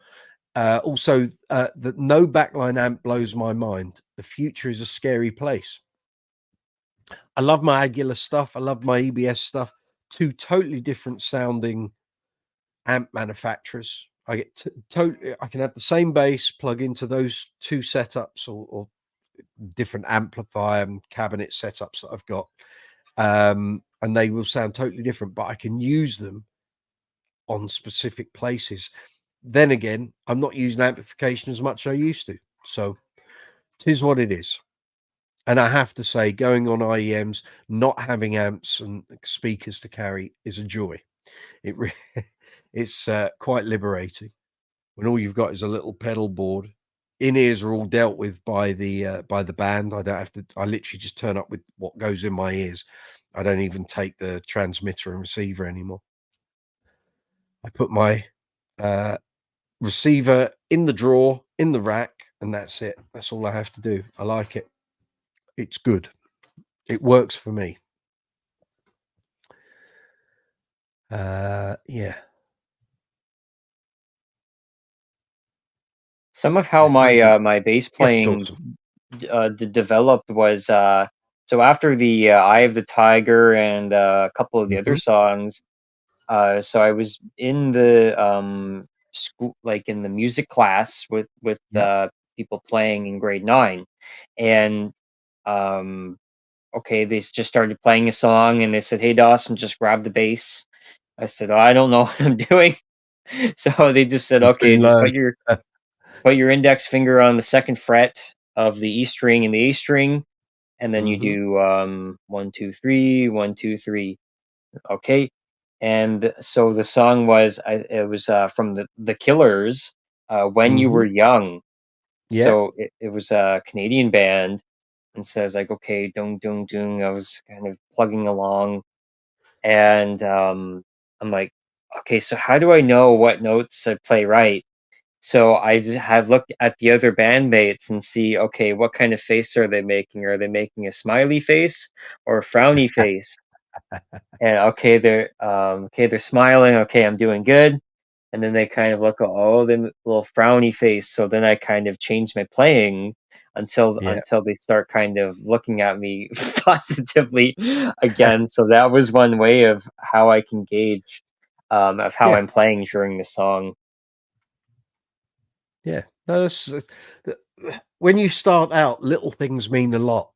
Also, that no backline amp blows my mind. The future is a scary place. I love my Aguilar stuff. I love my EBS stuff. Two totally different sounding amp manufacturers. I get totally. I can have the same bass, plug into those two setups or different amplifier and cabinet setups that I've got, and they will sound totally different. But I can use them on specific places. Then again, I'm not using amplification as much as I used to, so it is what it is. And I have to say, going on IEMs, not having amps and speakers to carry is a joy. It's quite liberating when all you've got is a little pedal board. In-ears are all dealt with by the band. I don't have to. I literally just turn up with what goes in my ears. I don't even take the transmitter and receiver anymore. I put my receiver in the drawer, in the rack, and that's it. That's all I have to do. I like it. It's good. It works for me. Yeah. Some of how my my bass Yes, playing Dawson. developed was so after the Eye of the Tiger and a couple of the other songs, so I was in the school, like in the music class with Yep. people playing in grade 9, and okay, they just started playing a song and they said, "Hey Dawson, just grab the bass." I said, "Oh, I don't know what I'm doing." So they just said, You "Okay, soon just learn. put your index finger on the second fret of the E string and the A string, and then you do 1 2 3 1 2 3." Okay, and so the song was it was from the Killers, "When You Were Young." Yep. So it was a Canadian band, and so I was like, okay, dung dung dung. I was kind of plugging along, and I'm like, okay, so how do I know what notes I play right? So I just have looked at the other bandmates and see, okay, what kind of face are they making? Are they making a smiley face or a frowny face? And okay, they're smiling. Okay, I'm doing good. And then they kind of look, oh, the little frowny face. So then I kind of change my playing Yeah. until they start kind of looking at me positively again. So that was one way of how I can gauge of how Yeah. I'm playing during the song. Yeah. No, when you start out, little things mean a lot,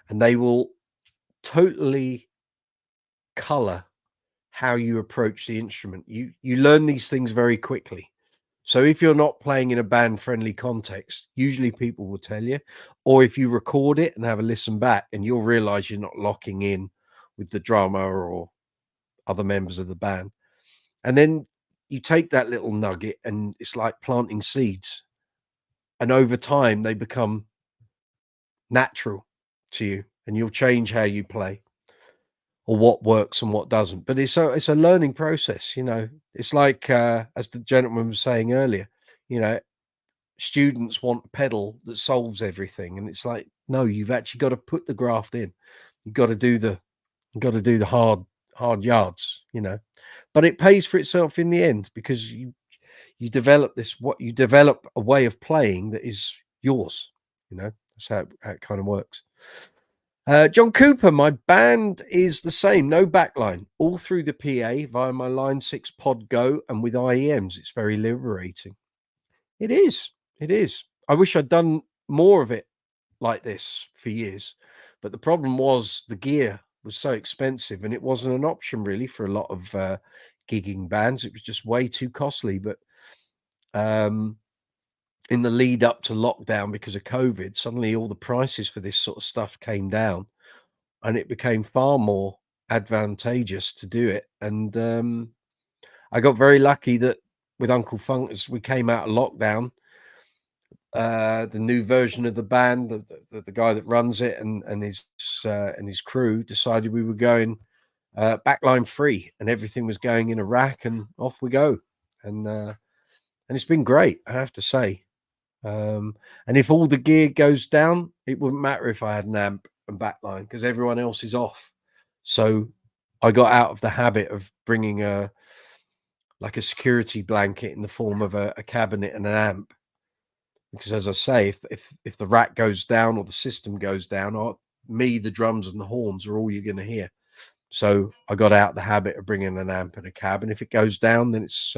and they will totally color how you approach the instrument. You learn these things very quickly. So if you're not playing in a band friendly context, usually people will tell you, or if you record it and have a listen back, and you'll realize you're not locking in with the drummer or other members of the band. And then you take that little nugget and it's like planting seeds. And over time they become natural to you and you'll change how you play. or what works and what doesn't. But it's a learning process, you know. It's like as the gentleman was saying earlier, you know, students want a pedal that solves everything, and it's like, no, you've actually got to put the graft in. You've got to do the hard yards, you know. But it pays for itself in the end, because you develop a way of playing that is yours, you know. That's how it kind of works. John Cooper, my band is the same, no backline, all through the PA via my Line 6 Pod Go and with IEMs. It's very liberating. It is. It is. I wish I'd done more of it like this for years, but the problem was the gear was so expensive, and it wasn't an option really for a lot of gigging bands. It was just way too costly. But in the lead up to lockdown, because of COVID, suddenly all the prices for this sort of stuff came down, and it became far more advantageous to do it. And I got very lucky that with Uncle Funk, as we came out of lockdown, the new version of the band, the guy that runs it, and his crew decided we were going backline free, and everything was going in a rack, and off we go. And it's been great, I have to say. And if all the gear goes down, it wouldn't matter if I had an amp and backline, because everyone else is off. So I got out of the habit of bringing a security blanket in the form of a cabinet and an amp, because, as I say, if the rack goes down or the system goes down, me, the drums and the horns are all you're going to hear. So I got out the habit of bringing an amp and a cab, and if it goes down, then it's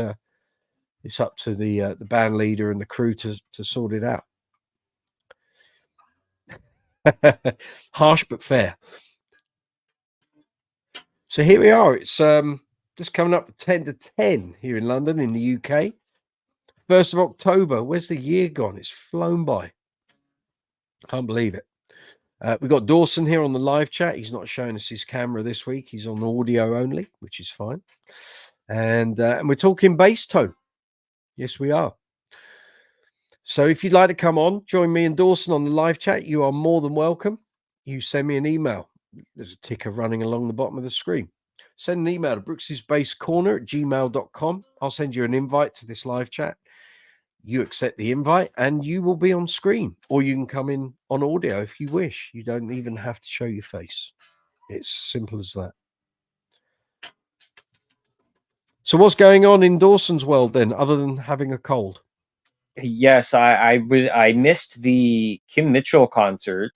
up to the band leader and the crew to sort it out. Harsh but fair. So here we are. It's just coming up to 10 to 10 here in London, in the UK. 1st of October. Where's the year gone? It's flown by. Can't believe it. We've got Dawson here on the live chat. He's not showing us his camera this week. He's on audio only, which is fine. And we're talking bass tone. Yes, we are. So if you'd like to come on, join me and Dawson on the live chat, you are more than welcome. You send me an email. There's a ticker running along the bottom of the screen. Send an email to brooksysbasscorner@gmail.com. I'll send you an invite to this live chat. You accept the invite and you will be on screen, or you can come in on audio if you wish. You don't even have to show your face. It's simple as that. So what's going on in Dawson's world then, other than having a cold? Yes, I missed the Kim Mitchell concert,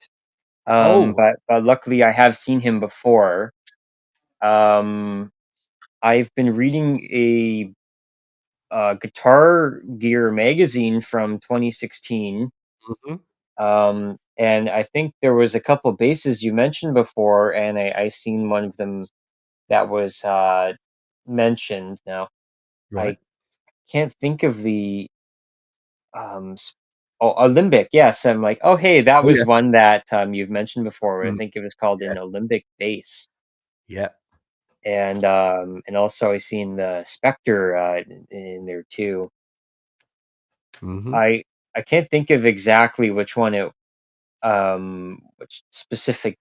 but luckily I have seen him before. I've been reading a Guitar Gear magazine from 2016, and I think there was a couple basses you mentioned before, and I seen one of them that was mentioned. Now Right. I can't think of the Olympic. Yes, I'm like, oh hey, that was Yeah. one that you've mentioned before. I Mm, think it was called yeah. an Olympic bass. Yeah. And also I seen the Spectre in there too. Mm-hmm. I can't think of exactly which one which specific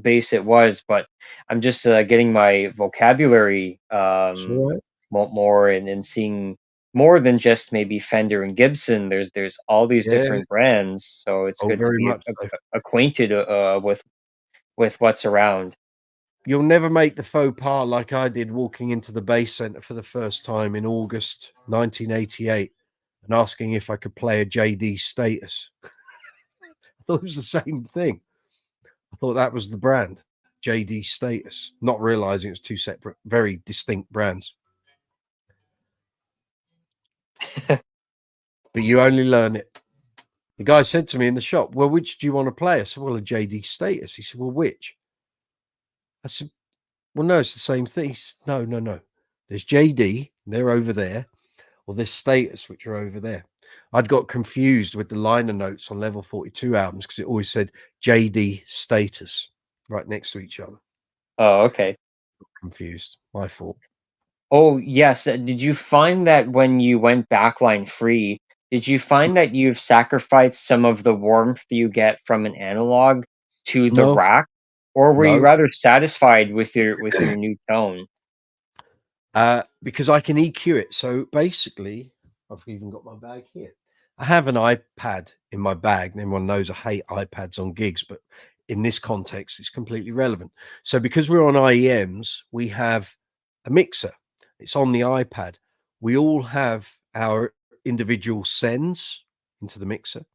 bass it was, but I'm just getting my vocabulary Sure. more, and seeing more than just maybe Fender and Gibson. There's all these Yeah. different brands, so it's Oh, good to very be much so. acquainted with what's around. You'll never make the faux pas like I did walking into the bass center for the first time in August 1988 and asking if I could play a JD Status. I thought it was the same thing. I thought that was the brand, JD Status, not realizing it's two separate, very distinct brands. But you only learn it. The guy said to me in the shop, well, which do you want to play? I said, well, a JD Status. He said, well, which? I said, well, no, it's the same thing. He said, no. There's JD, they're over there, or there's Status, which are over there. I'd got confused with the liner notes on Level 42 albums because it always said JD Status right next to each other. Oh, okay. Confused. My fault. Oh, yes. Did you find that when you went backline free, did you find that you've sacrificed some of the warmth you get from an analog to the No, rack? Or were you No, rather satisfied with your new tone? because I can EQ it. So basically, I've even got my bag here. I have an iPad in my bag, and everyone knows I hate iPads on gigs, but in this context, it's completely relevant. So because we're on IEMs, we have a mixer. It's on the iPad. We all have our individual sends into the mixer.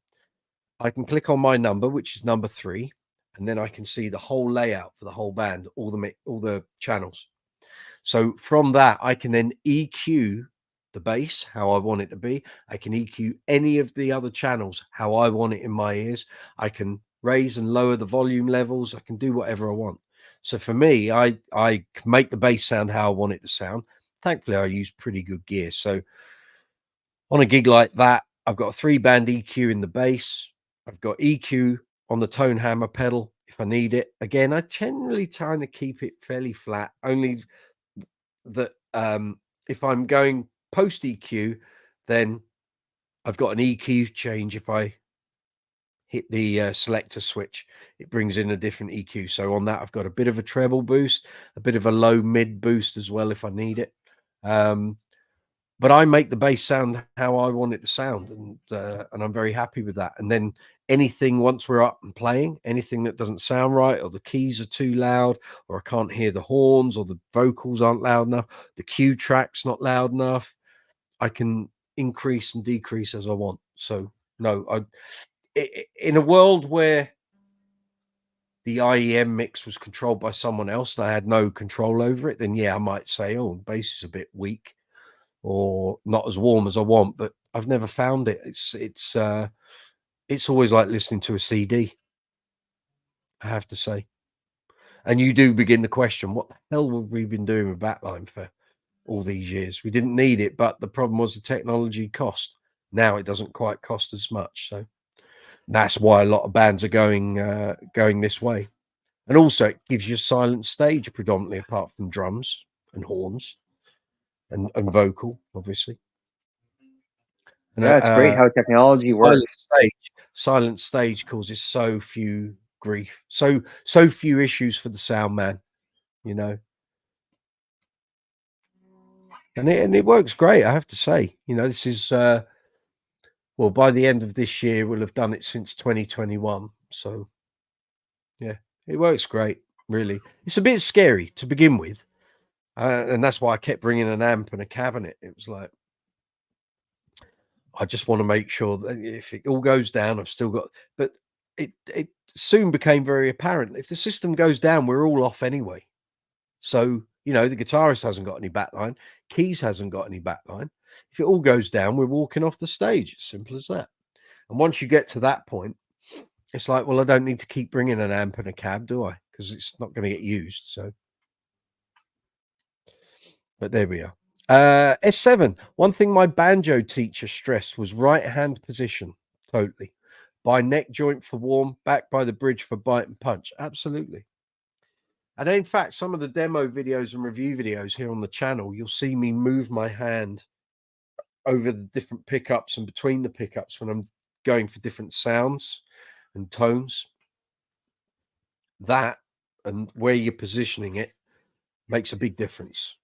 I can click on my number, which is number 3, and then I can see the whole layout for the whole band, all the channels. So from that, I can then EQ the bass how I want it to be. I can EQ any of the other channels how I want it in my ears. I can raise and lower the volume levels. I can do whatever I want. So for me, I can make the bass sound how I want it to sound. Thankfully, I use pretty good gear. So on a gig like that, I've got a 3-band EQ in the bass. I've got EQ on the tone hammer pedal if I need it. Again, I generally try to keep it fairly flat, only that if I'm going post EQ, then I've got an EQ change. If I hit the selector switch, it brings in a different EQ. So on that, I've got a bit of a treble boost, a bit of a low mid boost as well if I need it. But I make the bass sound how I want it to sound, and I'm very happy with that. And then anything, once we're up and playing, anything that doesn't sound right, or the keys are too loud, or I can't hear the horns, or the vocals aren't loud enough, the cue track's not loud enough, I can increase and decrease as I want. So no, in a world where the IEM mix was controlled by someone else and I had no control over it, then yeah, I might say, oh, the bass is a bit weak or not as warm as I want, but I've never found it. It's always like listening to a CD, I have to say. And you do begin to question, what the hell have we been doing with Backline for all these years? We didn't need it, but the problem was the technology cost. Now it doesn't quite cost as much. So that's why a lot of bands are going this way. And also it gives you a silent stage predominantly, apart from drums and horns and vocal, obviously. And Yeah, it's great how technology works. silent stage causes so few grief, so few issues for the sound man, you know. And it works great, I have to say. You know, this is well, by the end of this year, we'll have done it since 2021. So yeah, it works great, really. It's a bit scary to begin with. And that's why I kept bringing an amp and a cabinet. It was like, I just want to make sure that if it all goes down, I've still got, but it soon became very apparent. If the system goes down, we're all off anyway. So, you know, the guitarist hasn't got any backline, keys hasn't got any backline. If it all goes down, we're walking off the stage. It's simple as that. And once you get to that point, it's like, well, I don't need to keep bringing an amp and a cab, do I? Because it's not going to get used. So, but there we are. S7. One thing my banjo teacher stressed was right hand position. Totally. By neck joint for warm, back by the bridge for bite and punch. Absolutely. And in fact, some of the demo videos and review videos here on the channel, you'll see me move my hand over the different pickups and between the pickups when I'm going for different sounds and tones. That and where you're positioning it makes a big difference.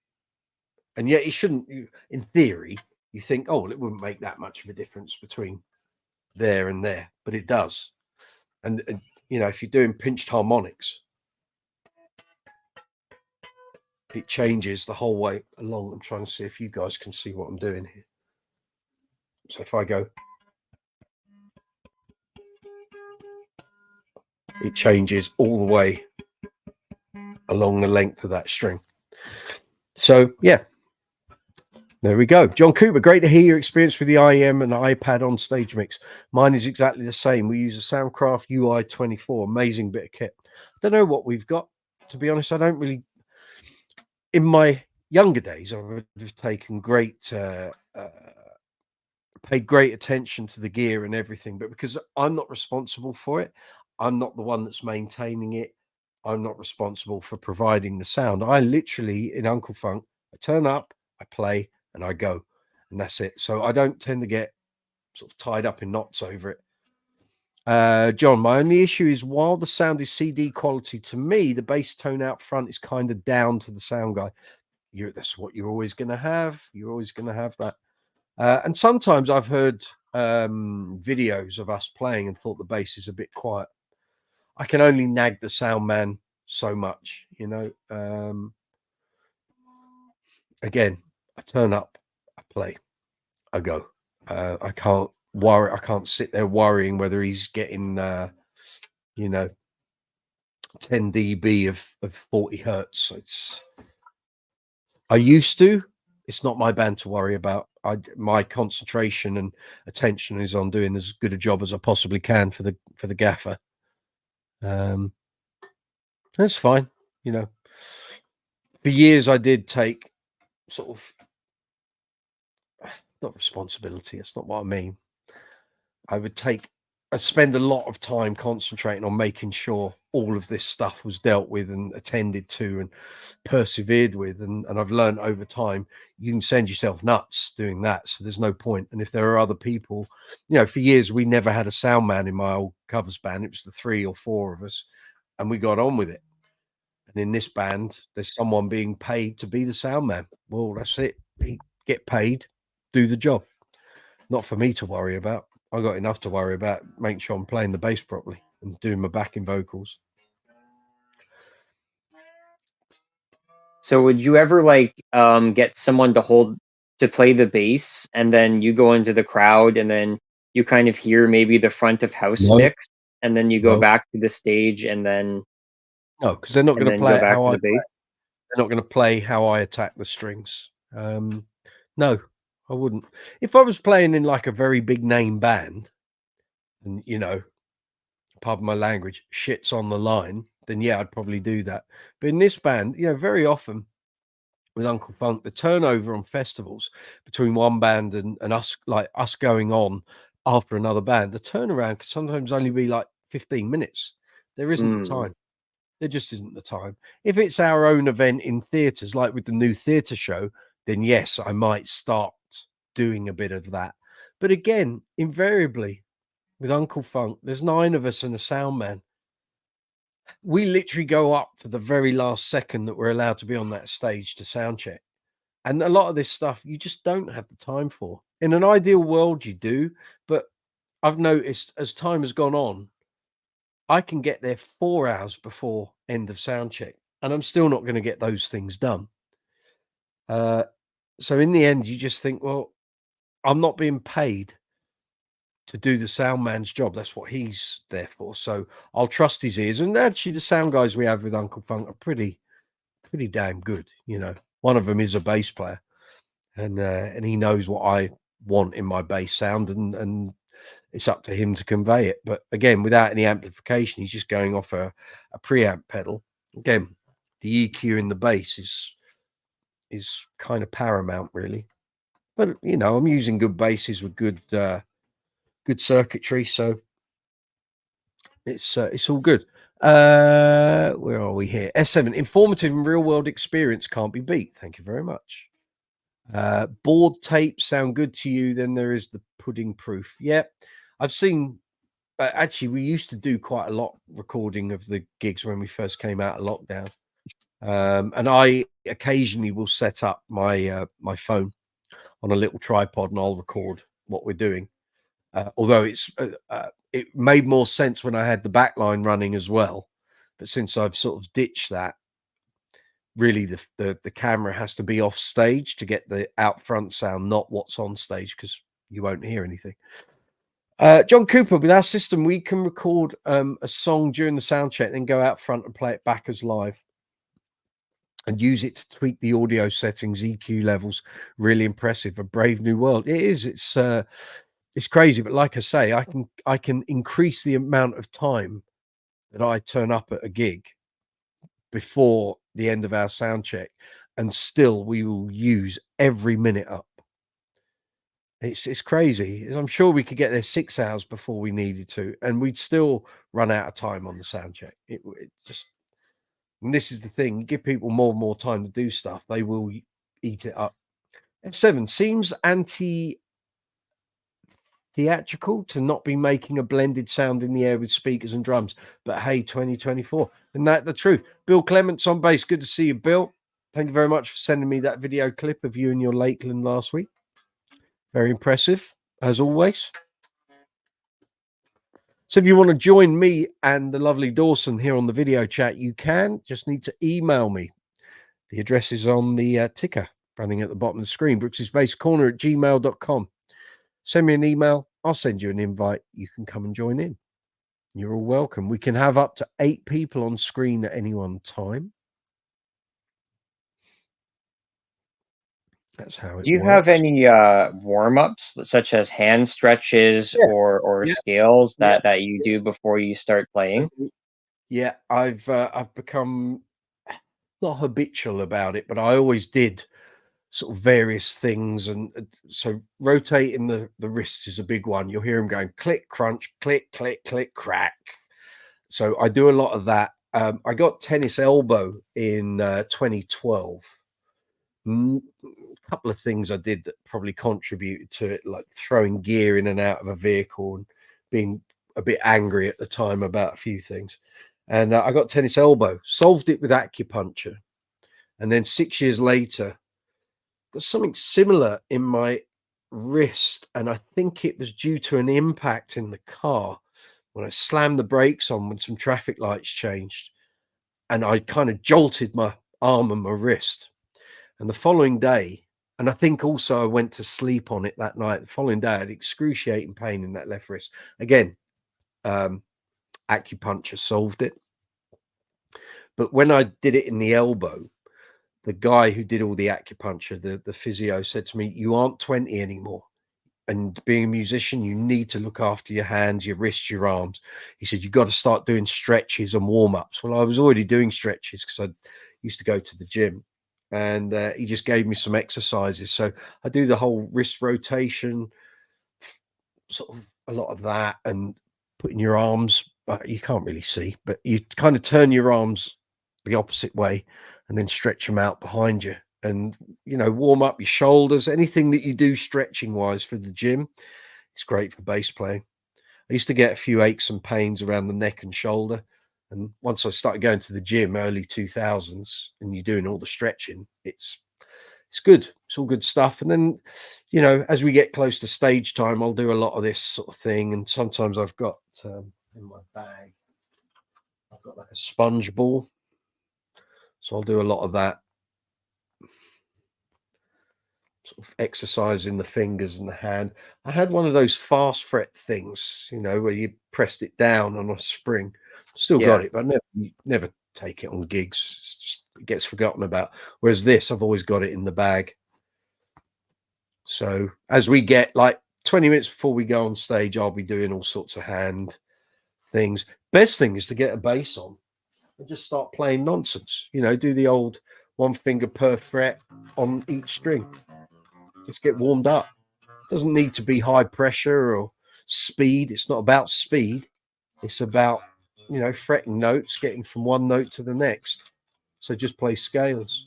And yet it shouldn't, in theory, you think, oh, well, it wouldn't make that much of a difference between there and there, but it does. And you know, if you're doing pinched harmonics, it changes the whole way along. I'm trying to see if you guys can see what I'm doing here. So if I go, it changes all the way along the length of that string. So yeah, there we go. John Cooper, great to hear your experience with the IEM and iPad on stage mix. Mine is exactly the same. We use a Soundcraft UI 24, amazing bit of kit. I don't know what we've got, to be honest. I don't really, in my younger days, I would have taken paid great attention to the gear and everything, but because I'm not responsible for it, I'm not the one that's maintaining it, I'm not responsible for providing the sound. I literally, in Uncle Funk, I turn up, I play, and I go, and that's it. So I don't tend to get sort of tied up in knots over it. John, my only issue is while the sound is CD quality, to me, the bass tone out front is kind of down to the sound guy. That's what you're always going to have. You're always going to have that. And sometimes I've heard videos of us playing and thought the bass is a bit quiet. I can only nag the sound man so much, you know. Again, I turn up, I play, I go. I can't worry. I can't sit there worrying whether he's getting, you know, 10 dB of 40 hertz. I used to. It's not my band to worry about. My concentration and attention is on doing as good a job as I possibly can for the gaffer. That's fine, you know. For years, I did take sort of not responsibility. That's not what I mean. I spend a lot of time concentrating on making sure all of this stuff was dealt with and attended to and persevered with. And I've learned over time, you can send yourself nuts doing that. So there's no point. And if there are other people, you know, for years, we never had a sound man in my old covers band. It was the 3 or 4 of us and we got on with it. And in this band, there's someone being paid to be the sound man. Well, that's it. Get paid, do the job. Not for me to worry about. I got enough to worry about, making sure I'm playing the bass properly and doing my backing vocals. So would you ever like get someone to play the bass, and then you go into the crowd, and then you kind of hear maybe the front of house No, mix, and then you go no, back to the stage, and then no, because they're not going to play go it back how to I. the bass? They're not going to play how I attack the strings. No, I wouldn't. If I was playing in like a very big name band, and you know, pardon my language, shit's on the line, then yeah, I'd probably do that. But in this band, you know, very often with Uncle Funk, the turnover on festivals between one band and us, like us going on after another band, the turnaround could sometimes only be like 15 minutes. There isn't the Mm. time. There just isn't the time. If it's our own event in theatres, like with the new theatre show, then yes, I might start doing a bit of that. But again, invariably with Uncle Funk, there's 9 of us and a sound man. We literally go up to the very last second that we're allowed to be on that stage to sound check. And a lot of this stuff you just don't have the time for. In an ideal world, you do, but I've noticed as time has gone on, I can get there 4 hours before end of sound check, and I'm still not going to get those things done. So in the end, you just think, well, I'm not being paid to do the sound man's job. That's what he's there for. So I'll trust his ears. And actually, the sound guys we have with Uncle Funk are pretty damn good. You know, one of them is a bass player, and he knows what I want in my bass sound, and it's up to him to convey it. But again, without any amplification, he's just going off a preamp pedal. Again, the EQ in the bass is kind of paramount, really. But you know, I'm using good basses with good circuitry, so it's all good. Where are we here? S7, informative and real world experience can't be beat. Thank you very much. Board tapes sound good to you. Then there is the pudding proof. Yeah, I've seen. Actually, we used to do quite a lot recording of the gigs when we first came out of lockdown, and I occasionally will set up my my phone on a little tripod and I'll record what we're doing. Although it made more sense when I had the backline running as well, but since I've sort of ditched that, really the camera has to be off stage to get the out front sound, not what's on stage, because you won't hear anything. John Cooper, with our system, we can record a song during the sound check, then go out front and play it back as live and use it to tweak the audio settings, EQ levels. Really impressive. A brave new world. It is. It's crazy, but like I say, I can increase the amount of time that I turn up at a gig before the end of our sound check, and still we will use every minute up. It's crazy. I'm sure we could get there 6 hours before we needed to, and we'd still run out of time on the sound check. It just, and this is the thing: you give people more and more time to do stuff, they will eat it up. And 7 seems anti-theatrical theatrical to not be making a blended sound in the air with speakers and drums. But hey, 2024, isn't that the truth? Bill Clements on bass. Good to see you, Bill. Thank you very much for sending me that video clip of you and your Lakeland last week. Very impressive, as always. So if you want to join me and the lovely Dawson here on the video chat, you can. Just need to email me. The address is on the ticker running at the bottom of the screen, brooksysbasscorner@gmail.com. Send me an email. I'll send you an invite. You can come and join in. You're all welcome. We can have up to 8 people on screen at any one time. That's how it works. Do you have any warm-ups, such as hand stretches or scales that you do before you start playing? Yeah, I've become not habitual about it, but I always did sort of various things. And so rotating the wrists is a big one. You'll hear them going click, crunch, click, click, click, crack. So I do a lot of that. I got tennis elbow in 2012. A couple of things I did that probably contributed to it, like throwing gear in and out of a vehicle and being a bit angry at the time about a few things. And I got tennis elbow, solved it with acupuncture. And then 6 years later, got something similar in my wrist. And I think it was due to an impact in the car when I slammed the brakes on when some traffic lights changed. And I kind of jolted my arm and my wrist. And the following day, and I think also I went to sleep on it that night. The following day, I had excruciating pain in that left wrist. Again, acupuncture solved it. But when I did it in the elbow, the guy who did all the acupuncture, the physio, said to me, "You aren't 20 anymore. And being a musician, you need to look after your hands, your wrists, your arms." He said, "You've got to start doing stretches and warm-ups." Well, I was already doing stretches because I used to go to the gym. And he just gave me some exercises. So I do the whole wrist rotation, sort of a lot of that, and putting your arms, you can't really see, but you kind of turn your arms the opposite way and then stretch them out behind you. And, you know, warm up your shoulders, anything that you do stretching wise for the gym. It's great for bass playing. I used to get a few aches and pains around the neck and shoulder. And once I started going to the gym, early 2000s, and you're doing all the stretching, it's good. It's all good stuff. And then, you know, as we get close to stage time, I'll do a lot of this sort of thing. And sometimes I've got in my bag, I've got like a sponge ball. So I'll do a lot of that. Sort of exercising the fingers and the hand. I had one of those fast fret things, you know, where you pressed it down on a spring. Still got it, but never take it on gigs. It's just, it gets forgotten about. Whereas this, I've always got it in the bag. So as we get like 20 minutes before we go on stage, I'll be doing all sorts of hand things. Best thing is to get a bass on and just start playing nonsense. You know, do the old one finger per fret on each string. Just get warmed up. Doesn't need to be high pressure or speed. It's not about speed. It's about, you know, fretting notes, getting from one note to the next. So just play scales.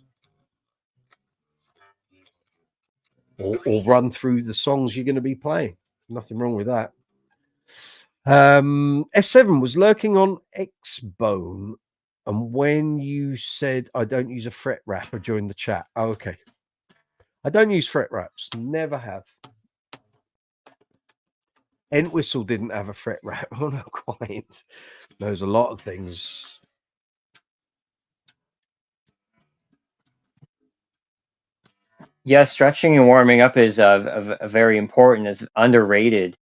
Or run through the songs you're going to be playing. Nothing wrong with that. S7 was lurking on Xbone. And when you said I don't use a fret wrapper during the chat. Oh, okay. I don't use fret wraps. Never have. Entwistle didn't have a fret wrap. Oh, no, quite. There's a lot of things. Yeah, stretching and warming up is very important. It's underrated.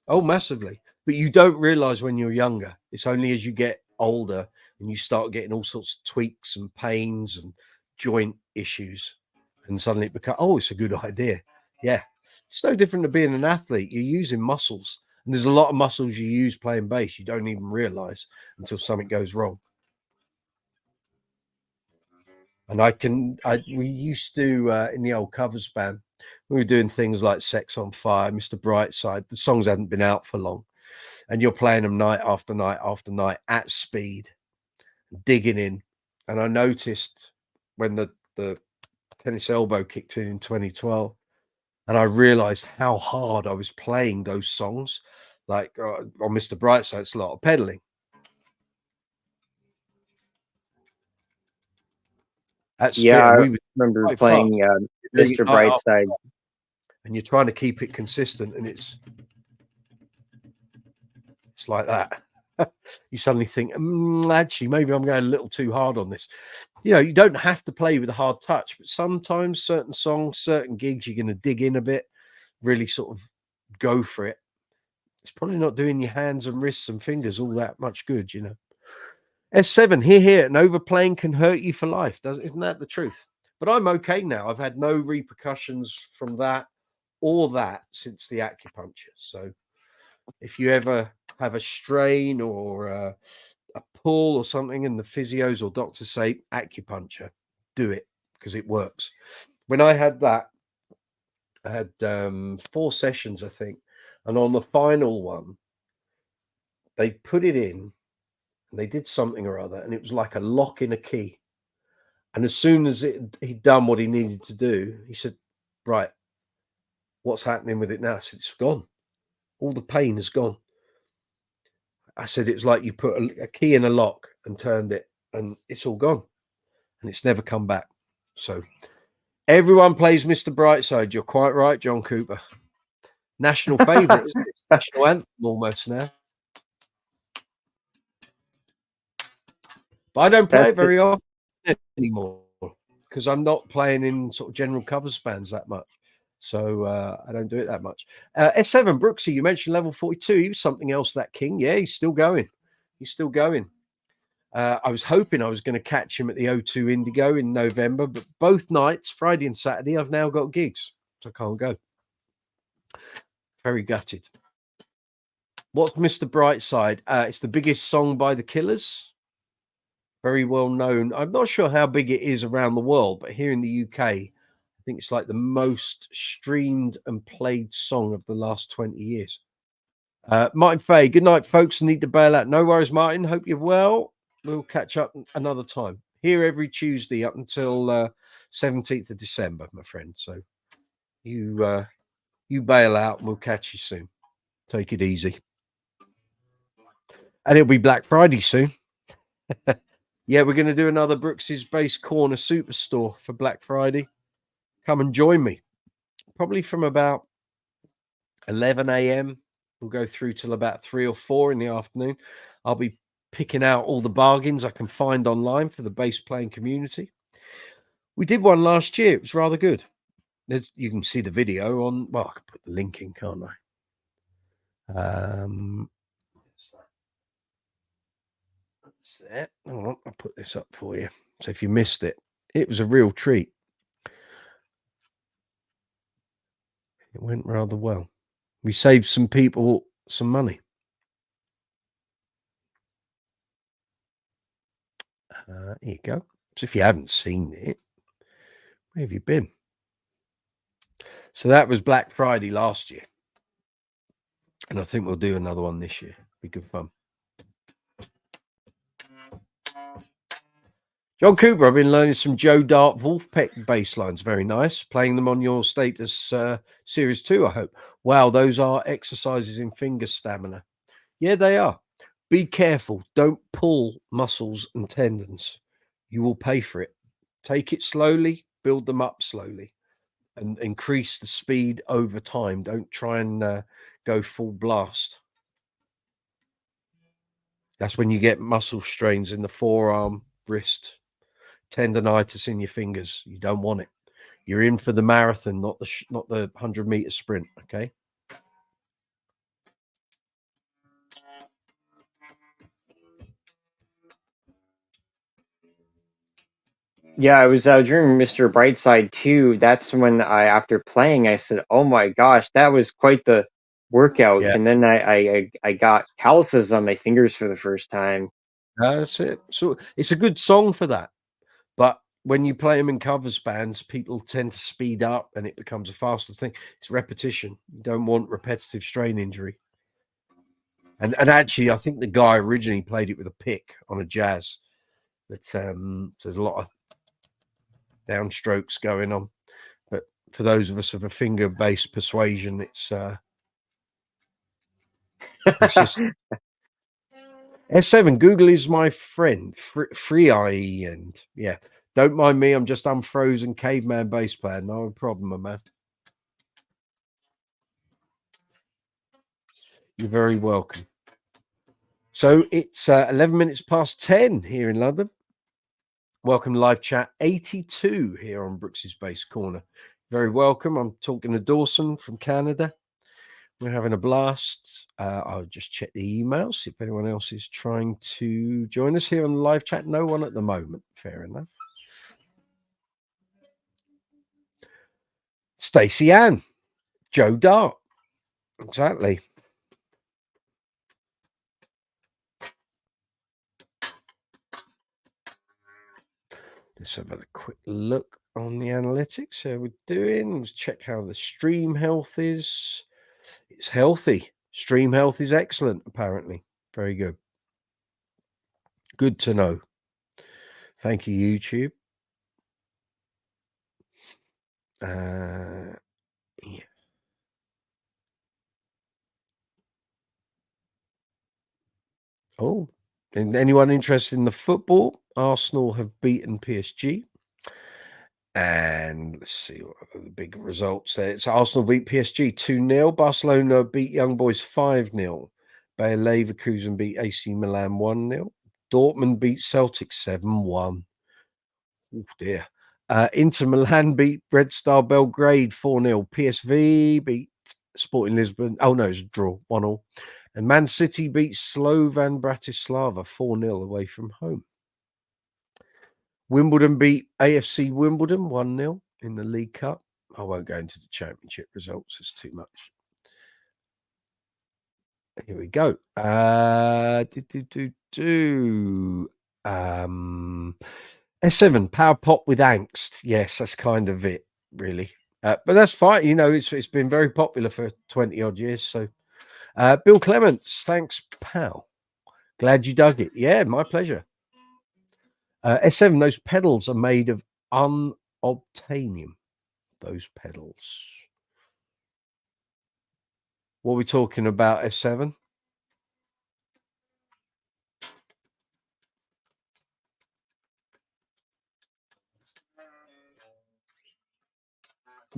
Oh, massively. But you don't realize when you're younger. It's only as you get older and you start getting all sorts of tweaks and pains and joint issues. And suddenly it becomes, oh, it's a good idea. Yeah. It's no different to being an athlete. You're using muscles. And there's a lot of muscles you use playing bass you don't even realize until something goes wrong. And we used to, in the old covers band, we were doing things like Sex on Fire, Mr. Brightside. The songs hadn't been out for long. And you're playing them night after night after night at speed, digging in. And I noticed when the tennis elbow kicked in 2012, And I realized how hard I was playing those songs. Like on Mr. Brightside, it's a lot of pedaling. At speed, Yeah, and I we were remember quite playing fast. Doing it Mr. night after Brightside. night, and you're trying to keep it consistent, and it's like that. You suddenly think, actually, maybe I'm going a little too hard on this. You know, you don't have to play with a hard touch, but sometimes certain songs, certain gigs, you're going to dig in a bit, really sort of go for it. It's probably not doing your hands and wrists and fingers all that much good, you know. S7, here, and overplaying can hurt you for life. Isn't that the truth? But I'm okay now. I've had no repercussions from that or that since the acupuncture. So if you ever have a strain or a pull or something, and the physios or doctors say acupuncture, do it because it works. When I had that, I had 4 sessions, I think, and on the final one, they put it in and they did something or other, and it was like a lock in a key. And as soon as he'd done what he needed to do, he said, "Right, what's happening with it now?" I said, "It's gone. All the pain is gone." I said, "It's like you put a key in a lock and turned it, and it's all gone, and it's never come back." So everyone plays Mr. Brightside. You're quite right, John Cooper. National favourite, isn't it? National anthem almost now. But I don't play it very often anymore because I'm not playing in sort of general covers bands that much. So I don't do it that much. S7, Brooksy, you mentioned level 42. He was something else, that king. Yeah, he's still going. He's still going. I was hoping I was going to catch him at the O2 Indigo in November, but both nights, Friday and Saturday, I've now got gigs, so I can't go. Very gutted. What's Mr. Brightside? It's the biggest song by the Killers. Very well known. I'm not sure how big it is around the world, but here in the UK, I think it's like the most streamed and played song of the last 20 years. Martin Fay, good night, folks. Need to bail out. No worries, Martin. Hope you're well. We'll catch up another time. Here every Tuesday up until 17th of December, my friend. So you bail out and we'll catch you soon. Take it easy. And it'll be Black Friday soon. Yeah, we're going to do another Brooksy's Bass Corner Superstore for Black Friday. Come and join me. Probably from about 11 a.m. We'll go through till about 3 or 4 in the afternoon. I'll be picking out all the bargains I can find online for the bass playing community. We did one last year. It was rather good. You can see the video on, well, I can put the link in, can't I? That's it. I'll put this up for you. So if you missed it, it was a real treat. It went rather well. We saved some people some money. Here you go. So if you haven't seen it, where have you been? So that was Black Friday last year. And I think we'll do another one this year. Be good fun. John Cooper, I've been learning some Joe Dart Wolfpack bass lines. Very nice. Playing them on your status series 2, I hope. Wow, those are exercises in finger stamina. Yeah, they are. Be careful. Don't pull muscles and tendons. You will pay for it. Take it slowly, build them up slowly, and increase the speed over time. Don't try and go full blast. That's when you get muscle strains in the forearm, wrist, tendonitis in your fingers. You don't want it. You're in for the marathon, not the 100-meter sprint. Okay. Yeah, it was during Mr. Brightside 2. That's when after playing, I said, "Oh my gosh, that was quite the workout." Yeah, And then I got calluses on my fingers for the first time. that's it. So it's a good song for that. But when you play them in covers bands, people tend to speed up and it becomes a faster thing. It's repetition. You don't want repetitive strain injury. And actually, I think the guy originally played it with a pick on a jazz. But so there's a lot of downstrokes going on. But For those of us of a finger-based persuasion, it's persistent. S7, Google is my friend. Free IE, and yeah, don't mind me. I'm just unfrozen caveman bass player. No problem, my man. You're very welcome. So it's 11 minutes past 10 here in London. Welcome to live chat 82 here on Brooksy's Bass Corner. Very welcome. I'm talking to Dawson from Canada. We're having a blast. I'll just check the emails, see if anyone else is trying to join us here on the live chat. No one at the moment. Fair enough. Stacey Ann, Joe Dart. Exactly. Let's have a quick look on the analytics. How we're doing. Let's check how the stream health is. It's healthy. Stream health is excellent, apparently. Very good. Good to know. Thank you, YouTube. Yeah. Oh, and anyone interested in the football? Arsenal have beaten PSG. And let's see what are the big results there. It's Arsenal beat PSG 2-0. Barcelona beat Young Boys 5-0. Bayer Leverkusen beat AC Milan 1-0. Dortmund beat Celtic 7-1. Oh dear. Inter Milan beat Red Star Belgrade 4-0. PSV beat Sporting Lisbon. Oh no, it's a draw 1-1. And Man City beat Slovan Bratislava 4-0 away from home. Wimbledon beat AFC Wimbledon 1-0 in the League Cup. I won't go into the championship results. It's too much. Here we go. S7 Power Pop with Angst. Yes, that's kind of it, really. But that's fine. You know, it's been very popular for 20 odd years. So, Bill Clements, thanks, pal. Glad you dug it. Yeah, my pleasure. S7, those pedals are made of unobtainium. Those pedals. What are we talking about, S7?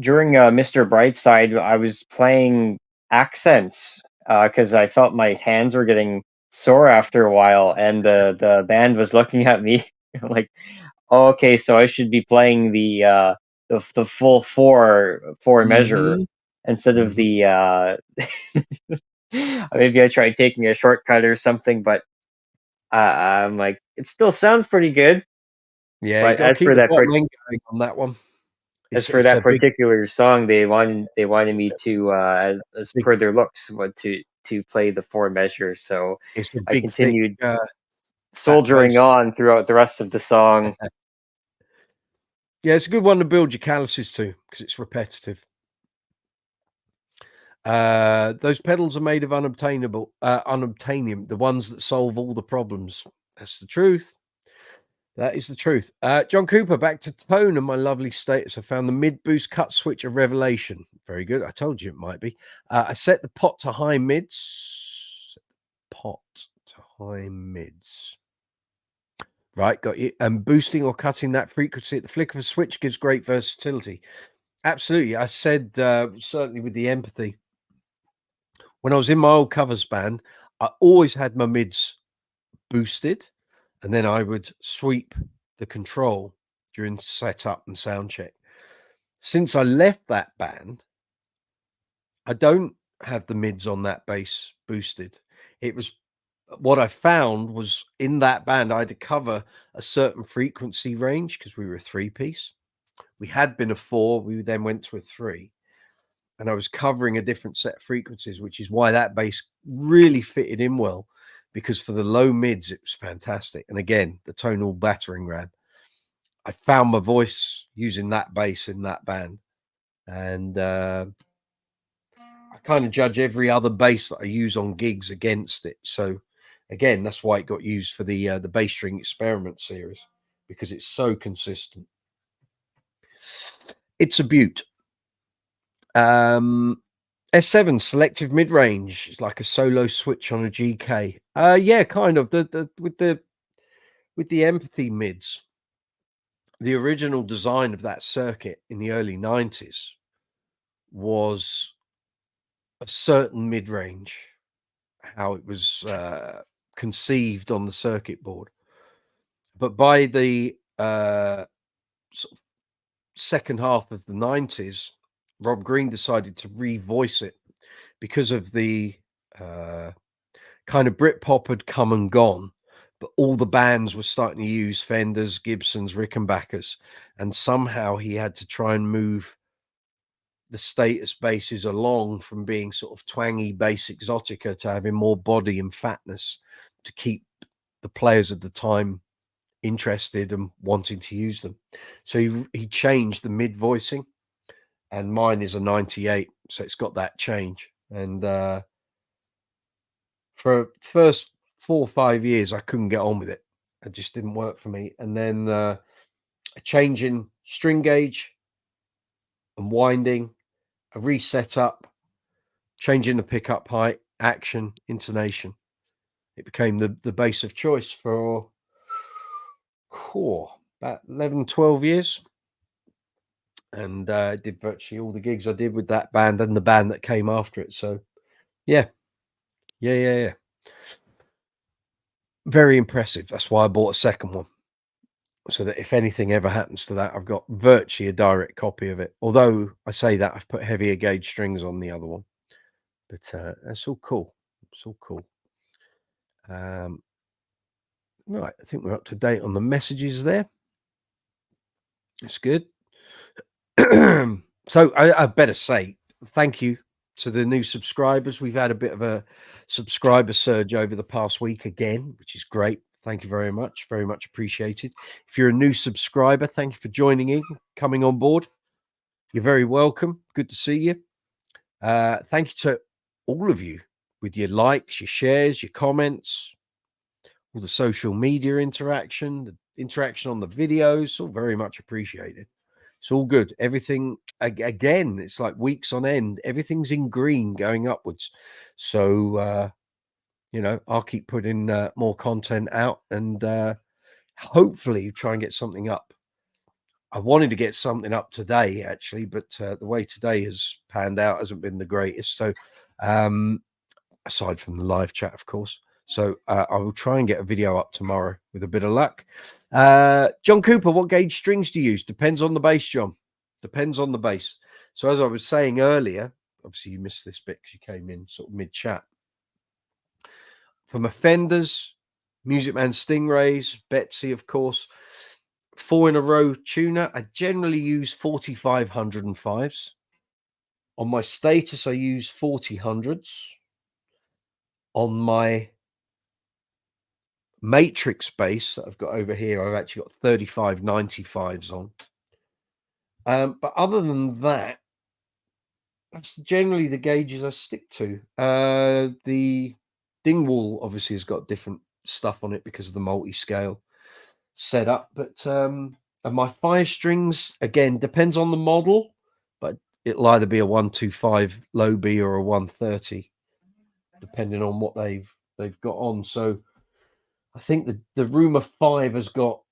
During Mr. Brightside, I was playing accents because I felt my hands were getting sore after a while, and the band was looking at me like, oh, okay, so I should be playing the full four measure instead of the maybe I tried taking a shortcut or something, but I'm like, it still sounds pretty good. Yeah, But you got to keep the bottom end going on that one. As for that particular song, they wanted me to as per their looks to play the four measures. So it's a I big continued thick, soldiering on throughout the rest of the song. Yeah, it's a good one to build your calluses to because it's repetitive. Those pedals are made of unobtainium, the ones that solve all the problems. That's the truth. That is the truth. John Cooper, back to tone and my lovely status. I found the mid-boost cut switch a revelation. Very good. I told you it might be. I set the pot to high mids. Pot to high mids. Right, got you. And boosting or cutting that frequency at the flick of a switch gives great versatility. Absolutely. I said, certainly with the empathy. When I was in my old covers band, I always had my mids boosted, and then I would sweep the control during setup and sound check. Since I left that band, I don't have the mids on that bass boosted. It was what I found was in that band, I had to cover a certain frequency range because we were a 3-piece. We had been a 4, we then went to a 3. And I was covering a different set of frequencies, which is why that bass really fitted in well, because for the low mids, it was fantastic. And again, the tonal battering ram. I found my voice using that bass in that band. And I kind of judge every other bass that I use on gigs against it. So again, that's why it got used for the bass string experiment series, because it's so consistent. It's a beaut. S7 selective mid-range. It's like a solo switch on a GK. Yeah, kind of. With the empathy mids, the original design of that circuit in the early 90s was a certain mid-range, how it was conceived on the circuit board. But by the sort of second half of the 90s, Rob Green decided to revoice it because of the kind of Britpop had come and gone, but all the bands were starting to use Fenders, Gibsons, Rickenbackers, and somehow he had to try and move the status basses along from being sort of twangy bass exotica to having more body and fatness to keep the players at the time interested and wanting to use them. So he changed the mid voicing, and mine is a 98, so it's got that change. And for first 4 or 5 years I couldn't get on with it. It just didn't work for me. And then a change in string gauge and winding, a reset up, changing the pickup height, action, intonation. It became the bass of choice for about 11, 12 years. And I did virtually all the gigs I did with that band and the band that came after it. So yeah. Very impressive. That's why I bought a second one, so that if anything ever happens to that, I've got virtually a direct copy of it. Although I say that, I've put heavier gauge strings on the other one. But that's all cool. It's all cool. Right, I think we're up to date on the messages there. That's good. So I better say thank you to the new subscribers. We've had a bit of a subscriber surge over the past week again, which is great. Thank you very much. Very much appreciated. If you're a new subscriber, thank you for joining in, coming on board. You're very welcome. Good to see you. Thank you to all of you with your likes, your shares, your comments, all the social media interaction, the interaction on the videos, all very much appreciated. It's all good. Everything, again, it's like weeks on end. Everything's in green going upwards. So, I'll keep putting more content out and hopefully try and get something up. I wanted to get something up today, actually, but the way today has panned out hasn't been the greatest. So, aside from the live chat, of course. So I will try and get a video up tomorrow with a bit of luck. John Cooper, what gauge strings do you use? Depends on the bass, John. Depends on the bass. So as I was saying earlier, obviously you missed this bit because you came in sort of mid-chat. For my Fenders, Music Man Stingrays, Betsy, of course, 4-in-a-row tuner, I generally use 4505s. On my status, I use 4000s. On my matrix bass that I've got over here, I've actually got 3595s on. But other than that, that's generally the gauges I stick to. The Dingwall obviously has got different stuff on it because of the multi-scale setup. But and my 5 strings, again, depends on the model, but it'll either be a 125 low B or a 130, depending on what they've got on. So I think the Rumor 5 has got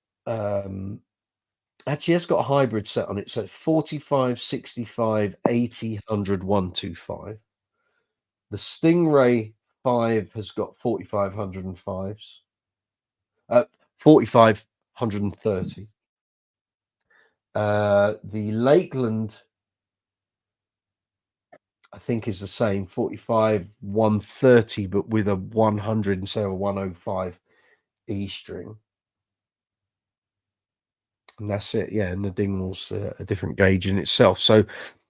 actually has got a hybrid set on it. So it's 45, 65, 80, 100, 125. The Stingray 5 has got 45, 105s. 45, 130. The Lakeland, I think, is the same, 45, 130, but with a 100 instead of a 105 E string. And that's it. Yeah. And the Dingwall's a different gauge in itself. So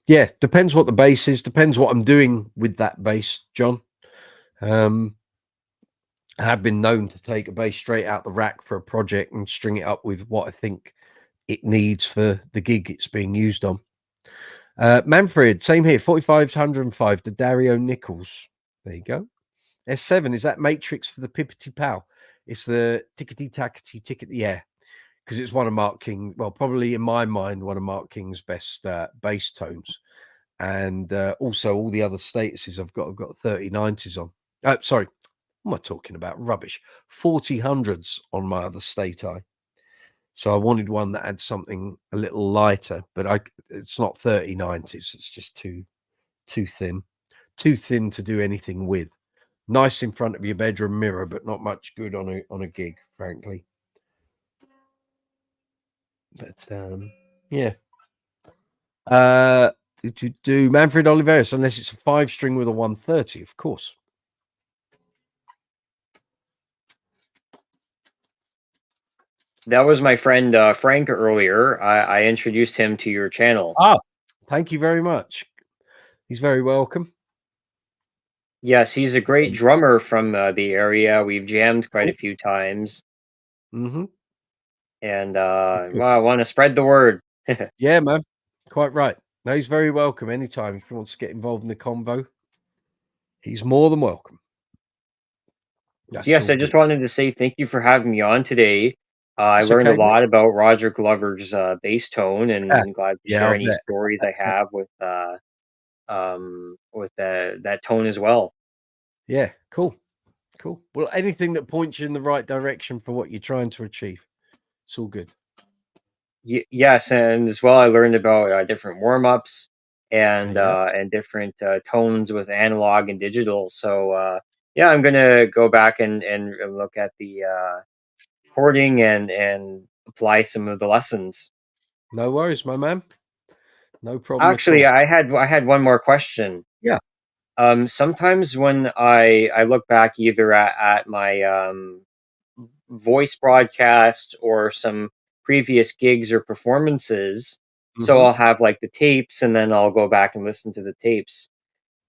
yeah, depends what the bass is, depends what I'm doing with that bass, John. I have been known to take a bass straight out the rack for a project and string it up with what I think it needs for the gig it's being used on. Manfred, same here, 45 to 105 to Dario Nichols. There you go. S7, is that matrix for the Pippity Pow? It's the tickety tackety ticket. Yeah, because it's one of Mark King. Well, probably in my mind, one of Mark King's best bass tones. and also all the other statuses I've got 3090s on. Sorry, what am I talking about? Rubbish. 4000s on my other state eye. So I wanted one that had something a little lighter, but it's not 3090s. It's just too thin to do anything with. Nice in front of your bedroom mirror, but not much good on a gig, frankly. But yeah. Did you do Manfred Oliveris? Unless it's a 5-string with a 130, of course. That was my friend Frank earlier. I introduced him to your channel. Ah, thank you very much. He's very welcome. Yes, he's a great drummer from the area. We've jammed quite a few times. Mm-hmm. And well, I want to spread the word. Yeah, man. Quite right. No, he's very welcome anytime if he wants to get involved in the convo. He's more than welcome. That's Yes, all I just good. wanted to say thank you for having me on today. I It's learned okay, a lot about Roger Glover's bass tone, and mate. I'm glad to Yeah, share I any bet. stories I have with that tone as well. Yeah, cool. Cool. Well, anything that points you in the right direction for what you're trying to achieve, it's all good. Yes, and as well, I learned about different warm-ups Yeah. and different tones with analog and digital. So yeah, I'm gonna go back and look at the recording and apply some of the lessons. No worries, my man. No problem at Actually, all. I had one more question. Yeah. Sometimes when I look back either at my voice broadcast or some previous gigs or performances, so Mm-hmm. I'll have like the tapes, and then I'll go back and listen to the tapes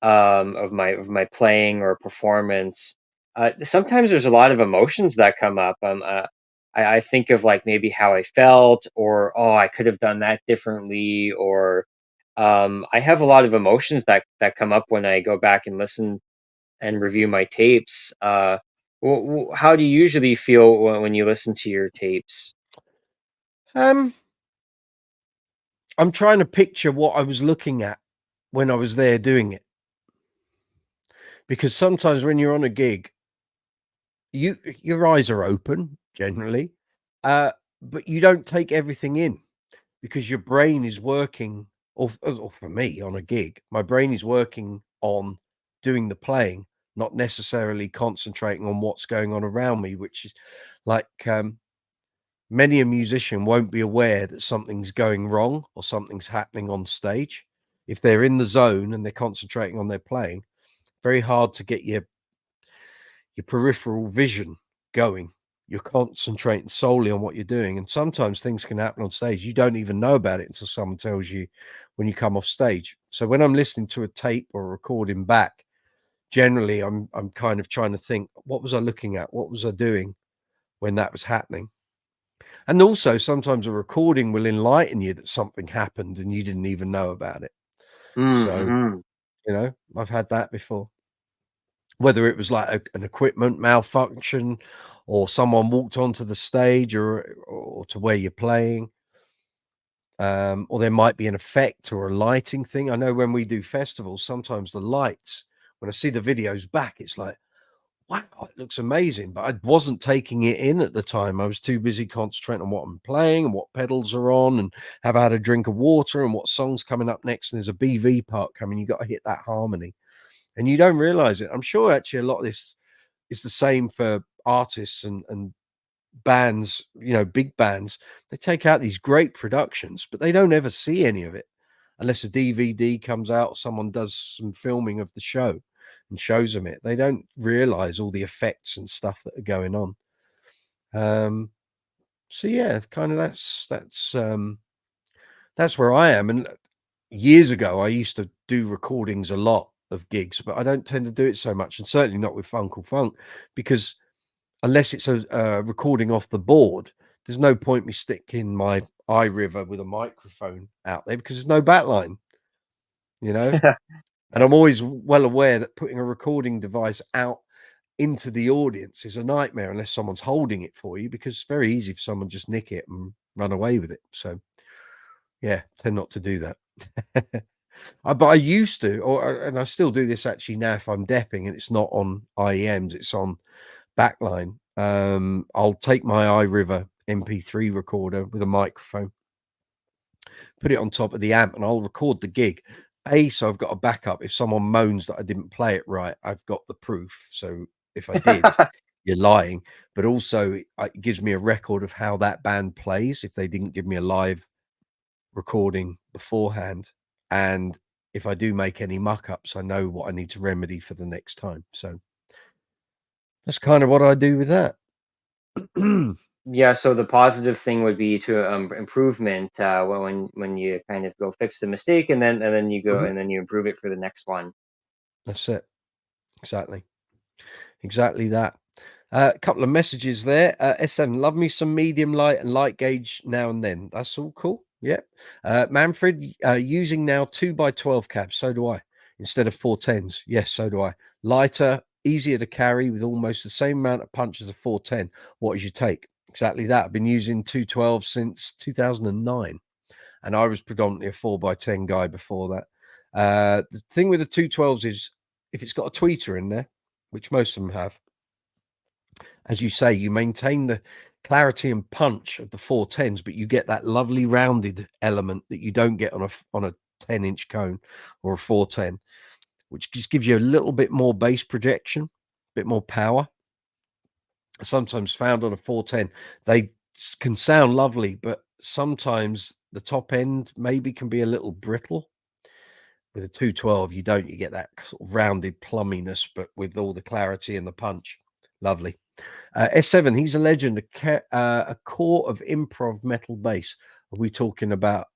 of my playing or performance. Sometimes there's a lot of emotions that come up. I think of like maybe how I felt, or oh, I could have done that differently, or I have a lot of emotions that come up when I go back and listen and review my tapes. How do you usually feel when you listen to your tapes? I'm trying to picture what I was looking at when I was there doing it. Because sometimes when you're on a gig, your eyes are open generally, but you don't take everything in because your brain is working, or for me on a gig, my brain is working on doing the playing, not necessarily concentrating on what's going on around me, which is like many a musician won't be aware that something's going wrong or something's happening on stage. If they're in the zone and they're concentrating on their playing, very hard to get your peripheral vision going. You're concentrating solely on what you're doing. And sometimes things can happen on stage. You don't even know about it until someone tells you when you come off stage. So when I'm listening to a tape or a recording back, generally I'm kind of trying to think, what was I looking at? What was I doing when that was happening? And also sometimes a recording will enlighten you that something happened and you didn't even know about it. So, Mm-hmm. I've had that before. Whether it was like an equipment malfunction or someone walked onto the stage or to where you're playing, or there might be an effect or a lighting thing. I know when we do festivals, sometimes the lights, when I see the videos back, it's like, wow, it looks amazing. But I wasn't taking it in at the time. I was too busy concentrating on what I'm playing and what pedals are on and have had a drink of water and what song's coming up next. And there's a BV part coming. You got to hit that harmony. And you don't realize it. I'm sure actually a lot of this is the same for artists and bands, big bands. They take out these great productions, but they don't ever see any of it unless a DVD comes out or someone does some filming of the show and shows them it. They don't realize all the effects and stuff that are going on. So yeah, kind of that's where I am. And years ago, I used to do recordings a lot of gigs, but I don't tend to do it so much, and certainly not with Funkle Funk, because unless it's a recording off the board, there's no point me sticking my iRiver with a microphone out there because there's no backline, you know. And I'm always well aware that putting a recording device out into the audience is a nightmare unless someone's holding it for you, because it's very easy for someone to just nick it and run away with it. So yeah, tend not to do that. But I used to, and I still do this actually now if I'm depping and it's not on IEMs, it's on Backline. I'll take my iRiver MP3 recorder with a microphone, put it on top of the amp, and I'll record the gig. So I've got a backup. If someone moans that I didn't play it right, I've got the proof. So if I did, you're lying. But also, it gives me a record of how that band plays if they didn't give me a live recording beforehand. And if I do make any muck-ups, I know what I need to remedy for the next time. So that's kind of what I do with that. Yeah, so the positive thing would be to improvement when you kind of go fix the mistake, and then you go and then you improve it for the next one. That's it. Exactly that. A couple of messages there. S7, love me some medium light and light gauge now and then. That's all cool. Yeah. Manfred, using now 2x12 cabs. So do I. Instead of 410s. Yes, so do I. Lighter, easier to carry with almost the same amount of punch as a 410. What is your take? Exactly that. I've been using 212 since 2009. And I was predominantly a 4x10 guy before that. The thing with the 212s is if it's got a tweeter in there, which most of them have, as you say, you maintain the clarity and punch of the 410s, but you get that lovely rounded element that you don't get on a 10-inch cone or a 410, which just gives you a little bit more bass projection, a bit more power. Sometimes found on a 410, they can sound lovely, but sometimes the top end maybe can be a little brittle. With a 212, you don't. You get that sort of rounded plumminess, but with all the clarity and the punch. Lovely. S7, he's a legend, a core of improv metal bass. Are we talking about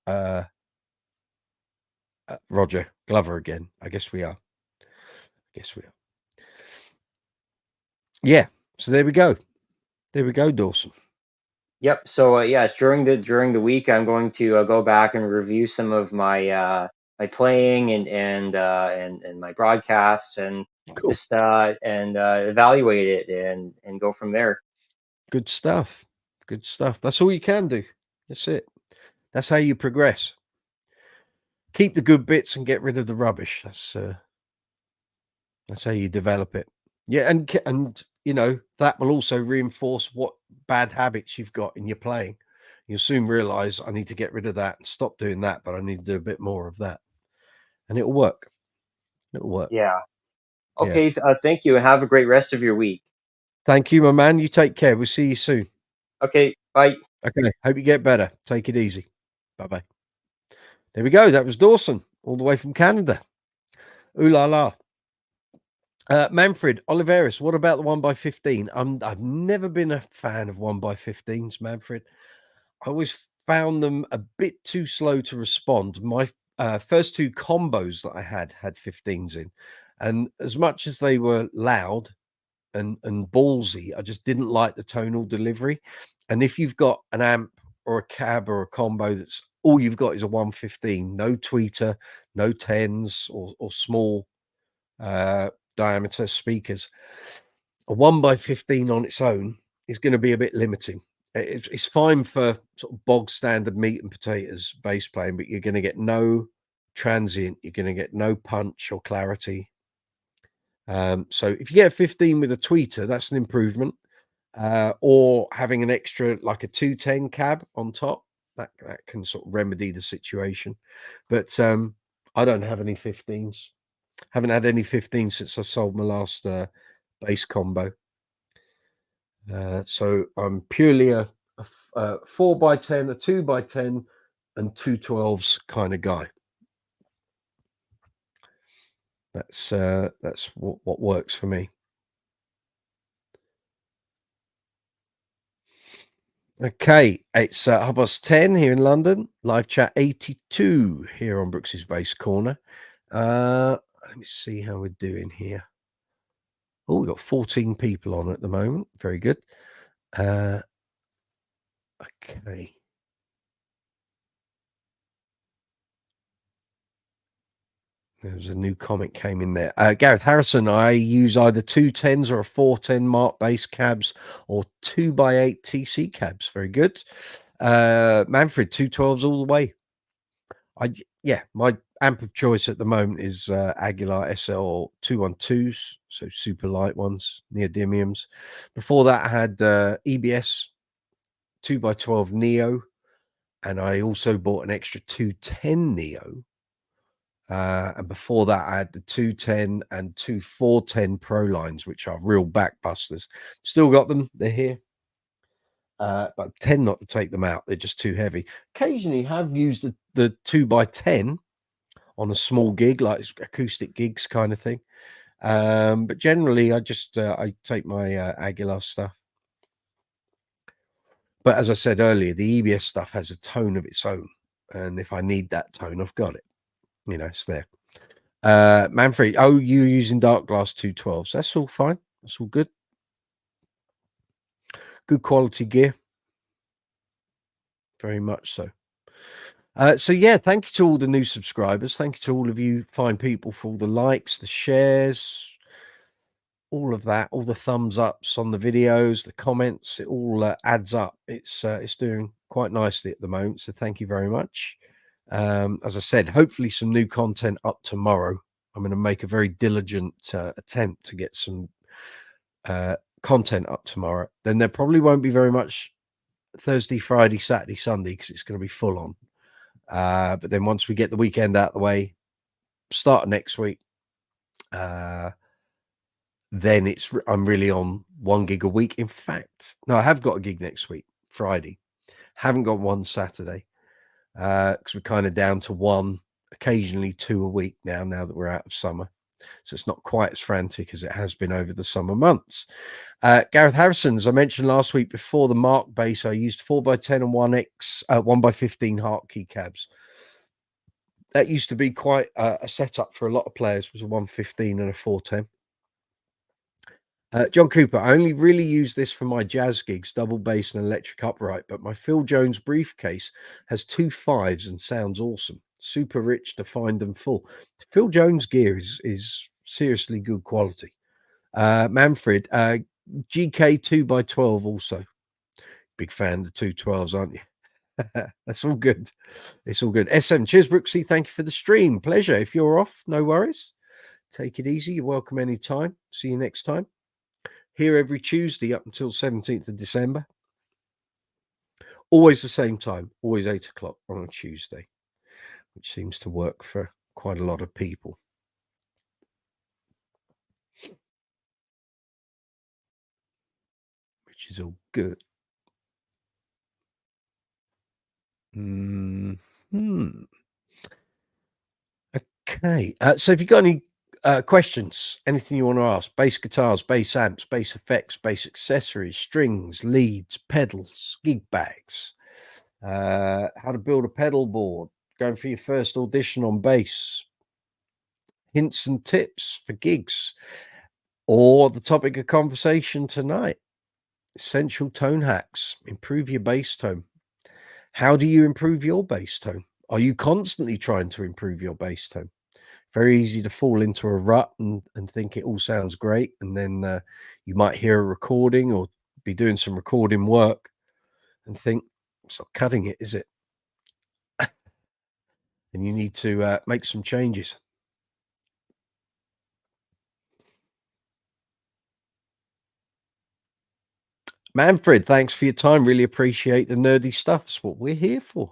Roger Glover again? I guess we are. Yeah. So there we go. Dawson. Yep. So yes, during the week, I'm going to go back and review some of my my playing and my broadcasts and Cool. just evaluate it and go from there. Good stuff. That's all you can do. That's it. That's how you progress. Keep the good bits and get rid of the rubbish. That's how you develop it. Yeah, and you know that will also reinforce what bad habits you've got in your playing. You'll soon realize I need to get rid of that and stop doing that, but I need to do a bit more of that, and it'll work. Yeah. Okay. Thank you, and have a great rest of your week. Thank you, my man. You take care. We'll see you soon. Okay. Bye. Okay. Hope you get better. Take it easy. Bye-bye. There we go. That was Dawson, all the way from Canada. Ooh la la. Manfred Oliveris, what about the 1x15? I've never been a fan of 1x15s, Manfred. I always found them a bit too slow to respond. My first two combos that I had 15s in, and as much as they were loud and ballsy, I just didn't like the tonal delivery. And if you've got an amp or a cab or a combo that's all you've got is a 115, no tweeter, no 10s or small diameter speakers, a 1x15 on its own is going to be a bit limiting. It's fine for sort of bog standard meat and potatoes bass playing, but you're going to get no transient, you're going to get no punch or clarity. So if you get a 15 with a tweeter, that's an improvement. Or having an extra like a 210 cab on top, that can sort of remedy the situation. But I don't have any 15s. Haven't had any 15 since I sold my last bass combo. So I'm purely a 4x10, a 2x10, and 212s kind of guy. That's what works for me. Okay, it's 10:30 here in London. Live chat 82 here on Brooksy's Bass Corner. Let me see how we're doing here. Oh, we've got 14 people on at the moment. Very good. Okay. There's a new comment came in there. Gareth Harrison, I use either 210s or a 410 Mark bass cabs or 2x8 TC cabs. Very good. Manfred, 212s all the way. My amp of choice at the moment is Aguilar SL 212s, so super light ones, neodymiums. Before that, I had EBS 2x12 Neo, and I also bought an extra 210 Neo. And before that, I had the 210 and 410 Pro lines, which are real backbusters. Still got them; they're here. But I tend not to take them out. They're just too heavy. Occasionally have used the 2x10 on a small gig, like acoustic gigs kind of thing. But generally I just I take my Aguilar stuff. But as I said earlier, the EBS stuff has a tone of its own. And if I need that tone, I've got it. You know, it's there. Manfred, oh, you're using Dark Glass 212s. That's all fine. That's all good. Good quality gear. Very much so. So yeah, thank you to all the new subscribers. Thank you to all of you fine people for all the likes, the shares, all of that, all the thumbs ups on the videos, the comments. It all adds up. It's doing quite nicely at the moment. So thank you very much. As I said, hopefully some new content up tomorrow. I'm going to make a very diligent attempt to get some content up tomorrow. Then there probably won't be very much Thursday, Friday, Saturday, Sunday, because it's going to be full on. But then once we get the weekend out of the way, start of next week, then I'm really on 1 gig a week. In fact, no, I have got a gig next week, Friday. Haven't got one Saturday, because we're kind of down to 1, occasionally 2 a week now that we're out of summer. So it's not quite as frantic as it has been over the summer months. Gareth Harrison, as I mentioned last week, before the Mark bass, I used 4x10 and 1x15 Hart keycabs. That used to be quite a setup for a lot of players. Was a 115 and a 410. John Cooper, I only really use this for my jazz gigs, double bass and electric upright, but my Phil Jones briefcase has 2 5s and sounds awesome. Super rich, defined and full. Phil Jones gear is seriously good quality. Manfred, GK 2x12 also. Big fan of the 212s, aren't you? That's all good. It's all good. SM, cheers, Brooksy. Thank you for the stream. Pleasure. If you're off, no worries. Take it easy. You're welcome anytime. See you next time. Here every Tuesday up until 17th of December. Always the same time. Always 8 o'clock on a Tuesday, which seems to work for quite a lot of people. Which is all good. Okay. So if you've got any questions, anything you want to ask, bass guitars, bass amps, bass effects, bass accessories, strings, leads, pedals, gig bags, how to build a pedal board, going for your first audition on bass, hints and tips for gigs, or the topic of conversation tonight, essential tone hacks, improve your bass tone. How do you improve your bass tone? Are you constantly trying to improve your bass tone? Very easy to fall into a rut and think it all sounds great. And then you might hear a recording or be doing some recording work and think, it's not cutting it, is it? And you need to make some changes. Manfred, thanks for your time. Really appreciate the nerdy stuff. That's what we're here for.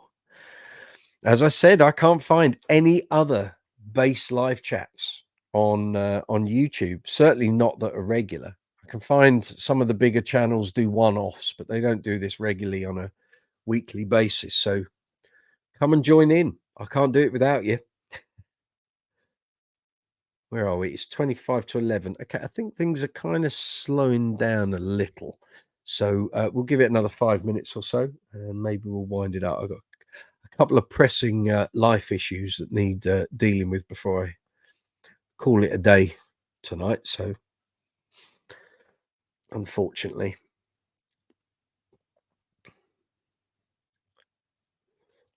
As I said, I can't find any other bass live chats on YouTube. Certainly not that are regular. I can find some of the bigger channels do one-offs, but they don't do this regularly on a weekly basis. So come and join in. I can't do it without you. Where are we? It's 25 to 11. Okay, I think things are kind of slowing down a little. So we'll give it another 5 minutes or so, and maybe we'll wind it up. I've got a couple of pressing life issues that need dealing with before I call it a day tonight. So unfortunately,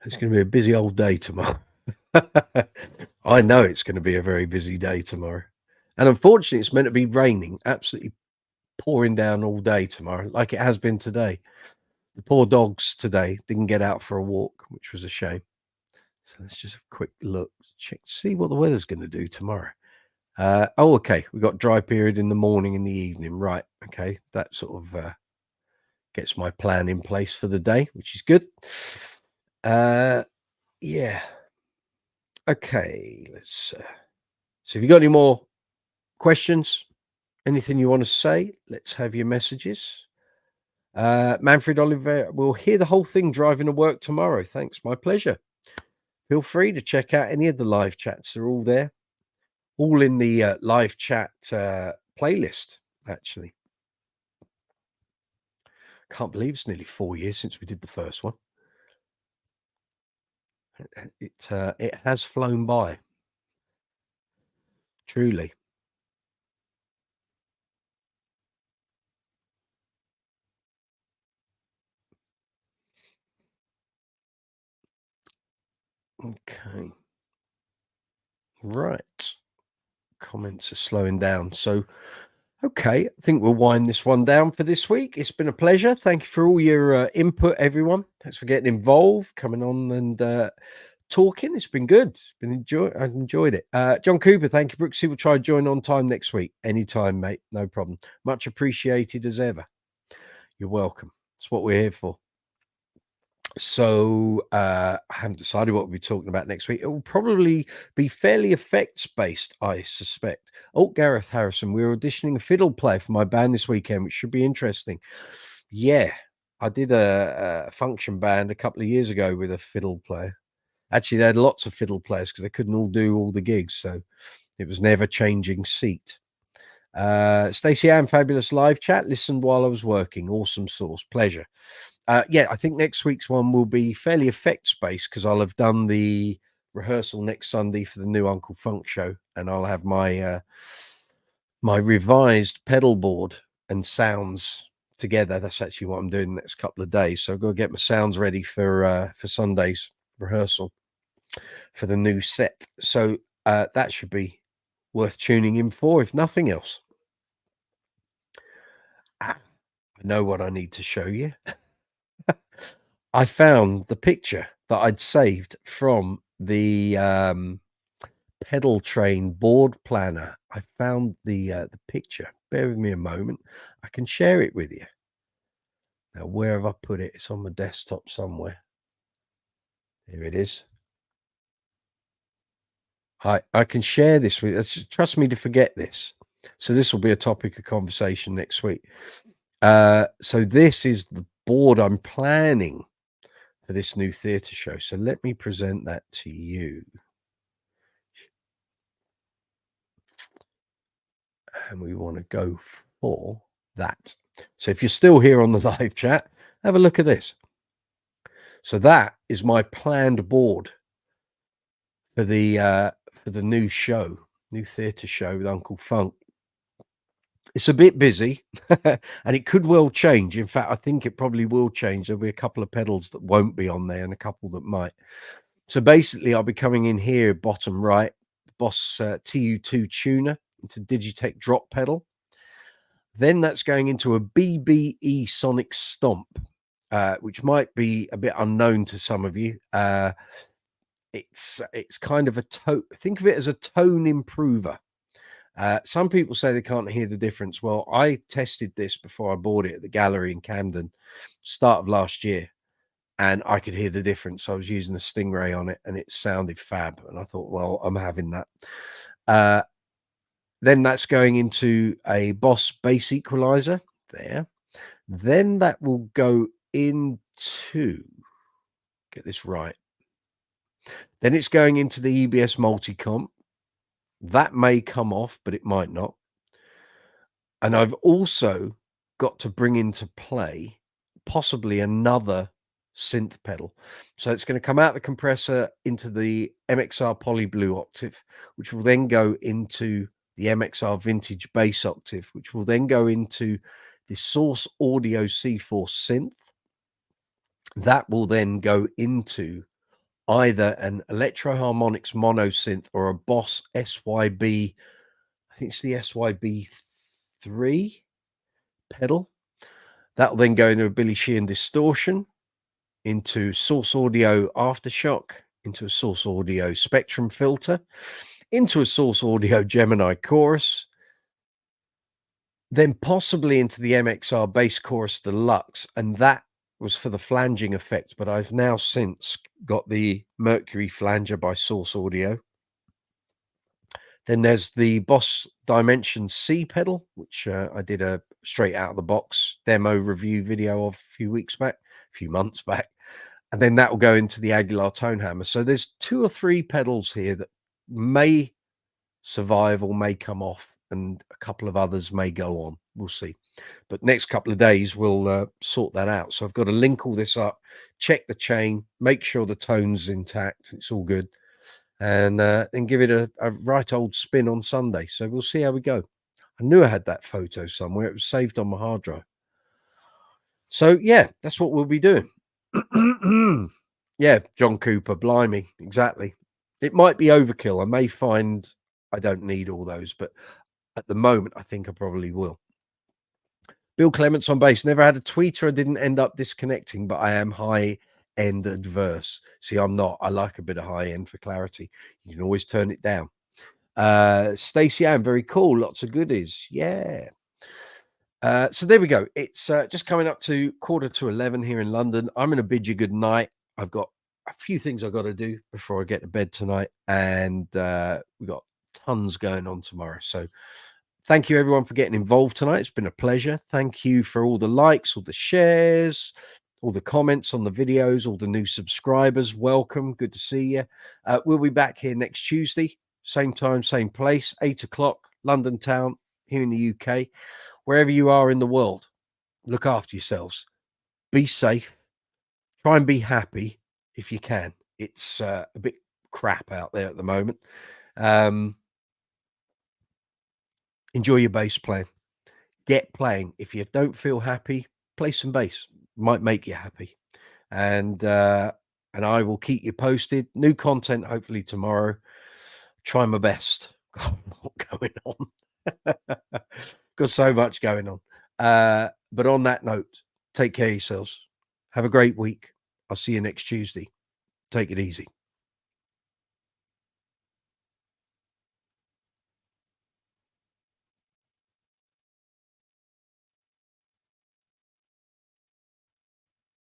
it's going to be a busy old day tomorrow. I know it's going to be a very busy day tomorrow. And unfortunately, it's meant to be raining, absolutely pouring down all day tomorrow, like it has been today. The poor dogs today didn't get out for a walk, which was a shame. So let's just have a quick look, check, see what the weather's going to do tomorrow. Oh, okay. We've got dry period in the morning and the evening. Right. Okay. That sort of gets my plan in place for the day, which is good. Yeah. Okay. Let's. So if you got any more questions, anything you want to say, let's have your messages. Manfred Oliver will hear the whole thing driving to work tomorrow. Thanks. My pleasure. Feel free to check out any of the live chats. They're all there. All in the live chat playlist, actually. Can't believe it's nearly 4 years since we did the first one. It has flown by. Truly. Okay. Right. Comments are slowing down. So, okay, I think we'll wind this one down for this week. It's been a pleasure. Thank you for all your input, everyone. Thanks for getting involved, coming on and talking. It's been good. I've enjoyed it. John Cooper, thank you, Brooksy. We'll try to join on time next week. Anytime, mate. No problem. Much appreciated as ever. You're welcome. That's what we're here for. So I haven't decided what we'll be talking about next week. It will probably be fairly effects based, I suspect. Oh, Gareth Harrison, we're auditioning a fiddle player for my band this weekend, which should be interesting. Yeah, I did a function band a couple of years ago with a fiddle player. Actually, they had lots of fiddle players because they couldn't all do all the gigs, so it was never changing seat. Stacey Ann, fabulous live chat. Listened while I was working. Awesome source. Pleasure. Yeah, I think next week's one will be fairly effects based because I'll have done the rehearsal next Sunday for the new Uncle Funk show, and I'll have my my revised pedal board and sounds together. That's actually what I'm doing the next couple of days. So I've got to get my sounds ready for Sunday's rehearsal for the new set. So that should be worth tuning in for, if nothing else. I know what I need to show you. I found the picture that I'd saved from the pedal train board planner. I found the picture. Bear with me a moment. I can share it with you. Now, where have I put it? It's on my desktop somewhere. Here it is. I can share this with you. Trust me to forget this. So this will be a topic of conversation next week. So this is the board I'm planning for this new theatre show. So let me present that to you. And we want to go for that. So if you're still here on the live chat, have a look at this. So that is my planned board for the new show, new theatre show with Uncle Funk. It's a bit busy and it could well change. In fact, I think it probably will change. There'll be a couple of pedals that won't be on there and a couple that might. So basically, I'll be coming in here, bottom right, Boss TU2 tuner into Digitech drop pedal. Then that's going into a BBE Sonic Stomp, which might be a bit unknown to some of you. It's kind of a tone. Think of it as a tone improver. Some people say they can't hear the difference. Well, I tested this before I bought it at the gallery in Camden, start of last year, and I could hear the difference. I was using a Stingray on it, and it sounded fab. And I thought, well, I'm having that. Then that's going into a Boss bass equalizer there. Then that will go into, get this right. Then it's going into the EBS multi-comp. That may come off, but it might not. And I've also got to bring into play possibly another synth pedal. So it's going to come out the compressor into the MXR Poly Blue octave, which will then go into the MXR Vintage Bass octave, which will then go into the Source Audio C4 synth. That will then go into either an Electro Harmonics mono synth or a Boss SYB, I think it's the SYB3 pedal. That will then go into a Billy Sheehan distortion, into Source Audio Aftershock, into a Source Audio Spectrum filter, into a Source Audio Gemini chorus, then possibly into the MXR Bass Chorus Deluxe, and that was for the flanging effect, but I've now since got the Mercury Flanger by Source Audio. Then there's the Boss Dimension C pedal, which I did a straight out of the box demo review video of a few months back. And then that will go into the Aguilar tone hammer. So there's 2 or 3 pedals here that may survive or may come off, and a couple of others may go on. We'll see. But next couple of days, we'll sort that out. So I've got to link all this up, check the chain, make sure the tone's intact. It's all good. And then give it a right old spin on Sunday. So we'll see how we go. I knew I had that photo somewhere. It was saved on my hard drive. So, yeah, that's what we'll be doing. Yeah, John Cooper, blimey, exactly. It might be overkill. I may find I don't need all those, but at the moment, I think I probably will. Bill Clements on bass. Never had a tweeter. I didn't end up disconnecting, but I am high-end adverse. See, I'm not. I like a bit of high-end for clarity. You can always turn it down. Stacey Ann, very cool. Lots of goodies. Yeah. So there we go. It's just coming up to 11:15 here in London. I'm going to bid you good night. I've got a few things I've got to do before I get to bed tonight, and we've got tons going on tomorrow. So thank you everyone for getting involved tonight. It's been a pleasure. Thank you for all the likes, all the shares, all the comments on the videos, all the new subscribers. Welcome. Good to see you. We'll be back here next Tuesday, same time, same place, 8 o'clock, London town, here in the UK. Wherever you are in the world, look after yourselves. Be safe. Try and be happy if you can. It's a bit crap out there at the moment. Enjoy your bass playing. Get playing. If you don't feel happy, play some bass. Might make you happy. And I will keep you posted. New content hopefully tomorrow. Try my best. Got a lot going on. Got so much going on. But on that note, take care of yourselves. Have a great week. I'll see you next Tuesday. Take it easy.